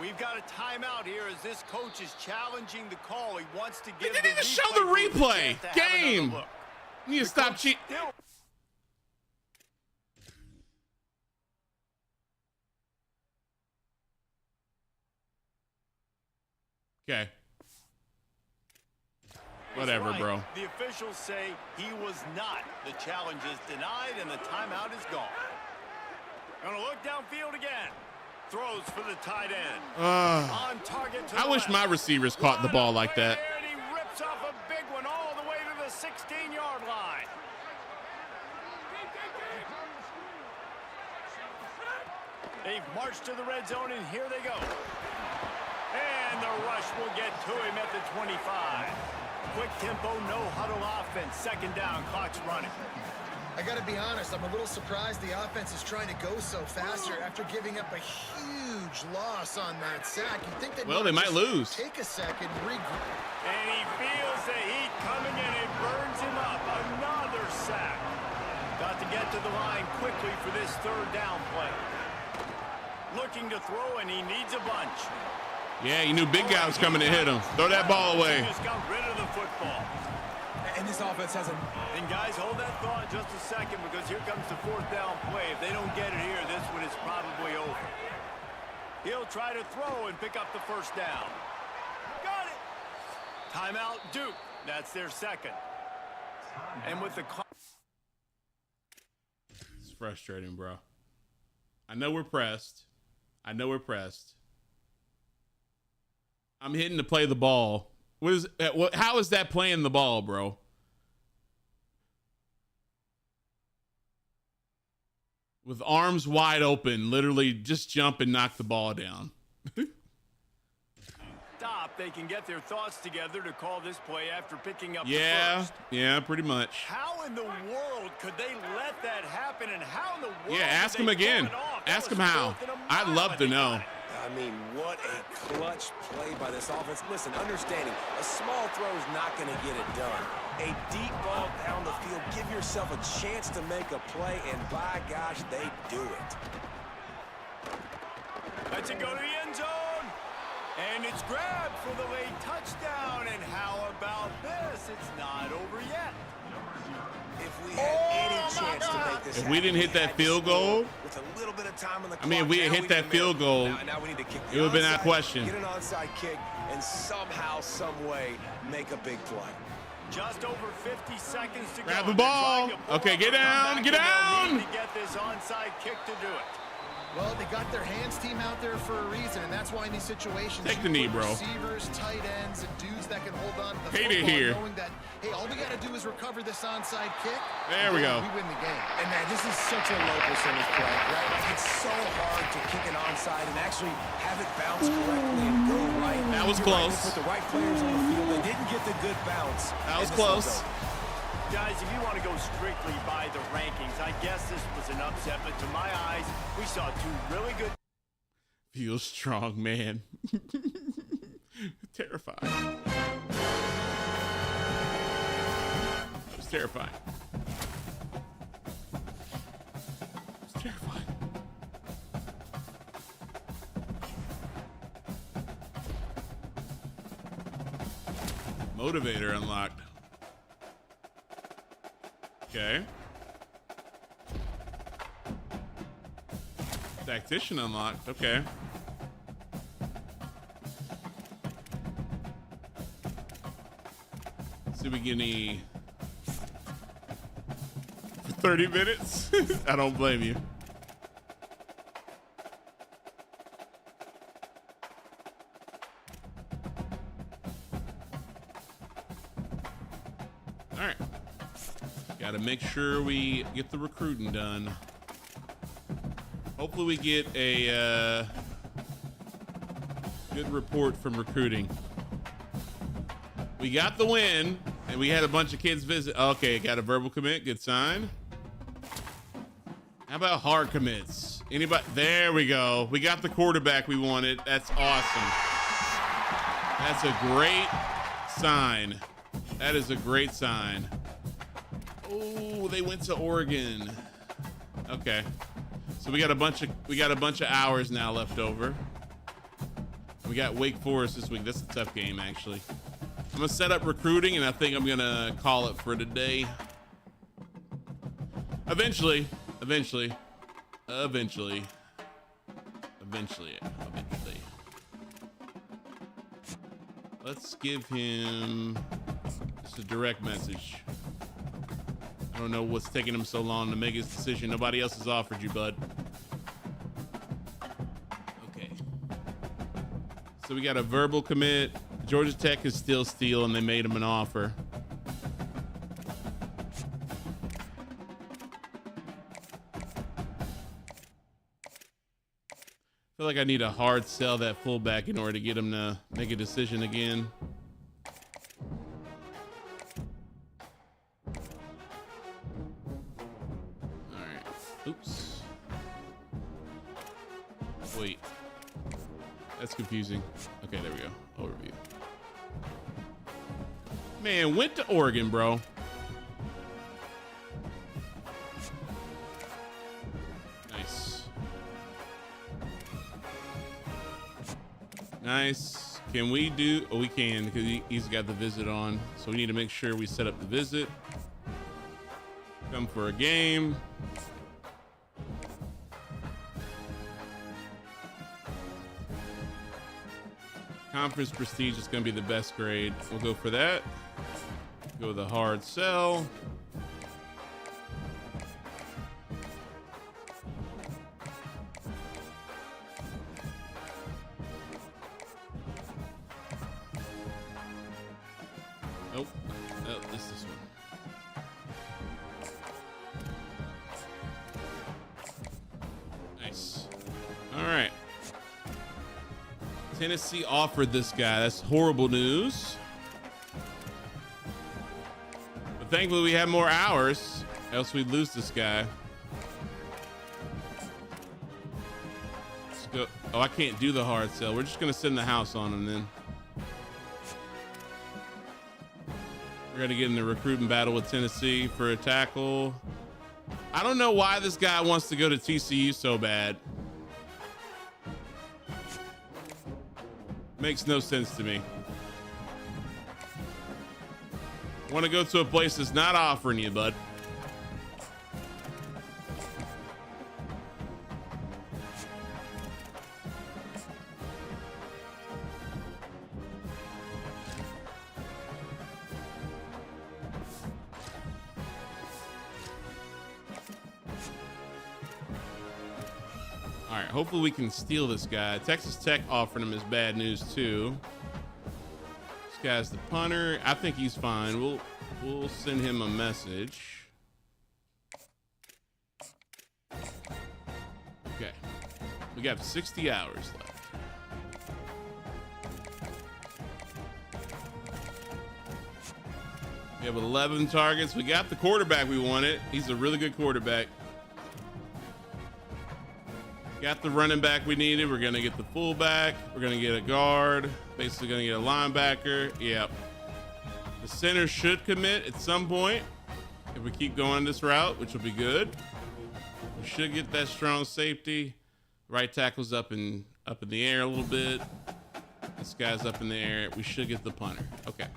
We've got a timeout here as this coach is challenging the call. He wants to give. They didn't even show the replay. Game. You need to stop cheating. Okay. Whatever, right. bro. The officials say he was not. The challenge is denied and the timeout is gone. Gonna look downfield again. Throws for the tight end. On target to I wish my receivers caught the ball like that. And he rips off a big one all the way to the 16-yard line. They've marched to the red zone, and here they go. And the rush will get to him at the 25. Quick tempo, no huddle offense. 2nd down, clock's running. I got to be honest, I'm a little surprised the offense is trying to go so faster after giving up a huge loss on that sack. You think that they might lose. Take a second, regroup. And he feels the heat coming and it burns him up. Another sack. Got to get to the line quickly for this 3rd down play. Looking to throw, and he needs a bunch. Yeah, he knew big guy was coming to hit him. Throw that ball away. He just got rid of the football. And this offense hasn't. And guys, hold that thought just a second, because here comes the 4th down play. If they don't get it here, this one is probably over. He'll try to throw and pick up the 1st down. Got it. Timeout, Duke. That's their second. And with the It's frustrating, bro. I know we're pressed. I'm hitting to play the ball. How is that playing the ball, bro? With arms wide open, literally just jump and knock the ball down. stop, they can get their thoughts together to call this play after picking up the first. Yeah, pretty much. How in the world could they let that happen, and how in the world Yeah, ask him again. Ask him how. I'd love to know. I mean, what a clutch play by this offense. Listen, understanding, a small throw is not going to get it done. A deep ball down the field, give yourself a chance to make a play, and by gosh, they do it. Let's it go to the end zone. And it's grabbed for the late touchdown. And how about this? It's not over yet. If we had any chance to make this if we didn't hit that field goal, with a little bit of time on the clock, I mean, if we had hit that field goal, now we need to kick it would have been our question. Get an onside kick and somehow, some way, make a big play. Just over 50 seconds to grab go. the ball. Okay, get down, get down. To get this onside kick to do it. Well, they got their hands team out there for a reason, and that's why in these situations, take the knee, bro. Receivers, tight ends, and dudes that can hold on to the Hate football, it here. knowing that, hey, all we got to do is recover this onside kick. There we go. We win the game. And man, this is such a low percentage play, right? Like, it's so hard to kick an onside and actually have it bounce correctly and go right. That was You're close. Right, they put the right players on the field. They didn't get the good bounce. That was close. Guys, if you want to go strictly by the rankings, I guess this was an upset, but to my eyes, we saw two really good. Feel strong, man. Terrifying. It was terrifying. It was terrifying. Motivator unlocked. Okay. Tactician unlocked. Okay. See if we get any for 30 minutes. I don't blame you. All right. Got to make sure we get the recruiting done. Hopefully we get a good report from recruiting. We got the win, and we had a bunch of kids visit. Okay, got a verbal commit. Good sign. How about hard commits? Anybody? There we go. We got the quarterback we wanted. That's awesome. That's a great sign. That is a great sign. Oh, they went to Oregon. Okay. So we got a bunch of hours now left over. We got Wake Forest this week. That's a tough game, actually. I'm gonna set up recruiting, and I think I'm gonna call it for today. Eventually. Let's give him just a direct message. I don't know what's taking him so long to make his decision. Nobody else has offered you, bud. Okay. So we got a verbal commit. Georgia Tech is still stealing. They made him an offer. I feel like I need to hard sell that fullback in order to get him to make a decision again. Oops. Wait. That's confusing. Okay, there we go. Overview. Man, went to Oregon, bro. Nice. Nice. Can we do... Oh, we can, because he's got the visit on. So we need to make sure we set up the visit. Come for a game. Conference prestige is going to be the best grade. We'll go for that. Go with a hard sell. Nope. Oh, this one. Nice. All right. Tennessee offered this guy. That's horrible news. But thankfully we have more hours, else we'd lose this guy. Let's go. Oh, I can't do the hard sell. We're just gonna send the house on him then. We're gonna get in the recruiting battle with Tennessee for a tackle. I don't know why this guy wants to go to TCU so bad. Makes no sense to me. Want to go to a place that's not offering you, bud. All right, hopefully we can steal this guy. Texas Tech offered him is bad news too. This guy's the punter. I think he's fine. We'll send him a message. Okay, we got 60 hours left. We have 11 targets. We got the quarterback we wanted. He's a really good quarterback. Got the running back we needed. We're gonna get the fullback. We're gonna get a guard. Basically gonna get a linebacker. Yep. The center should commit at some point if we keep going this route, which will be good. We should get that strong safety. Right tackle's up in the air a little bit. This guy's up in the air. We should get the punter. Okay.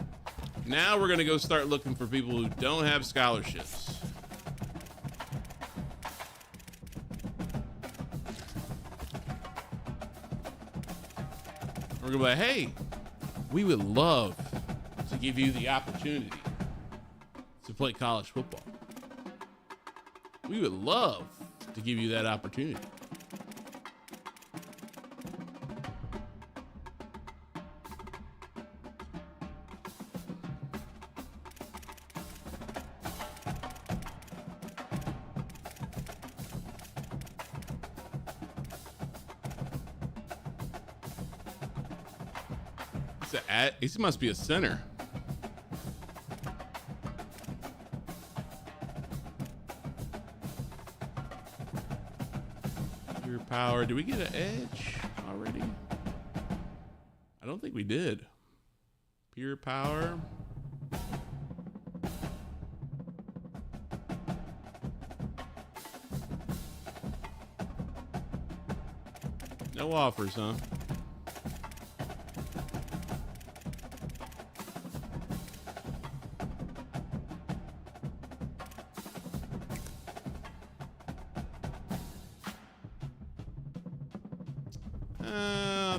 Now we're gonna go start looking for people who don't have scholarships. We're gonna be like, hey, we would love to give you the opportunity to play college football. We would love to give you that opportunity. He must be a center. Pure power. Did we get an edge already? I don't think we did. Pure power. No offers, huh?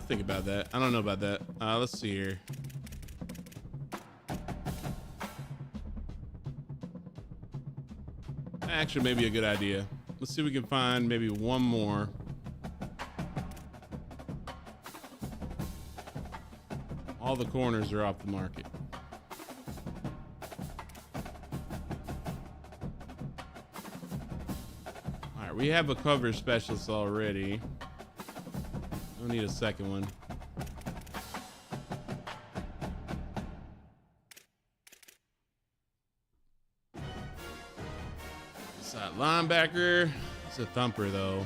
Think about that. I don't know about that. Let's see here. Actually, maybe a good idea. Let's see if we can find maybe one more. All the corners are off the market. All right, we have a cover specialist already. I'll need a second one. Side linebacker. It's a thumper though.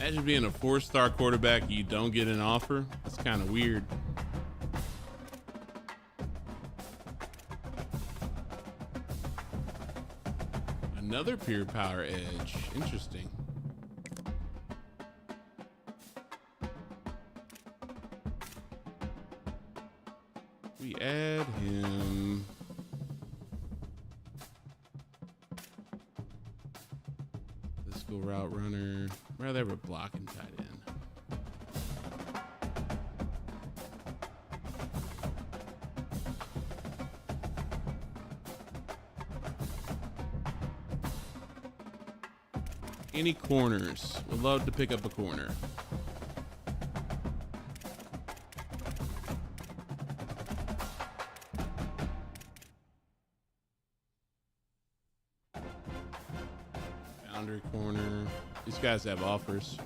Imagine being a 4-star quarterback, you don't get an offer. That's kind of weird. Another pure power edge. Interesting. We add him. Let's go route runner. Rather have a blocking tight end. Any corners? Would love to pick up a corner. Boundary corner. These guys have offers.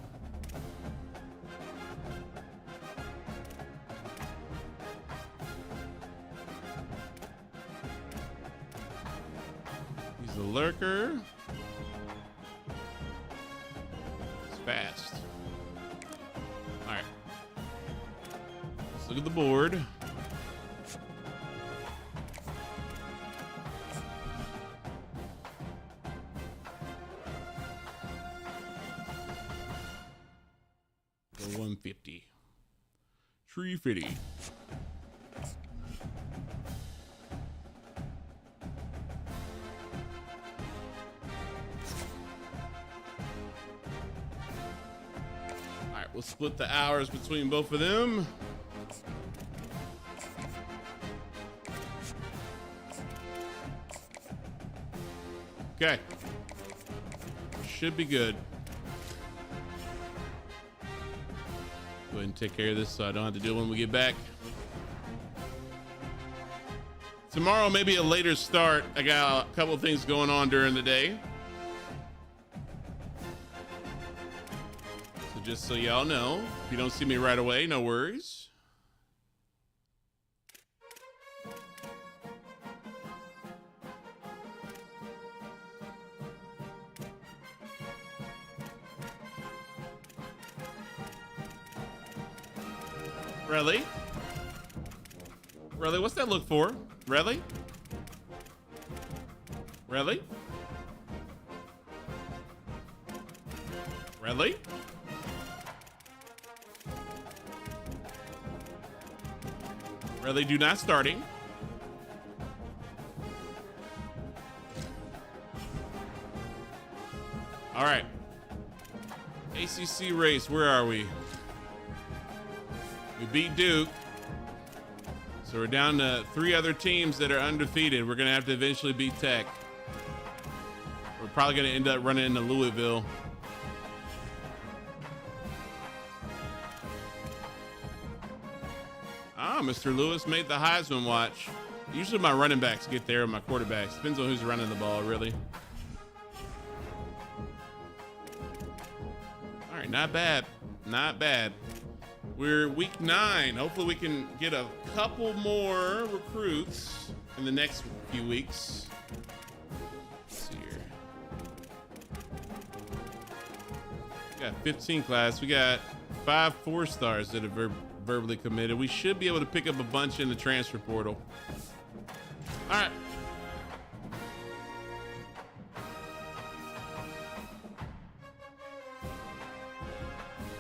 He's a lurker. Fast. All right. Let's look at the board. For 150. 350. We'll split the hours between both of them. Okay. Should be good. Go ahead and take care of this so I don't have to do it when we get back. Tomorrow, maybe a later start. I got a couple of things going on during the day. Just so y'all know, if you don't see me right away, no worries. Really? Really? What's that look for? Really? Really? Really? Really, do not starting. All right. ACC race, where are we? We beat Duke. So we're down to 3 other teams that are undefeated. We're going to have to eventually beat Tech. We're probably going to end up running into Louisville. Mr. Lewis made the Heisman watch. Usually my running backs get there and my quarterbacks. Depends on who's running the ball, really. All right, not bad. Not bad. We're week 9. Hopefully we can get a couple more recruits in the next few weeks. Let's see here. We got 15 class. We got 5 4-stars that have verbally committed. We should be able to pick up a bunch in the transfer portal. All right.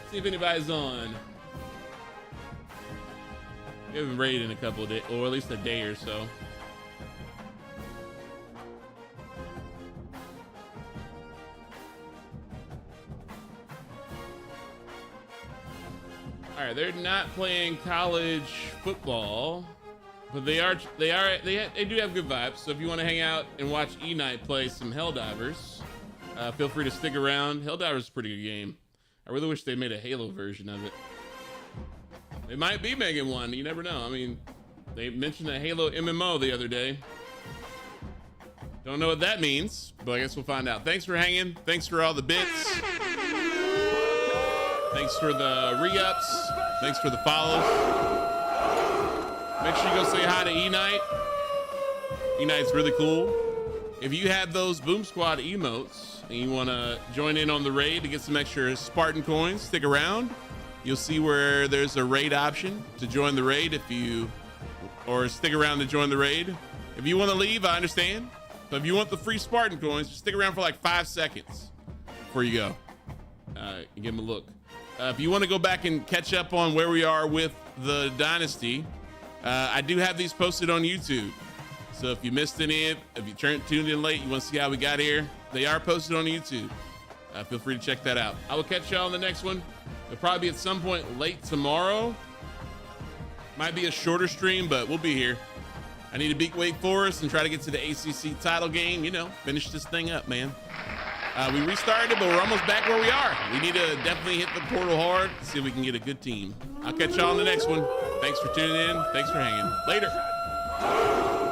See if anybody's on. We haven't raided in a couple of days, or at least a day or so. All right, they're not playing college football, but they do have good vibes. So if you want to hang out and watch E-Knight play some Helldivers, feel free to stick around. Helldivers is a pretty good game. I really wish they made a Halo version of it. They might be making one. You never know. I mean, they mentioned a Halo MMO the other day. Don't know what that means, but I guess we'll find out. Thanks for hanging. Thanks for all the bits. Thanks for the re-ups. Thanks for the follows. Make sure you go say hi to E-Knight. E-Knight's really cool. if you have those Boom Squad emotes and you want to join in on the raid to get some extra Spartan coins, stick around. You'll see where there's a raid option to join the raid or stick around to join the raid. If you want to leave, I understand. But if you want the free Spartan coins, just stick around for like 5 seconds before you go. Give them a look. If you want to go back and catch up on where we are with the Dynasty, I do have these posted on YouTube. So if you missed any, if you tuned in late, you want to see how we got here, they are posted on YouTube. Feel free to check that out. I will catch y'all on the next one. It'll probably be at some point late tomorrow. Might be a shorter stream, but we'll be here. I need to beat Wake Forest and try to get to the ACC title game. You know, finish this thing up, man. We restarted, but we're almost back where we are. We need to definitely hit the portal hard to see if we can get a good team. I'll catch y'all on the next one. Thanks for tuning in. Thanks for hanging. Later.